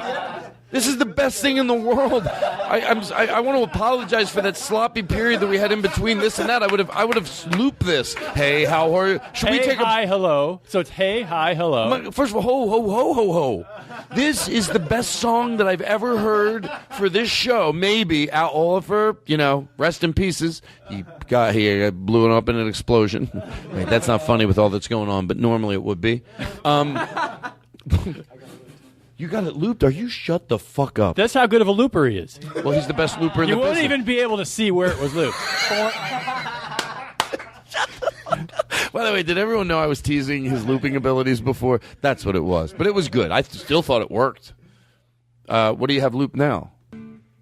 This is the best thing in the world. I want to apologize for that sloppy period that we had in between this and that. I would have looped this. Hey, how are you? Should we take hi, hello. So it's hey, hi, hello. First of all, ho, ho, ho, ho, ho. This is the best song that I've ever heard for this show. Maybe Al Oliver, rest in pieces. He blew it up in an explosion. Wait, that's not funny with all that's going on, but normally it would be. You got it looped. Are you shut the fuck up? That's how good of a looper he is. Well, he's the best looper in the business. You won't even be able to see where it was looped. By the way, did everyone know I was teasing his looping abilities before? That's what it was. But it was good. I still thought it worked. What do you have looped now?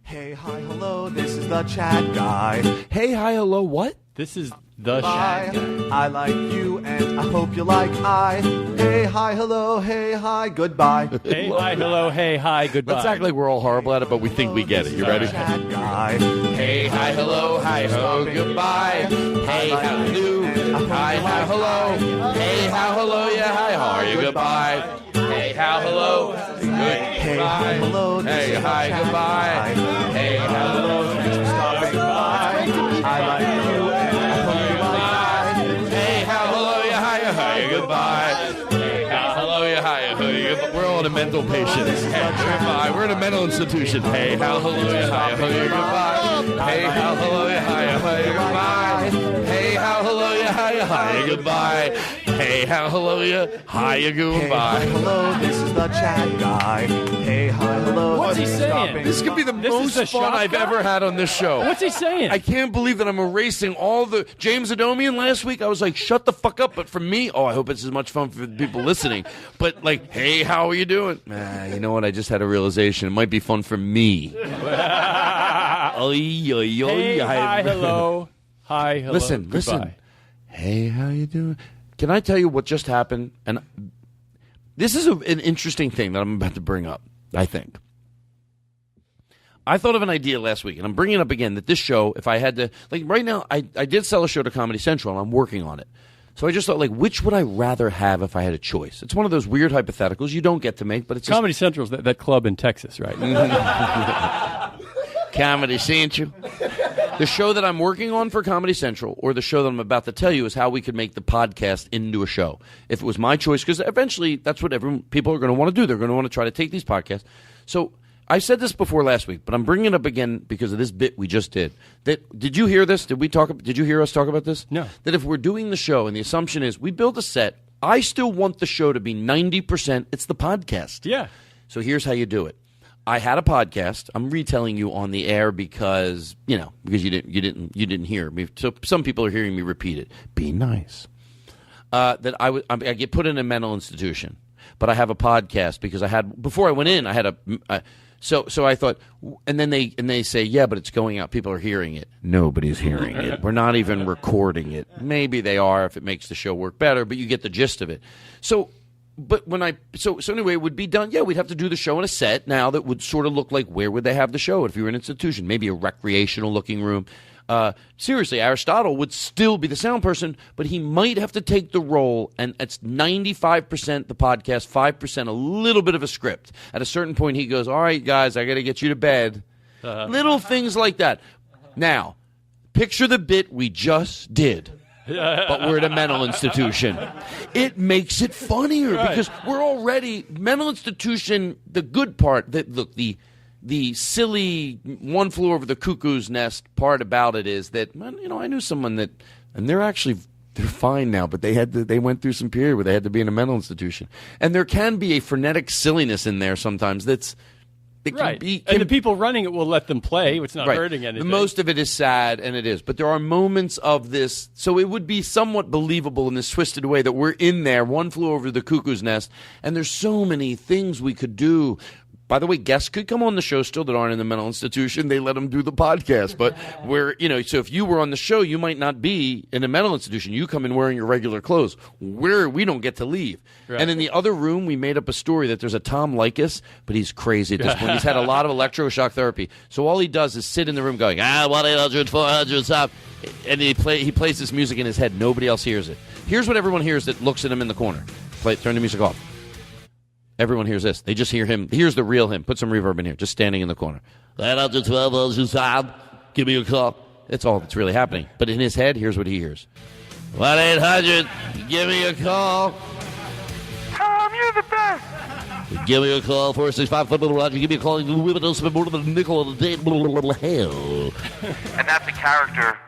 Hey, hi, hello, this is the chat guy. Hey, hi, hello, what? This is the chat guy. I like you and I hope you like I. Hey, hi, hello, hey, hi, goodbye. Hey, hi, hello, hey, hi, goodbye. Let's act like we're all horrible at it, but we think we get it. You ready? Chat guy. Hey, hi, hello, hi, ho, goodbye. Hey, how do? Hi, how, hello. Hey, how, hello, yeah, hi, how are you? Goodbye. Hey, how, hello, goodbye. Hey, hi, hello, hey, hi, goodbye. Hey, how, hello, thanks for stopping by. I like you and I hope you like I. Hey, how, hello, yeah, hi, goodbye. Hey, how, hello, yeah, hi, goodbye. We're all in a mental patients. Hey, goodbye. We're in a mental institution. Hey, how, hello, yeah, hi, goodbye. Hey, how, hello, yeah, hi, goodbye. Hey, how, hello, yeah, hi, goodbye. Hey, how, hello, yeah, hi, goodbye. Hey, hello, this is the chat guy. Hey, hi, hello. What's he saying? This could be the most fun I've ever had on this show. What's he saying? I can't believe that I'm erasing all the James Adomian last week. I was like, shut the fuck up. But for me, I hope it's as much fun for the people listening. But like, hey, how are you doing? You know what? I just had a realization. It might be fun for me. Hey, hi, hello. Hi, hello. Listen. Hey, how you doing? Can I tell you what just happened? And this is an interesting thing that I'm about to bring up, I think. I thought of an idea last week, and I'm bringing it up again, that this show, if I had to, like right now, I did sell a show to Comedy Central, and I'm working on it. So I just thought, like, which would I rather have if I had a choice? It's one of those weird hypotheticals you don't get to make, but it's Comedy Central's that club in Texas, right? Comedy Central. The show that I'm working on for Comedy Central, or the show that I'm about to tell you, is how we could make the podcast into a show. If it was my choice, because eventually that's what people are going to want to do. They're going to want to try to take these podcasts. So I said this before last week, but I'm bringing it up again because of this bit we just did. Did you hear this? Did you hear us talk about this? No. That if we're doing the show, and the assumption is we build a set, I still want the show to be 90%. It's the podcast. Yeah. So here's how you do it. I had a podcast. I'm retelling you on the air because you didn't hear me. So some people are hearing me repeat it. Be nice. That I get put in a mental institution, but I have a podcast because before I went in, I had so I thought, and then they say, yeah, but it's going out. People are hearing it. Nobody's hearing it. We're not even recording it. Maybe they are if it makes the show work better, but you get the gist of it. So anyway, it would be done. Yeah, we'd have to do the show in a set now that would sort of look like where would they have the show if you were an institution? Maybe a recreational looking room. Seriously, Aristotle would still be the sound person, but he might have to take the role, and it's 95% the podcast, 5% a little bit of a script. At a certain point, he goes, all right, guys, I got to get you to bed. Little things like that. Now, picture the bit we just did. But we're at a mental institution. It makes it funnier because we're already mental institution. The good part, the silly one flew over the cuckoo's nest part about it is that I knew someone that, and they're fine now, but they went through some period where they had to be in a mental institution, and there can be a frenetic silliness in there sometimes that's. And the people running it will let them play. It's not hurting anything. Most of it is sad, and it is. But there are moments of this. So it would be somewhat believable in this twisted way that we're in there. One flew over the cuckoo's nest. And there's so many things we could do. By the way, guests could come on the show still that aren't in the mental institution. They let them do the podcast. But so if you were on the show, you might not be in a mental institution. You come in wearing your regular clothes. We don't get to leave. Right. And in the other room, we made up a story that there's a Tom Likas, but he's crazy at this point. He's had a lot of electroshock therapy. So all he does is sit in the room going, 1-800-400-STOP. And he plays this music in his head. Nobody else hears it. Here's what everyone hears that looks at him in the corner. Turn the music off. Everyone hears this. They just hear him. Here's the real him. Put some reverb in here. Just standing in the corner. 1-800-12-STOP. Give me a call. That's all that's really happening. But in his head, here's what he hears. 1-800. Give me a call. Tom, you're the best. Give me a call. 465. Roger. Give me a call. Women don't spend more than a nickel a day. Hell. And that's a character.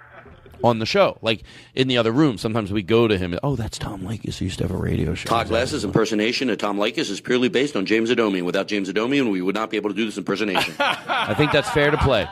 On the show, like in the other room, sometimes we go to him. Oh, that's Tom Likas. He used to have a radio show. Todd Glass's impersonation of Tom Likas is purely based on James Adomian. Without James Adomian, we would not be able to do this impersonation. I think that's fair to play.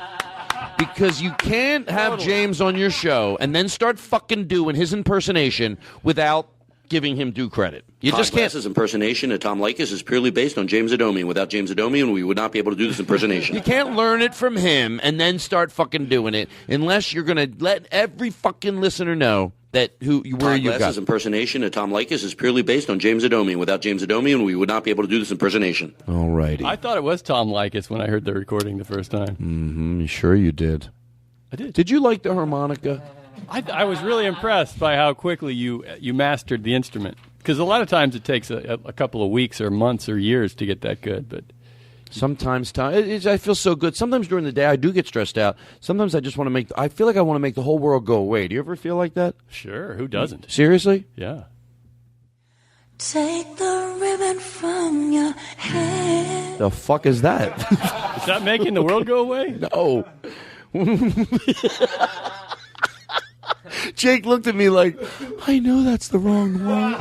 Because you can't have James on your show and then start fucking doing his impersonation without giving him due credit. You just can't. Todd Glass's impersonation of Tom Likas is purely based on James Adomian. Without James Adomian, we would not be able to do this impersonation. You can't learn it from him and then start fucking doing it unless you're going to let every fucking listener know that where you got. Todd Glass's impersonation of Tom Likas is purely based on James Adomian. Without James Adomian, we would not be able to do this impersonation. All righty. I thought it was Tom Likas when I heard the recording the first time. Mm-hmm. Sure you did. I did. Did you like the harmonica? I was really impressed by how quickly you mastered the instrument. Because a lot of times it takes a couple of weeks or months or years to get that good. But sometimes I feel so good. Sometimes during the day I do get stressed out. Sometimes I just want to I feel like I want to make the whole world go away. Do you ever feel like that? Sure. Who doesn't? Seriously? Yeah. Take the ribbon from your head. The fuck is that? Is that making the world go away? No. Jake looked at me like, I know that's the wrong one.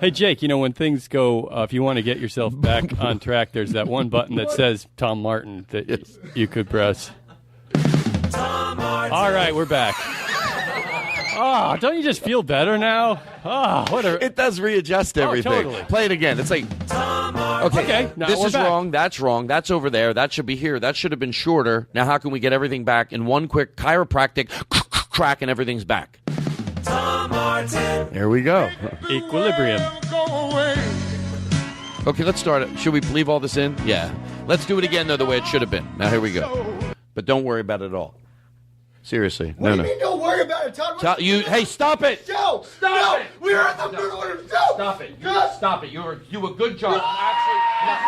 Hey, Jake, when things go, if you want to get yourself back on track, there's that one button that says Tom Martin that you could press. Tom Martin. All right, we're back. Oh, don't you just feel better now? It does readjust everything. Totally. Play it again. It's like, okay, now this we're is back. wrong. That's wrong. That's over there. That should be here. That should have been shorter. Now how can we get everything back in one quick chiropractic crack and everything's back? Tom Martin. There we go. Equilibrium. Okay, let's start it. Should we leave all this in? Yeah. Let's do it again, though, the way it should have been. Now, here we go. But don't worry about it at all. Seriously. What do you mean don't worry about it, Todd? Hey, stop it! Joe! Stop it! We are at the middle of it. Joe! Stop it. Stop it. You a good job. Actually, no.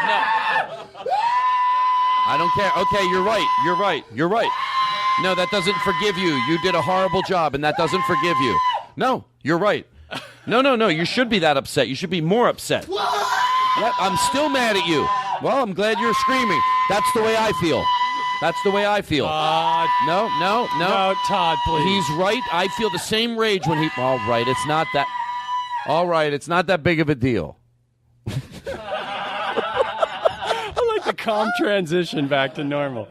I don't care. Okay, You're right. No, that doesn't forgive you. You did a horrible job, and that doesn't forgive you. No, you're right. No. You should be that upset. You should be more upset. What? I'm still mad at you. Well, I'm glad you're screaming. That's the way I feel. No, Todd, please. He's right. I feel the same rage when he... All right, it's not that big of a deal. I like the calm transition back to normal.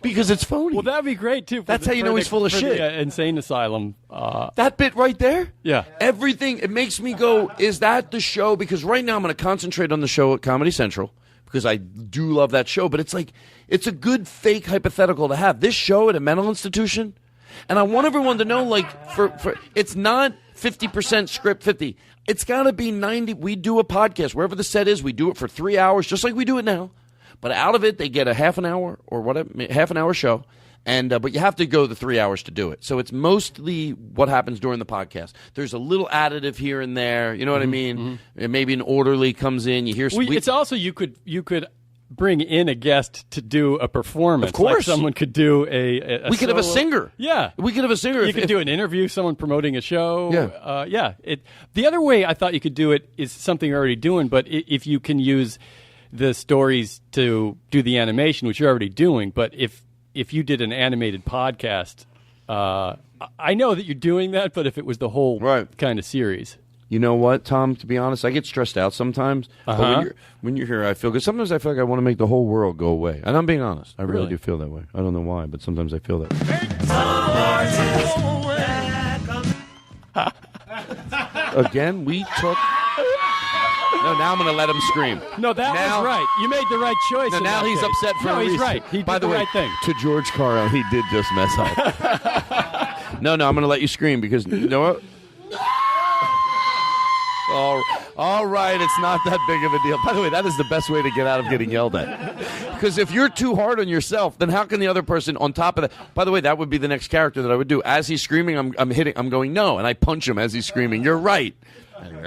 because it's phony. Well, that'd be great too. That's how you know he's full of for shit. The, insane asylum. That bit right there? Yeah. Everything, it makes me go, is that the show? Because right now I'm going to concentrate on the show at Comedy Central because I do love that show. But it's like, it's a good fake hypothetical to have. This show at a mental institution, and I want everyone to know, like, for it's not 50% script 50. It's got to be 90. We do a podcast. Wherever the set is, we do it for 3 hours, just like we do it now. But out of it, they get a half an hour or whatever, half an hour show. And but you have to go the 3 hours to do it. So it's mostly what happens during the podcast. There's a little additive here and there. You know what I mean? And maybe an orderly comes in. You hear. It's also you could bring in a guest to do a performance. Of course, like someone could do a we could have a singer. Yeah, we could have a singer. You could do an interview, someone promoting a show. Yeah, The other way I thought you could do it is something you're already doing, but if you can use the stories to do the animation, which you're already doing, but if you did an animated podcast, I know that you're doing that, but if it was the whole kind of series. You know what, Tom? To be honest, I get stressed out sometimes. But when you're here, I feel good. Sometimes I feel like I want to make the whole world go away. And I'm being honest. I really do feel that way. I don't know why, but sometimes I feel that way. Again, we took... No, now I'm going to let him scream. No, that was right. You made the right choice. No, now he's upset for a reason. He's right. He By did the the way, right thing. To George Carl, he did just mess up. No, I'm going to let you scream because, you know what? All right, it's not that big of a deal. By the way, that is the best way to get out of getting yelled at. Because if you're too hard on yourself, then how can the other person on top of that? By the way, that would be the next character that I would do. As he's screaming, I'm going, no, and I punch him as he's screaming. You're right.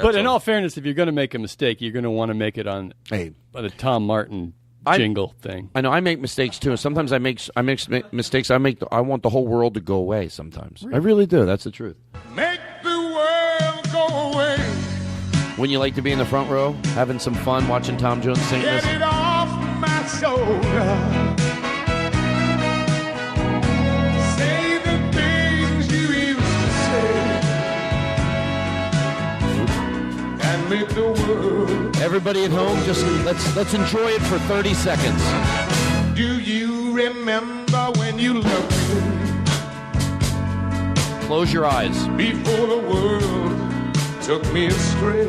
But in all fairness, if you're going to make a mistake, you're going to want to make it on the Tom Martin jingle thing. I know I make mistakes too. Sometimes I make mistakes. I want the whole world to go away. Sometimes I really do. That's the truth. Make the world go away. Wouldn't you like to be in the front row, having some fun, watching Tom Jones sing Get this? it off my shoulder. Say the things you used to say. And make the world. Everybody at home, just let's enjoy it for 30 seconds. Do you remember when you loved me? Close your eyes. Before the world took me astray.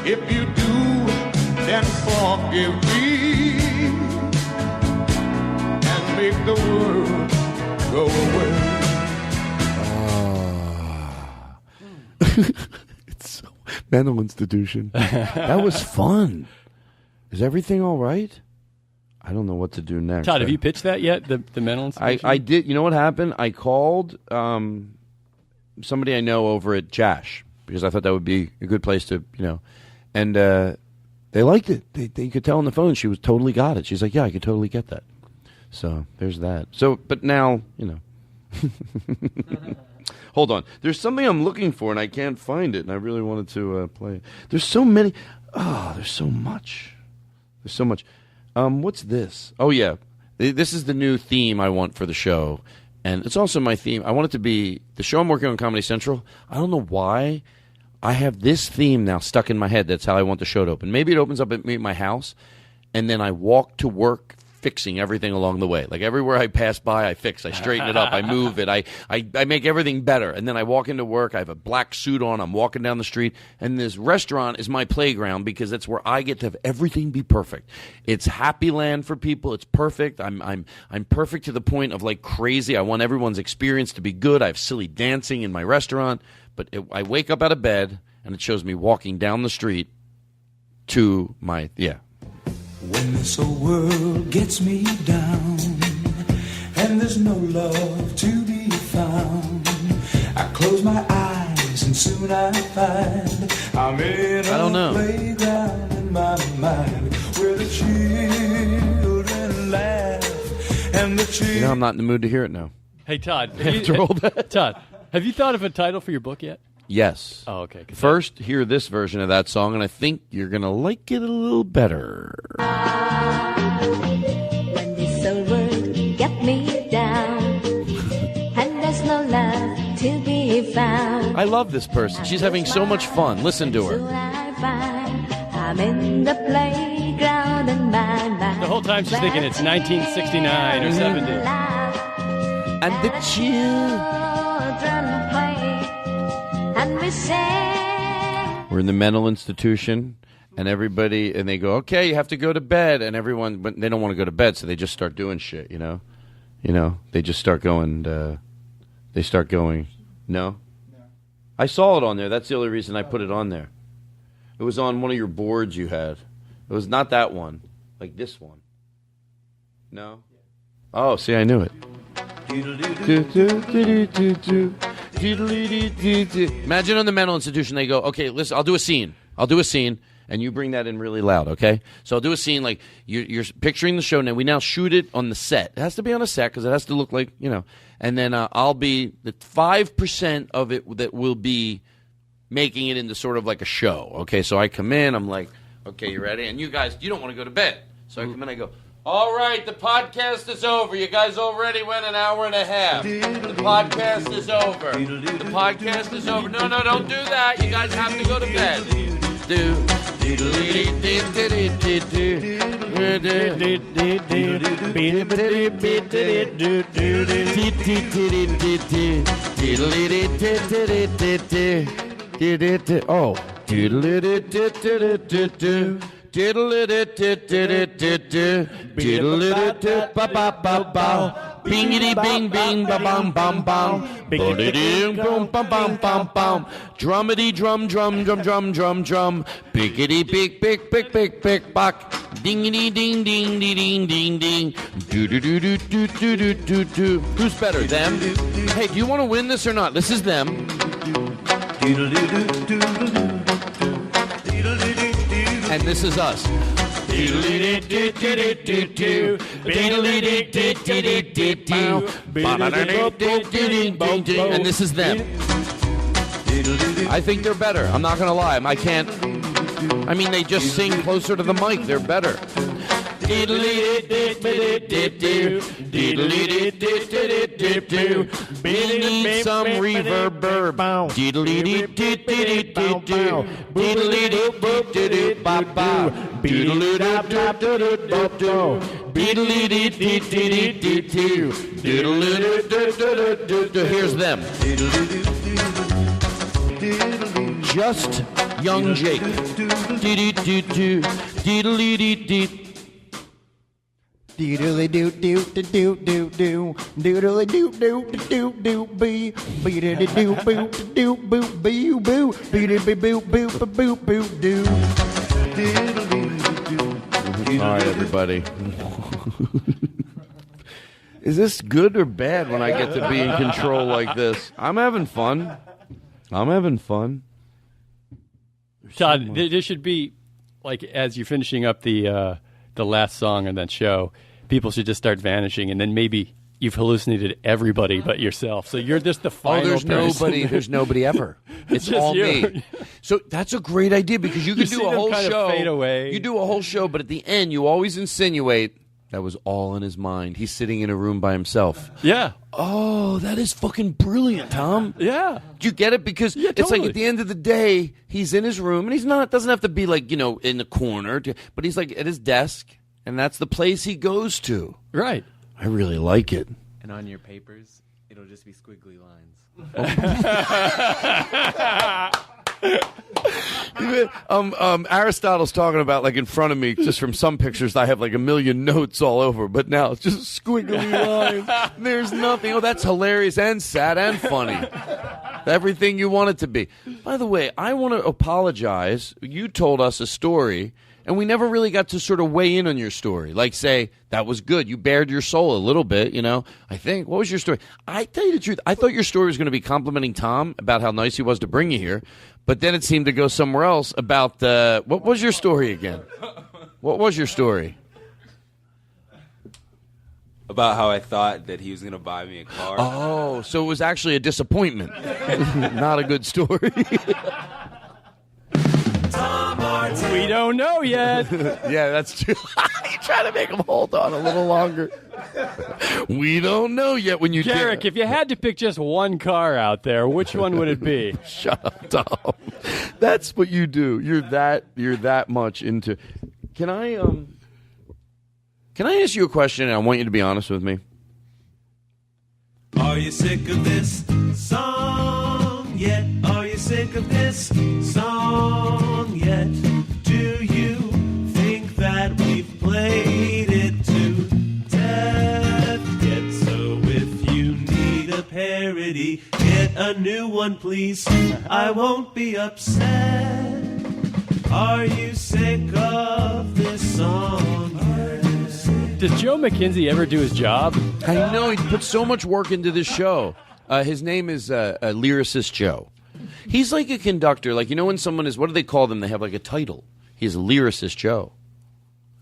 If you do, then forgive me and make the world go away. It's so mental institution. That was fun. Is everything all right? I don't know what to do next. Todd, have you pitched that yet? The mental institution? I did. You know what happened? I called somebody I know over at Jash because I thought that would be a good place to, and they liked it. They could tell on the phone she was totally got it. She's like, yeah, I could totally get that. So there's that. So, but now, hold on. There's something I'm looking for and I can't find it, and I really wanted to play it. There's so many. Oh, there's so much. There's so much. What's this? Oh, yeah. This is the new theme I want for the show. And it's also my theme. I want it to be the show I'm working on Comedy Central. I don't know why I have this theme now stuck in my head. That's how I want the show to open. Maybe it opens up at my house, and then I walk to work fixing everything along the way. Like everywhere I pass by, I fix. I straighten it up. I move it. I make everything better. And then I walk into work. I have a black suit on. I'm walking down the street. And this restaurant is my playground because that's where I get to have everything be perfect. It's happy land for people. It's perfect. I'm perfect to the point of like crazy. I want everyone's experience to be good. I have silly dancing in my restaurant. But I wake up out of bed, and it shows me walking down the street to my, When this old world gets me down and there's no love to be found, I close my eyes and soon I find I'm in a playground in my mind where the children laugh and the children... I'm not in the mood to hear it now. Hey, Todd. After all that. Todd, have you thought of a title for your book yet? Yes. Oh, okay. First, hear this version of that song, and I think you're going to like it a little better. When this old world get me down and there's no love to be found, I love this person. She's having so much fun. Listen to her. I find I'm in the playground ground in my mind. The whole time she's thinking it's 1969 or 70. And the chill. Children play, and we sing. We're in the mental institution, and they go, okay, you have to go to bed, and everyone, but they don't want to go to bed, so they just start doing shit, you know, they just start going, no? I saw it on there. That's the only reason I put it on there. It was on one of your boards you had. It was not that one, like this one. No? Oh, see, I knew it. Imagine on the mental institution, they go, okay, listen, I'll do a scene, and you bring that in really loud, okay? So I'll do a scene like you're picturing the show now. We now shoot it on the set. It has to be on a set because it has to look like, and then I'll be the 5% of it that will be making it into sort of like a show, okay? So I come in, I'm like, okay, you ready? And you guys, you don't want to go to bed. So I come in, I go, all right, the podcast is over. You guys already went an hour and a half. The podcast is over. The podcast is over. No, don't do that. You guys have to go to bed. Oh. Bingity bing bing ba bum bum bum. Biggity boom bum bum bum bum. Drummity drum drum drum drum drum drum. Biggity big big big big big buck. Dingity ding ding ding ding ding ding. Do do do do do do do do do. Who's better, them? Hey, do you want to win this or not? This is them. And this is us. And this is them. I think they're better. I'm not going to lie. I mean, they just sing closer to the mic. They're better. We need some reverb. Here's them. Just young Jake. Doodly doo doo doo doo doo doo doodly doo doo doo doo bee bee doo doo boo doo boo boo boo bee doo boo boo boo boo doo. All right, everybody. Is this good or bad when I get to be in control like this? I'm having fun. Todd, there should be, like, as you're finishing up the last song on that show, people should just start vanishing, and then maybe you've hallucinated everybody but yourself. So you're just the final person. There's nobody ever. It's all me. So that's a great idea because you could do a whole show. Fade away. You do a whole show, but at the end, you always insinuate that was all in his mind. He's sitting in a room by himself. Yeah. Oh, that is fucking brilliant, Tom. Yeah. Do you get it? Because it's like at the end of the day, he's in his room, and he's not. Doesn't have to be like in the corner, but he's like at his desk, and that's the place he goes to. Right. I really like it. And on your papers, it'll just be squiggly lines. Aristotle's talking about, like, in front of me, just from some pictures, I have like a million notes all over, but now it's just squiggly lines. There's nothing. Oh, that's hilarious and sad and funny. Everything you want it to be. By the way, I want to apologize. You told us a story, and we never really got to sort of weigh in on your story. Like, say, that was good. You bared your soul a little bit, I think. What was your story? I tell you the truth, I thought your story was going to be complimenting Tom about how nice he was to bring you here, but then it seemed to go somewhere else about what was your story again? What was your story? About how I thought that he was going to buy me a car. Oh, so it was actually a disappointment. Not a good story. We don't know yet. Yeah, that's true. You try to make him hold on a little longer. We don't know yet when you Derek, if you had to pick just one car out there, which one would it be? Shut up, Tom. That's what you do. You're that much into. Can I ask you a question, and I want you to be honest with me? Are you sick of this song yet? Are you sick of this song yet? Do you think that we've played it to death yet? So if you need a parody, get a new one, please. I won't be upset. Are you sick of this song yet? Does Joe McKenzie ever do his job? I know, he put so much work into this show. His name is Lyricist Joe. He's like a conductor. Like, you know when someone is, what do they call them? They have like a title. He's Lyricist Joe.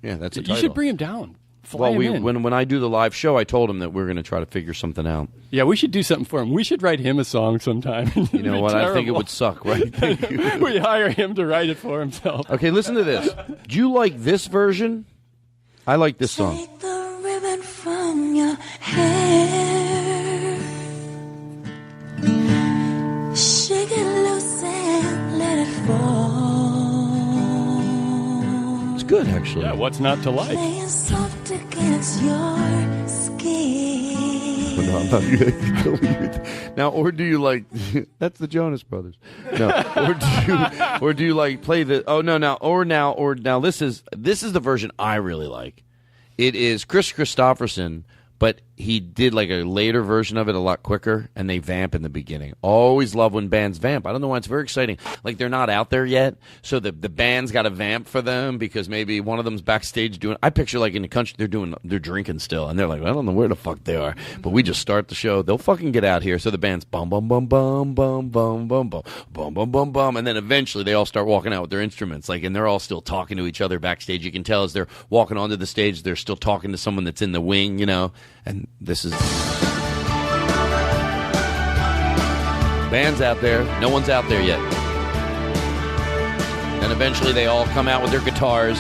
Yeah, that's a title. You should bring him down. Fly him in. When I do the live show, I told him that we're going to try to figure something out. Yeah, we should do something for him. We should write him a song sometime. You know what? I think it would suck, right? Thank you. We hire him to write it for himself. Okay, listen to this. Do you like this version? I like this song. Take the ribbon from your hair. Shake it loose and let it fall. It's good, actually. Yeah, what's not to like? Playing soft against your skin. No, I'm not going to believe it. Now, or do you like? That's the Jonas Brothers. No, or do you like play the? Oh no, now. This is the version I really like. It is Chris Christopherson, but he did like a later version of it a lot quicker, and they vamp in the beginning. Always love when bands vamp. I don't know why, it's very exciting. Like, they're not out there yet, so the band's got to vamp for them because maybe one of them's backstage doing. I picture like in the country they're drinking still, and they're like, I don't know where the fuck they are, but we just start the show. They'll fucking get out here. So the band's bum bum bum bum bum bum bum bum bum bum bum bum, and then eventually they all start walking out with their instruments, like, and they're all still talking to each other backstage. You can tell as they're walking onto the stage, they're still talking to someone that's in the wing, you know. And this is. Band's out there. No one's out there yet. And eventually they all come out with their guitars.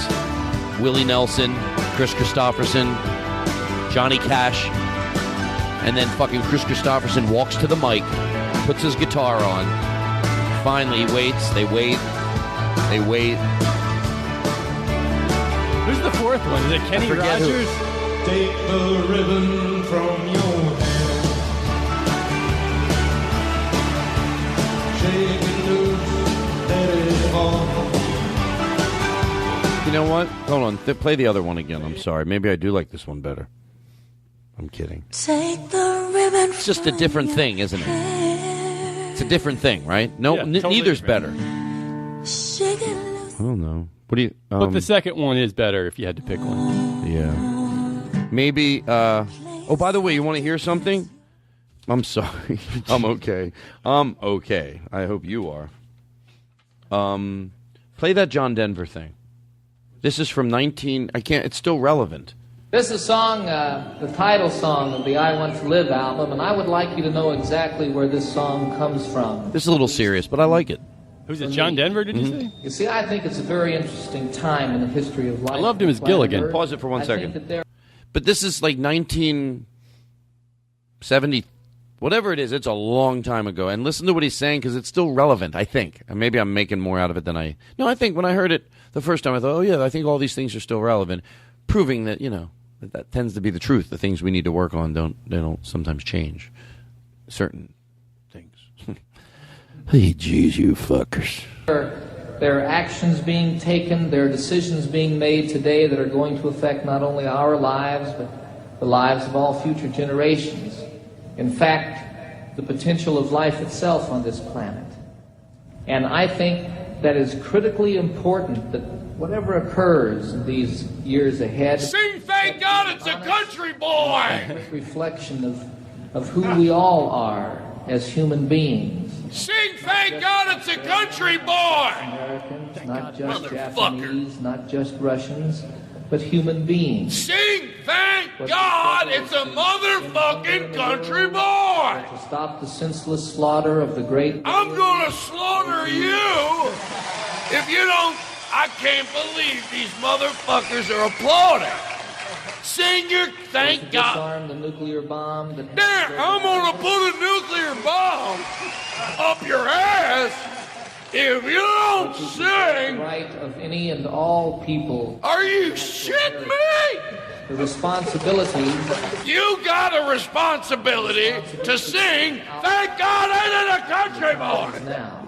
Willie Nelson, Chris Christopherson, Johnny Cash. And then fucking Chris Christopherson walks to the mic, puts his guitar on. Finally, he waits. They wait. They wait. Who's the fourth one? Is it Kenny Rogers? Take the ribbon from your hair. Shake it loose, let it fall. You know what? Hold on. Play the other one again. I'm sorry. Maybe I do like this one better. I'm kidding. Take the ribbon. It's just a different thing, isn't it? It's a different thing, right? No, Yeah, totally neither's different. better. Shake it loose. I don't know. What do you? But the second one is better if you had to pick one. Yeah. Maybe. Oh, by the way, you want to hear something? I'm sorry. I'm okay. Okay. I hope you are. Play that John Denver thing. This is from 19. I can't. It's still relevant. This is a song, the title song of the I Want to Live album, and I would like you to know exactly where this song comes from. This is a little serious, but I like it. Who's it? John Denver? Did you say? You see, I think it's a very interesting time in the history of life. I loved him as Gilligan. Pause it for 1 second. Think that there But this is like 1970, whatever it is. It's a long time ago. And listen to what he's saying because it's still relevant, I think. And maybe I'm making more out of it than I. No, I think when I heard it the first time, I thought, oh, yeah, I think all these things are still relevant, proving that, you know, that tends to be the truth. The things we need to work on they don't sometimes change. Certain things. Hey, geez, you fuckers. There are actions being taken, there are decisions being made today that are going to affect not only our lives, but the lives of all future generations. In fact, the potential of life itself on this planet. And I think that is critically important that whatever occurs in these years ahead... Sing thank God it's a country boy! ...reflection of who we all are as human beings. Sing thank God it's a country boy! Americans, not just Japanese, not just Russians, but human beings. Sing thank God it's a motherfucking country boy! To stop the senseless slaughter of the great... I'm gonna slaughter you if you don't... I can't believe these motherfuckers are applauding. Sing your thank God. Disarm the nuclear bomb. There, I'm gonna put a nuclear bomb up your ass If you don't The sing, right of any and all people. are you shitting me? The responsibility. You got a responsibility to sing, thank God I ain't a country boy. Now.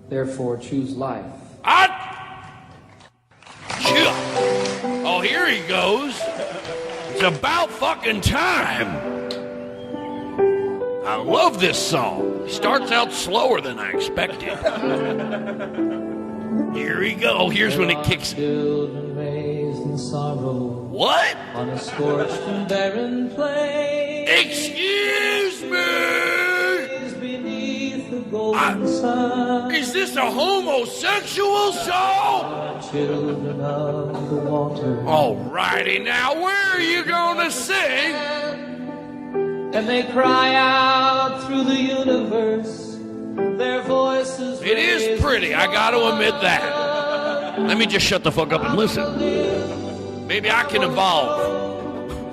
Therefore, choose life. Oh, here he goes. It's about fucking time. I love this song. It starts out slower than I expected. Here we go. Here's when it kicks. Children raised in sorrow. What? On a scorched and barren plain. Excuse me. Beneath the golden sun. Is this a homosexual song? Children of the water. Alrighty now, where are you gonna sing? And they cry out through the universe. Their voices. It is pretty, I gotta admit that. Let me just shut the fuck up and listen. Maybe I can evolve.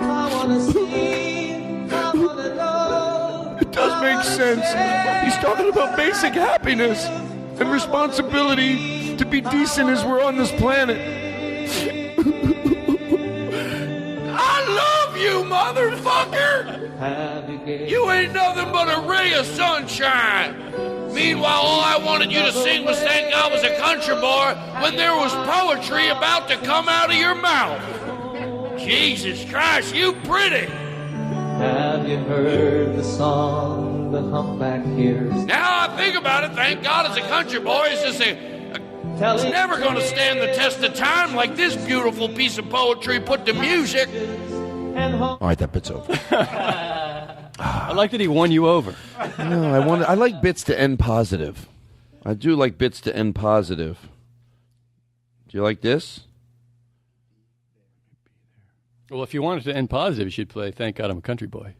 I wanna see, I wanna know. It does make sense. He's talking about basic happiness and responsibility to be decent as we're on this planet. I love you, motherfucker! You ain't nothing but a ray of sunshine. Meanwhile, all I wanted you to sing was thank God was a country boy when there was poetry about to come out of your mouth. Jesus Christ, you pretty. Have you heard the song the humpback hears? Now I think about it, thank God as a country boy, it's never going to stand the test of time like this beautiful piece of poetry put to music. All right, that bit's over. I like that he won you over. No, I like bits to end positive. I do like bits to end positive. Do you like this? Well, if you wanted to end positive, you should play Thank God I'm a Country Boy.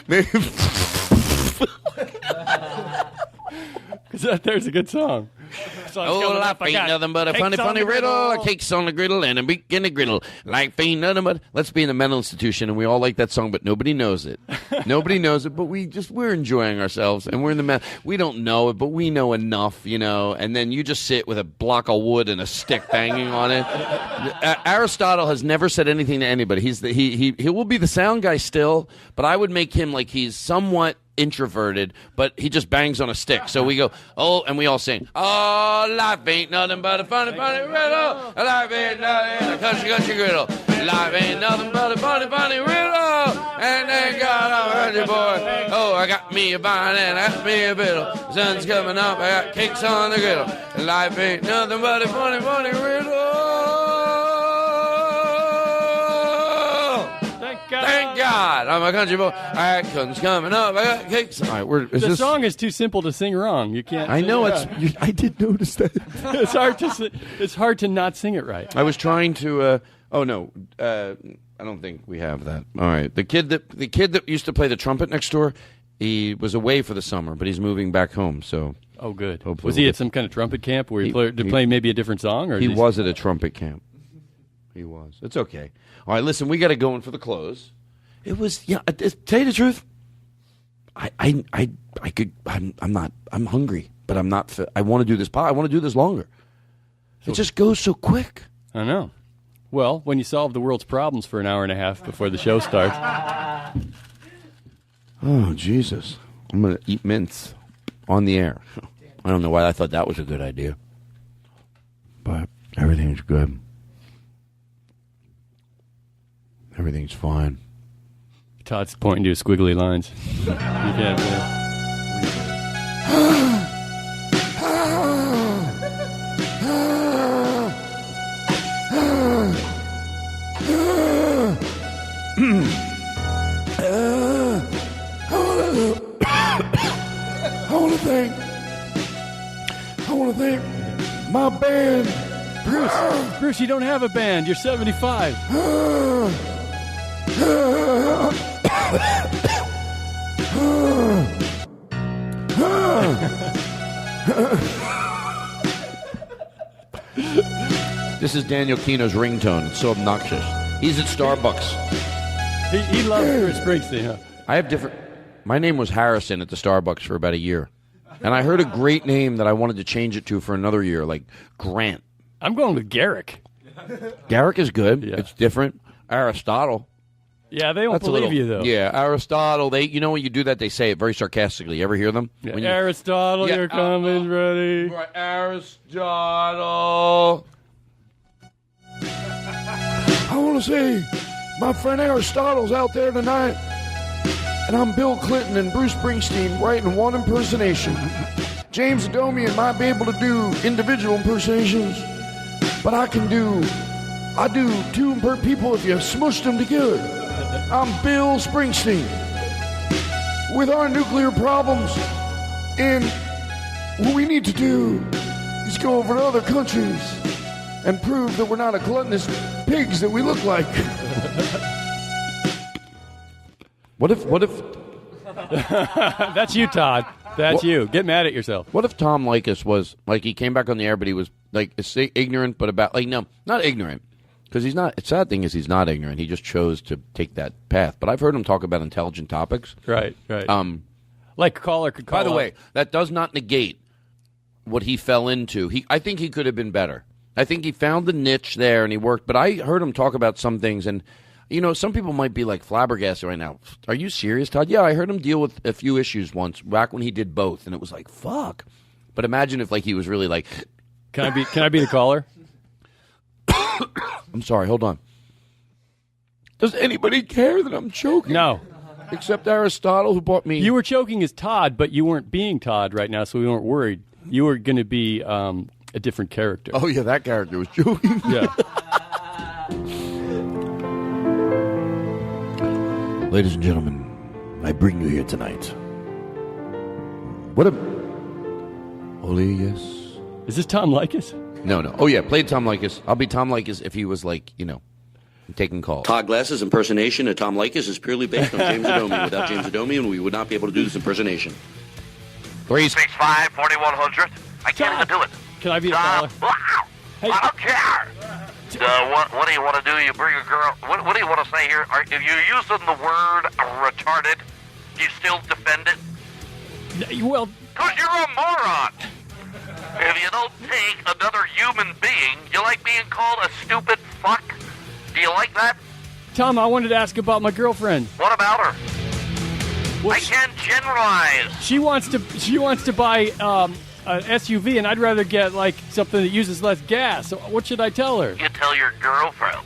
Because there's a good song. Oh, life ain't nothing but a funny, funny riddle. Cakes on the griddle and a beak in the griddle. Life ain't nothing but... Let's be in a mental institution, and we all like that song, but nobody knows it. Nobody knows it, but we're enjoying ourselves, and we're in the... We don't know it, but we know enough, you know, and then you just sit with a block of wood and a stick banging on it. Aristotle has never said anything to anybody. He will be the sound guy still, but I would make him like he's somewhat introverted, but he just bangs on a stick. So we go, oh, and we all sing, oh, life ain't nothing but a funny, funny riddle. Life ain't nothing but a country, country griddle. Life ain't nothing but a funny, funny riddle. And thank God I'm a country boy. Oh, I got me a vine and I got me a biddle. The sun's coming up, I got cakes on the griddle. Life ain't nothing but a funny, funny riddle. Thank God, I'm a country boy. Action's coming up. I got cakes. All right, the song is too simple to sing wrong. You can't. I know I did notice that. It's hard to not sing it right. I was trying to. Oh no, I don't think we have that. All right, the kid that used to play the trumpet next door, he was away for the summer, but he's moving back home. So. Oh, good. Was he at some kind of trumpet camp where he play maybe a different song? Or he was at a trumpet camp. He was. It's okay. All right, listen, we got to go in for the close. It was, yeah. Tell you the truth, I'm hungry, but I'm not. I want to do this. I want to do this longer. It just goes so quick. I know. Well, when you solve the world's problems for an hour and a half before the show starts. Oh Jesus! I'm gonna eat mints on the air. I don't know why I thought that was a good idea, but everything's good. Everything's fine. Todd's pointing to his squiggly lines. You can't. I want to thank my band. Bruce, you don't have a band. You're 75. This is Daniel Kino's ringtone. It's so obnoxious. He's at Starbucks. He loves Bruce Springsteen, huh? I have different... My name was Harrison at the Starbucks for about a year. And I heard a great name that I wanted to change it to for another year, like Grant. I'm going with Garrick. Garrick is good. Yeah. It's different. Aristotle. Yeah, they don't believe you, though. Yeah, Aristotle. They, when you do that, they say it very sarcastically. You ever hear them? Yeah. Aristotle, your comments ready. Right, Aristotle. I want to say, my friend Aristotle's out there tonight, and I'm Bill Clinton and Bruce Springsteen writing one impersonation. James Adomian might be able to do individual impersonations, but I do two people if you smushed them together. I'm Bill Springsteen. With our nuclear problems, and what we need to do is go over to other countries and prove that we're not a gluttonous pigs that we look like. What if That's you, Todd. That's you. Get mad at yourself. What if Tom Likas was, like, he came back on the air, but he was, like, ignorant, but about, like, no, not ignorant. Because he's not, the sad thing is he's not ignorant. He just chose to take that path. But I've heard him talk about intelligent topics. Right. Like a caller could call By the up. way, that does not negate what he fell into. I think he could have been better. I think he found the niche there and he worked. But I heard him talk about some things, and some people might be like flabbergasted right now. Are you serious, Todd? Yeah, I heard him deal with a few issues once back when he did both, and it was like, fuck. But imagine if, like, he was really like, Can I be the caller? I'm sorry, hold on. Does anybody care that I'm choking? No. Except Aristotle, who bought me. You were choking as Todd, but you weren't being Todd right now, so we weren't worried. You were going to be a different character. Oh, yeah, that character was choking. Yeah. Ladies and gentlemen, I bring you here tonight. What a... Holy yes. Is this Tom Likas? No. Oh, yeah, played Tom Likas. I'll be Tom Likas if he was, like, taking calls. Todd Glass's impersonation of Tom Likas is purely based on James Adomian. Without James Adomian, we would not be able to do this impersonation. 6'5", 4,100. I can't even do it. Can I be a caller? I don't care. What do you want to do? You bring a girl. What do you want to say here? If you're using the word retarded, do you still defend it? Well, because you're a moron. If you don't take another human being, you like being called a stupid fuck? Do you like that? Tom, I wanted to ask about my girlfriend. What about her? Well, I can't generalize. She wants to buy an SUV, and I'd rather get like something that uses less gas. So what should I tell her? You tell your girlfriend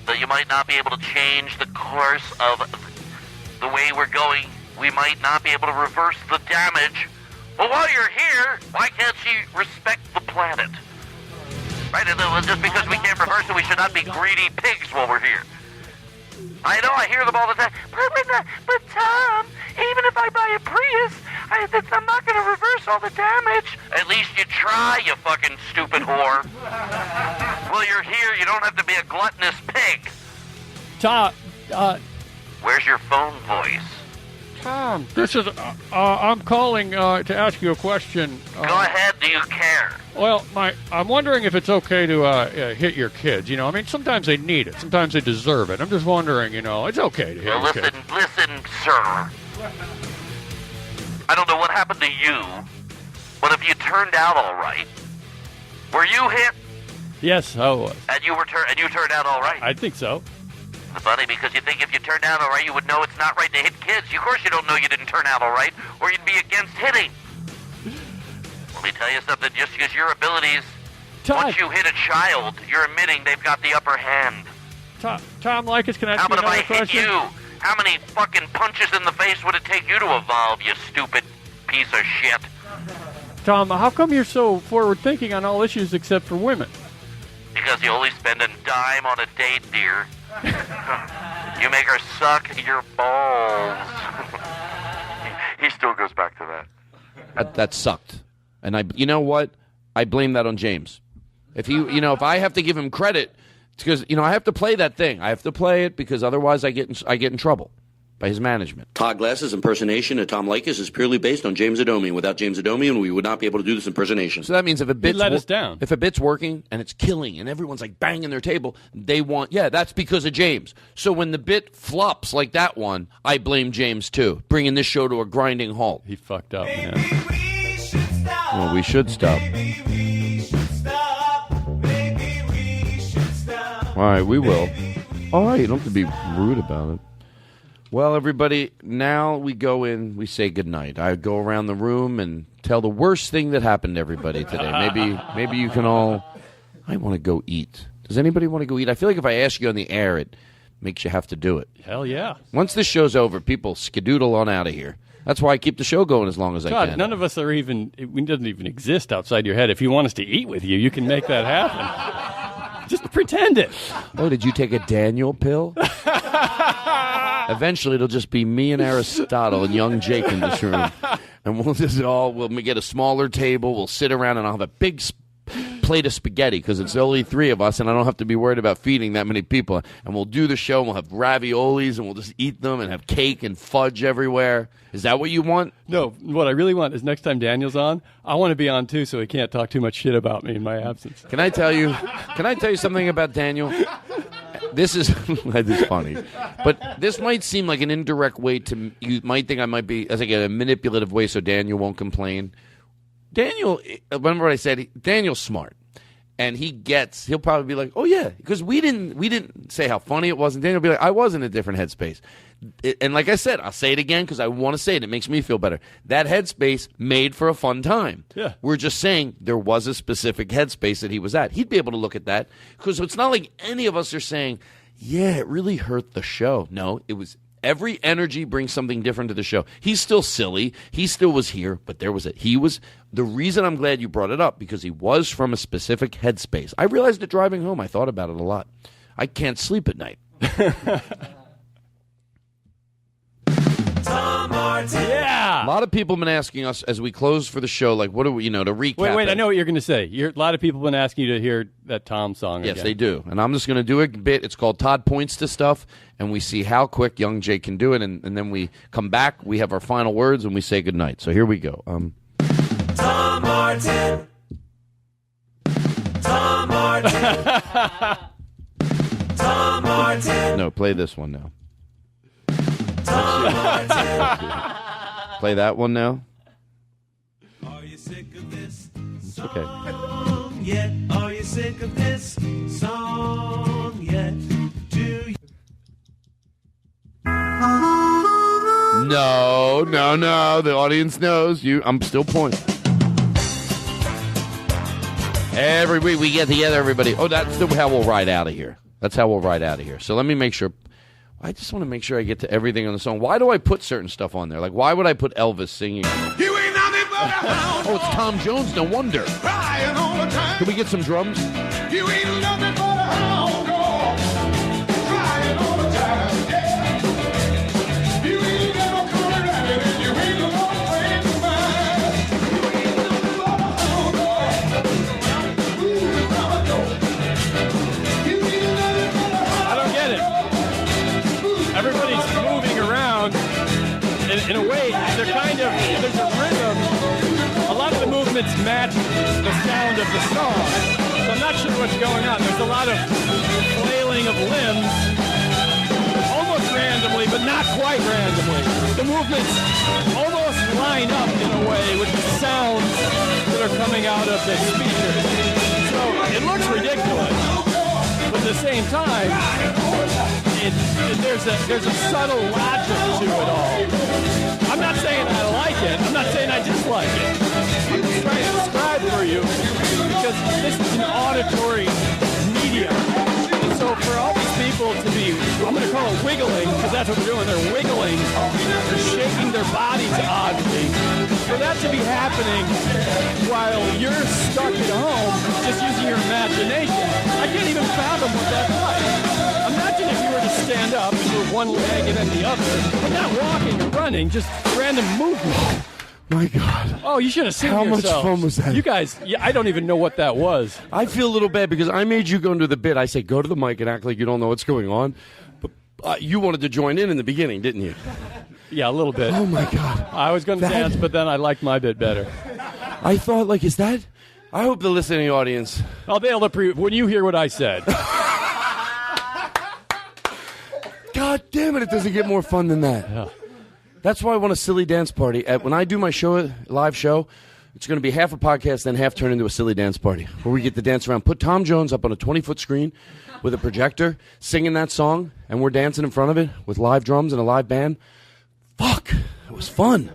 that you might not be able to change the course of the way we're going. We might not be able to reverse the damage. But while you're here, why can't she respect the planet? Right? Just because we can't reverse it, we should not be greedy pigs while we're here. I know, I hear them all the time. But Tom, even if I buy a Prius, I'm not going to reverse all the damage. At least you try, you fucking stupid whore. Well, you're here, you don't have to be a gluttonous pig. Tom, where's your phone voice? Tom, this is, I'm calling to ask you a question. Go ahead, do you care? Well, I'm wondering if it's okay to hit your kids. I mean, sometimes they need it. Sometimes they deserve it. I'm just wondering, it's okay to hit your kids. Listen, sir. I don't know what happened to you, but if you turned out all right, were you hit? Yes, I was. And you turned out all right? I think so. It's funny because you think if you turned out all right, you would know it's not right to hit kids. Of course you don't know you didn't turn out all right, or you'd be against hitting. Let me tell you something, just because your abilities, Todd. Once you hit a child, you're admitting they've got the upper hand. Tom Likas, can I ask How you about if another I question? hit you? How many fucking punches in the face would it take you to evolve, you stupid piece of shit? Tom, how come you're so forward-thinking on all issues except for women? Because you only spend a dime on a date, dear. You make her suck your balls. He still goes back to that. That sucked. And you know what? I blame that on James. If if I have to give him credit, it's because I have to play that thing. I have to play it because otherwise I get in trouble. by his management. Todd Glass's impersonation of Tom Leykis is purely based on James Adomian. Without James Adomian, we would not be able to do this impersonation. So that means if a bit's let us down. If a bit's working and it's killing and everyone's like banging their table, they want, that's because of James. So when the bit flops like that one, I blame James too, bringing this show to a grinding halt. He fucked up, man. Well, we should stop. All right, we will. All right, you don't have to be rude about it. Well, everybody, now we go in, we say goodnight. I go around the room and tell the worst thing that happened to everybody today. Maybe you can all... I want to go eat. Does anybody want to go eat? I feel like if I ask you on the air, it makes you have to do it. Hell yeah. Once this show's over, people skedoodle on out of here. That's why I keep the show going as long as I Todd, can. none of us are even... It doesn't even exist outside your head. If you want us to eat with you, you can make that happen. Just pretend it. Oh, did you take a Daniel pill? Eventually, it'll just be me and Aristotle and young Jake in this room. And we'll get a smaller table, we'll sit around, and I'll have a big plate of spaghetti because it's only three of us, and I don't have to be worried about feeding that many people. And we'll do the show, and we'll have raviolis, and we'll just eat them and have cake and fudge everywhere. Is that what you want? No, what I really want is next time Daniel's on, I want to be on too so he can't talk too much shit about me in my absence. Can I tell you something about Daniel? This is funny, but this might seem like an indirect way to. You might think I might be as like a manipulative way, so Daniel won't complain. Daniel, remember what I said? Daniel's smart, and he'll probably be like, "Oh yeah," because we didn't say how funny it was, and Daniel will be like, "I was in a different headspace." And like I said, I'll say it again because I want to say it. It makes me feel better. That headspace made for a fun time. Yeah. We're just saying there was a specific headspace that he was at. He'd be able to look at that because it's not like any of us are saying, yeah, it really hurt the show. No, it was every energy brings something different to the show. He's still silly. He still was here, but there was the reason I'm glad you brought it up because he was from a specific headspace. I realized it driving home. I thought about it a lot. I can't sleep at night. Tom Martin. Yeah. A lot of people have been asking us as we close for the show, like, what do we, to recap? Wait, it. I know what you're going to say. A lot of people have been asking you to hear that Tom song Yes, again. they do. And I'm just going to do a bit. It's called Todd Points to Stuff, and we see how quick young Jake can do it. And then we come back, we have our final words, and we say goodnight. So here we go. Tom Martin. Tom Martin. Tom Martin. No, play this one now. Tom Martin. Play that one now. Are you sick of this Okay. song yet? Are you sick of this song yet? Do you... No. The audience knows you. I'm still pointing. Every week we get together, everybody. Oh, that's how we'll ride out of here. That's how we'll ride out of here. So let me make sure. I just want to make sure I get to everything on the song. Why do I put certain stuff on there? Like, why would I put Elvis singing? You ain't nothing but a hound. Oh, it's Tom Jones. No wonder. Crying all the time. Can we get some drums? You ain't nothing but a hound dog. Crying all the time. Yeah. You ain't never coming right, and you ain't no friend of mine. You ain't nothing but a hound dog. Ooh, mama dog. You ain't nothing but a hound. I don't get it. Everybody's moving around in a way. There's a rhythm. A lot of the movements match the sound of the song. So I'm not sure what's going on. There's a lot of flailing of limbs, almost randomly, but not quite randomly. The movements almost line up in a way with the sounds that are coming out of the speakers. So it looks ridiculous. But at the same time, there's a subtle logic to it all. I'm not saying I like it. I'm not saying I dislike it. I'm just trying to describe for you because this is an auditory medium. And so for all these people to be, I'm going to call it wiggling because that's what they're doing. They're wiggling. They're shaking their bodies oddly. For that to be happening while you're stuck at home just using your imagination, I can't even fathom what that's like. Imagine if you were to stand up and do one leg and then the other, but not walking or running, just random movement. My God. Oh, you should have seen How yourselves. much fun was that? You guys, I don't even know what that was. I feel a little bad because I made you go into the bit. I say, go to the mic and act like you don't know what's going on. You wanted to join in the beginning, didn't you? Yeah, a little bit. Oh, my God. I was going to dance, but then I liked my bit better. I thought, like, is that... I hope the listening audience... Oh, they'll approve when you hear what I said. God damn it doesn't get more fun than that. Yeah. That's why I want a silly dance party. When I do my live show, it's going to be half a podcast, then half turn into a silly dance party where we get to dance around. Put Tom Jones up on a 20-foot screen with a projector, singing that song, and we're dancing in front of it with live drums and a live band. Fuck, it was fun.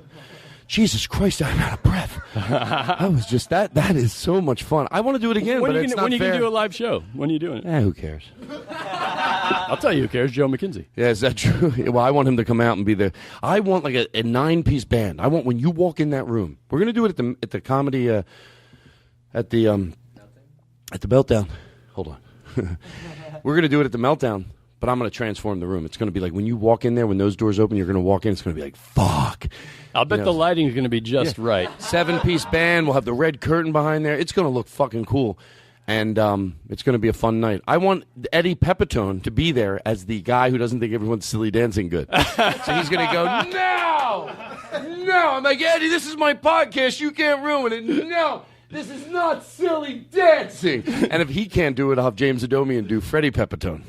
Jesus Christ, I'm out of breath. I was just that is so much fun. I want to do it again, but it's not fair. When are you going to do a live show? When are you doing it? Who cares? I'll tell you who cares, Joe McKenzie. Yeah, is that true? Well, I want him to come out and be there. I want like a 9-piece band. I want when you walk in that room. We're going to do it at the comedy at the Meltdown. Hold on. We're going to do it at the Meltdown, but I'm going to transform the room. It's going to be like when you walk in there, when those doors open, you're going to walk in, it's going to be like, fuck. I'll bet the lighting is going to be just right. 7-piece band. We'll have the red curtain behind there. It's going to look fucking cool. And it's going to be a fun night. I want Eddie Pepitone to be there as the guy who doesn't think everyone's silly dancing good. So he's going to go, no. I'm like, Eddie, this is my podcast. You can't ruin it. No, this is not silly dancing. And if he can't do it, I'll have James Adomian do Freddie Pepitone.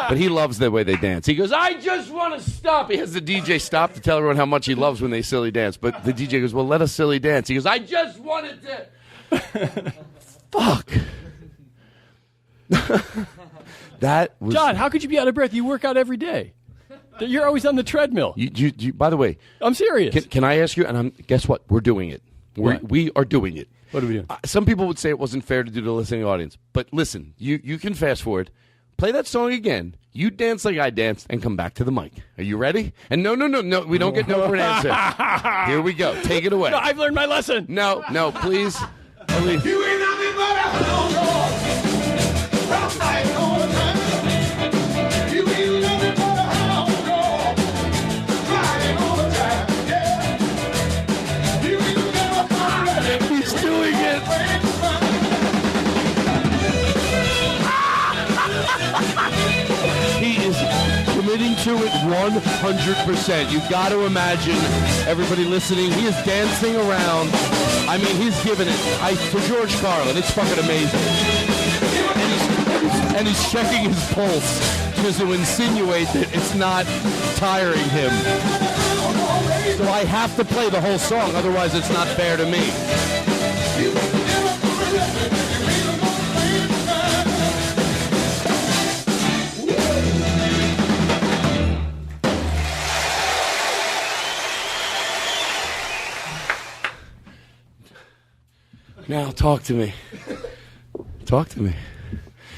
But he loves the way they dance. He goes, I just want to stop. He has the DJ stop to tell everyone how much he loves when they silly dance. But the DJ goes, well, let us silly dance. He goes, I just wanted to. Fuck. That was... John, how could you be out of breath? You work out every day. You're always on the treadmill. You, by the way... I'm serious. Can I ask you, and guess what? We're doing it. We are doing it. What are we doing? Some people would say it wasn't fair to do to the listening audience. But listen, you can fast forward. Play that song again. You dance like I danced and come back to the mic. Are you ready? And no, we don't get no for an answer. Here we go. Take it away. No, I've learned my lesson. No, please. Please. You ain't nothing but a hound dog. Rough night all the time. You ain't nothing but a hound dog. Crying all the time. Yeah. You ain't never found it. He's doing it. He is committing to it 100%. You've got to imagine everybody listening. He is dancing around. I mean, he's giving it to George Carlin. It's fucking amazing. And he's checking his pulse just to insinuate that it's not tiring him. So I have to play the whole song, otherwise it's not fair to me. Now, talk to me. Talk to me.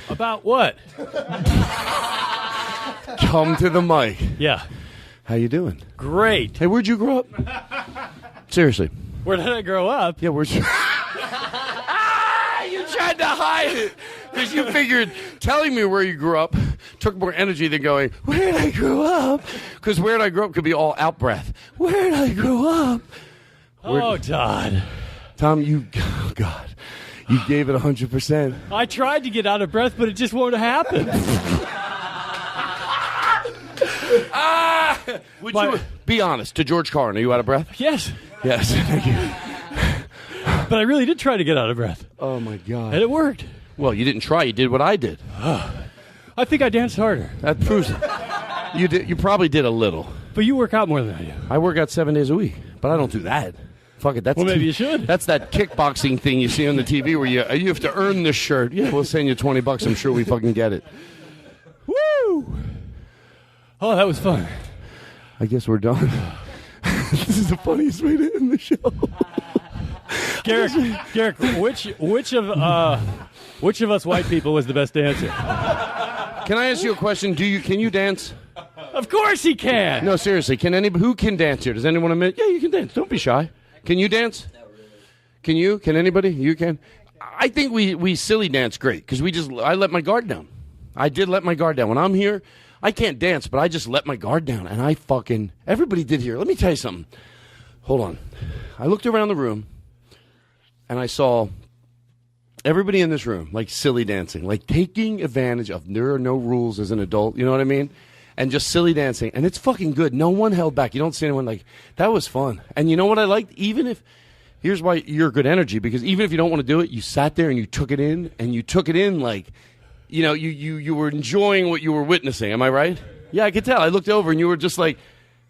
About what? Come to the mic. Yeah. How you doing? Great. Hey, where'd you grow up? Seriously. Where did I grow up? Yeah, where'd you... You tried to hide it. Because you figured telling me where you grew up took more energy than going, where'd I grow up? Because where'd I grow up could be all out breath. Where'd I grow up? Oh, Todd. Tom, oh God, you gave it 100%. I tried to get out of breath, but it just won't happen. Would you be honest to George Carlin? Are you out of breath? Yes. Yes. Thank you. But I really did try to get out of breath. Oh my God. And it worked. Well, you didn't try. You did what I did. I think I danced harder. That proves it. You did. You probably did a little. But you work out more than I do. I work out 7 days a week, but I don't do that. Fuck it. That's well, maybe you should. That's that kickboxing thing you see on the TV where you have to earn this shirt. Yeah, we'll send you $20. I'm sure we fucking get it. Woo! Oh, that was fun. I guess we're done. This is the funniest way to end the show. Garrick, which of us white people was the best dancer? Can I ask you a question? Can you dance? Of course he can. No, seriously. Who can dance here? Does anyone admit? Yeah, you can dance. Don't be shy. Can you dance? Can you? Can anybody? You can. I think we silly dance great because I let my guard down. I did let my guard down. When I'm here, I can't dance, but I just let my guard down, and everybody did here. Let me tell you something. Hold on. I looked around the room, and I saw everybody in this room, like silly dancing, like taking advantage of there are no rules as an adult. You know what I mean? and just silly dancing. And it's fucking good. No one held back. You don't see anyone like, that was fun. And you know what I liked? Even if, here's why you're good energy, because even if you don't want to do it, you sat there and you took it in, and you took it in like, you know, you were enjoying what you were witnessing. Am I right? Yeah, I could tell. I looked over and you were just like,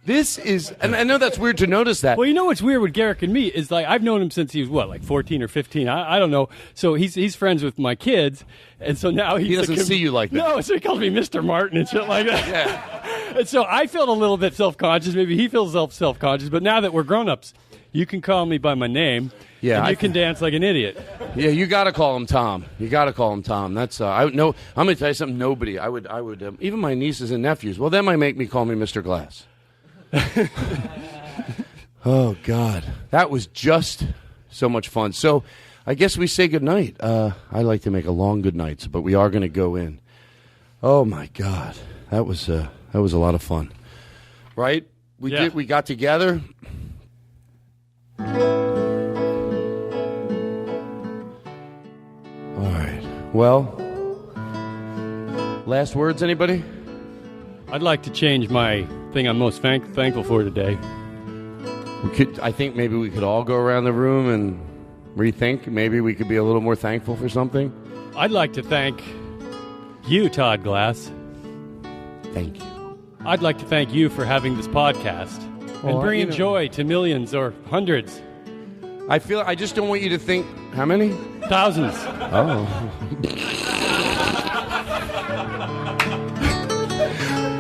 this is, and I know that's weird to notice that. Well, you know what's weird with Garrick and me is like I've known him since he was like 14 or 15. I don't know. So he's friends with my kids, and so now he doesn't see you like that. No, so he calls me Mr. Martin and shit like that. Yeah. And so I felt a little bit self-conscious. Maybe he feels self-conscious. But now that we're grown-ups, you can call me by my name. Yeah, and you can dance like an idiot. Yeah, you got to call him Tom. You got to call him Tom. That's I no. I'm going to tell you something. Nobody. I would. Even my nieces and nephews. Well, that might make me call me Mr. Glass. Oh God, that was just so much fun. So, I guess we say goodnight. I like to make a long good nights, but we are going to go in. Oh my God, that was a lot of fun, right? We did. We got together. All right. Well, last words, anybody? I'd like to change my thing I'm most thankful for today. I think maybe we could all go around the room and rethink. Maybe we could be a little more thankful for something. I'd like to thank you, Todd Glass. Thank you. I'd like to thank you for having this podcast and bringing joy to millions or hundreds. I just don't want you to think, how many? Thousands. Oh.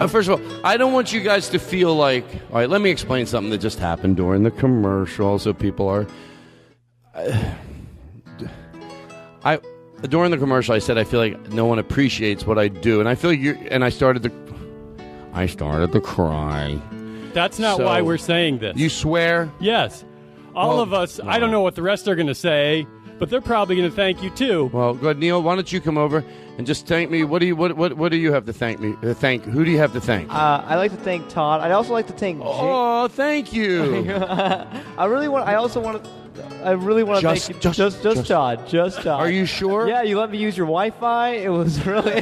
First of all, I don't want you guys to feel like... All right, let me explain something that just happened during the commercial, so people are... During the commercial, I said I feel like no one appreciates what I do, and I feel you. And I started to cry. That's not why we're saying this. You swear? Yes. All of us, I don't know what the rest are going to say, but they're probably going to thank you too. Well, good, Neil. Why don't you come over and just thank me? What do you have to thank me? Who do you have to thank? I'd like to thank Todd. I'd also like to thank. Oh, thank you. I really want to thank you. Just Todd. Just Todd. Are you sure? Yeah, you let me use your Wi-Fi. It was really.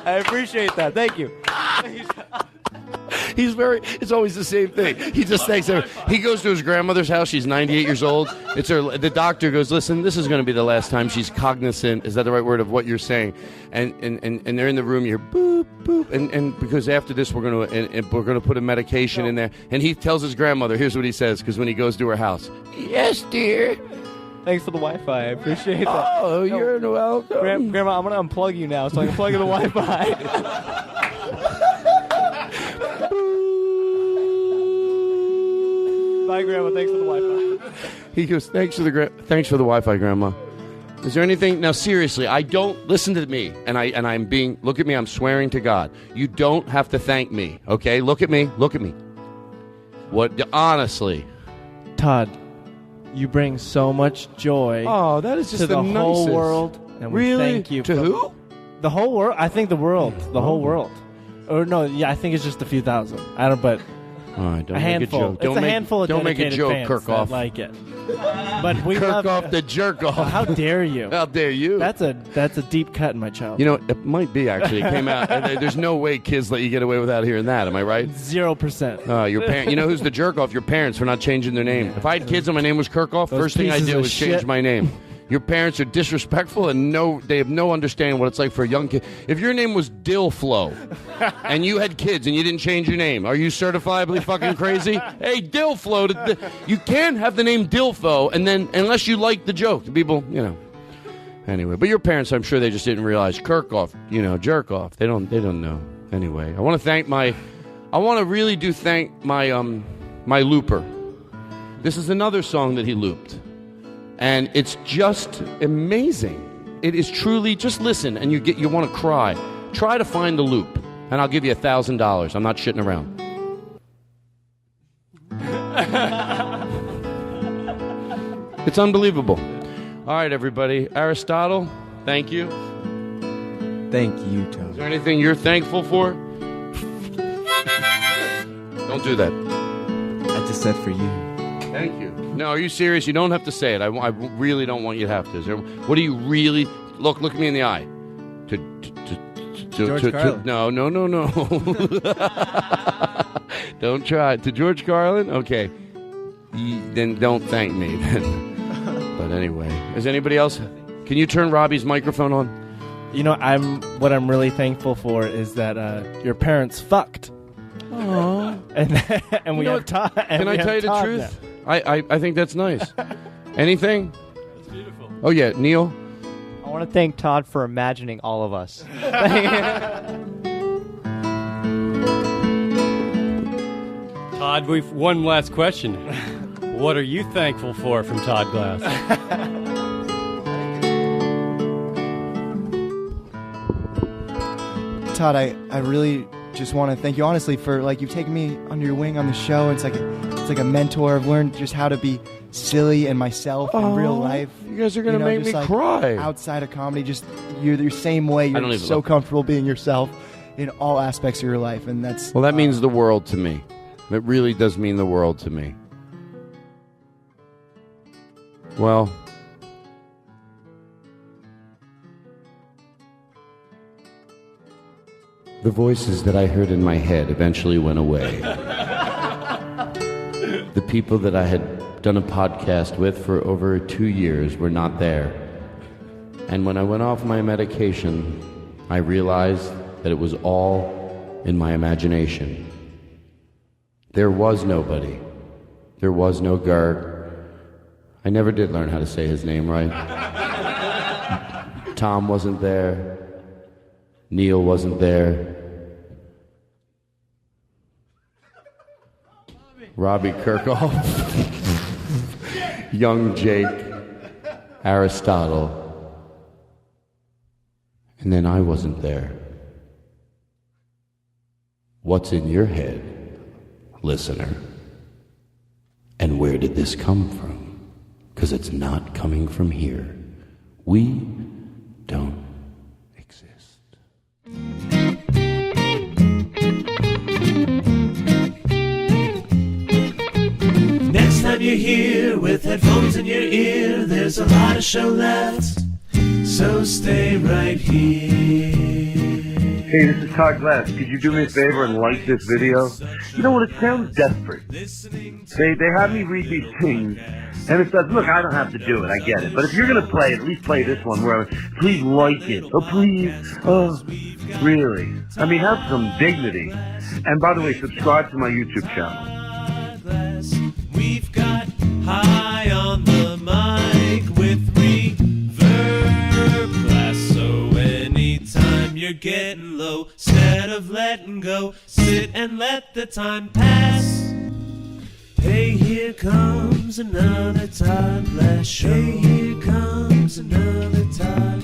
I appreciate that. Thank you. It's always the same thing. He just thanks her. He goes to his grandmother's house. She's 98 years old. The doctor goes, listen, this is going to be the last time she's cognizant. Is that the right word of what you're saying? And they're in the room. You're boop boop. And because after this we're going to put a medication in there. And he tells his grandmother. Here's what he says. Because when he goes to her house, yes, dear. Thanks for the Wi-Fi. I appreciate that. Oh, you're welcome. Grandma, I'm going to unplug you now so I can plug in the Wi-Fi. Bye, Grandma. Thanks for the Wi-Fi. He goes, thanks for the Wi-Fi, Grandma. Is there anything? Now, seriously, I don't listen to me, and I'm being. Look at me. I'm swearing to God. You don't have to thank me. Okay, look at me. Look at me. What? Honestly, Todd, you bring so much joy. Oh, that is just to the whole nicest. world. And we Really? thank you To who? The whole world. I think the world. The whole world. Or no, yeah, I think it's just a few thousand. I don't. But. All right, don't a make handful. a joke. It's a handful of don't make a dedicated joke, fans Kirkhoff. that like it. But we love Kirkhoff the jerk off. How dare you? How dare you? That's a deep cut in my childhood. You know, it might be actually. It came out. There's no way kids let you get away without hearing that. Am I right? 0%. Your parent. You know who's the jerk off? Your parents for not changing their name. If I had kids and my name was Kirkhoff, Those first thing I pieces did of was change shit. my name. Your parents are disrespectful and they have no understanding what it's like for a young kid. If your name was Dillflo and you had kids and you didn't change your name, are you certifiably fucking crazy? Hey, Dillflo, you can't have the name Dilfo and then unless you like the joke. The people, Anyway, but your parents, I'm sure they just didn't realize Kirkhoff, jerk off. They don't know. Anyway, I want to really thank my looper. This is another song that he looped. And it's just amazing. It is truly, just listen and you want to cry. Try to find the loop and I'll give you $1,000. I'm not shitting around. It's unbelievable. All right, everybody. Aristotle, thank you. Thank you, Todd. Is there anything you're thankful for? Don't do that. I just said for you. Thank you. No, are you serious? You don't have to say it. I really don't want you to have to. What do you really... Look at me in the eye. to, George Carlin. No. Don't try. To George Carlin? Okay. Then don't thank me. But anyway. Is anybody else? Can you turn Robbie's microphone on? You know, what I'm really thankful for is that your parents fucked. Aww. And we have Todd. Can I tell you the truth? I think that's nice. Anything? That's beautiful. Oh, yeah. Neil? I want to thank Todd for imagining all of us. Todd, we've one last question. What are you thankful for from Todd Glass? Todd, I really just want to thank you honestly for you've taken me under your wing on the show. It's like a mentor. I've learned just how to be silly and myself in real life. You guys are gonna make me cry. Outside of comedy, just you're the same way. You're so comfortable being yourself in all aspects of your life, and that's Well, that means the world to me. It really does mean the world to me. Well, the voices that I heard in my head eventually went away. The people that I had done a podcast with for over 2 years were not there. And when I went off my medication, I realized that it was all in my imagination. There was nobody. There was no Gert. I never did learn how to say his name right. Tom wasn't there. Neil wasn't there. Robbie Kirkhoff. Young Jake. Aristotle. And then I wasn't there. What's in your head, listener? And where did this come from? Because it's not coming from here. We don't exist. Next time you're here with headphones in your ear, there's a lot of show left, so stay right here. Hey, this is Todd Glass. Could you do me a favor and like this video? You know what? It sounds desperate. They have me read these things, and it says, look, I don't have to do it. I get it. But if you're going to play, at least play this one where, please like it. Oh, please. Oh, really? I mean, have some dignity. And by the way, subscribe to my YouTube channel. We've got high on the mic with reverb glass, so anytime you're getting low, instead of letting go, sit and let the time pass. Hey, here comes another Todd Glass show. Hey, here comes another Todd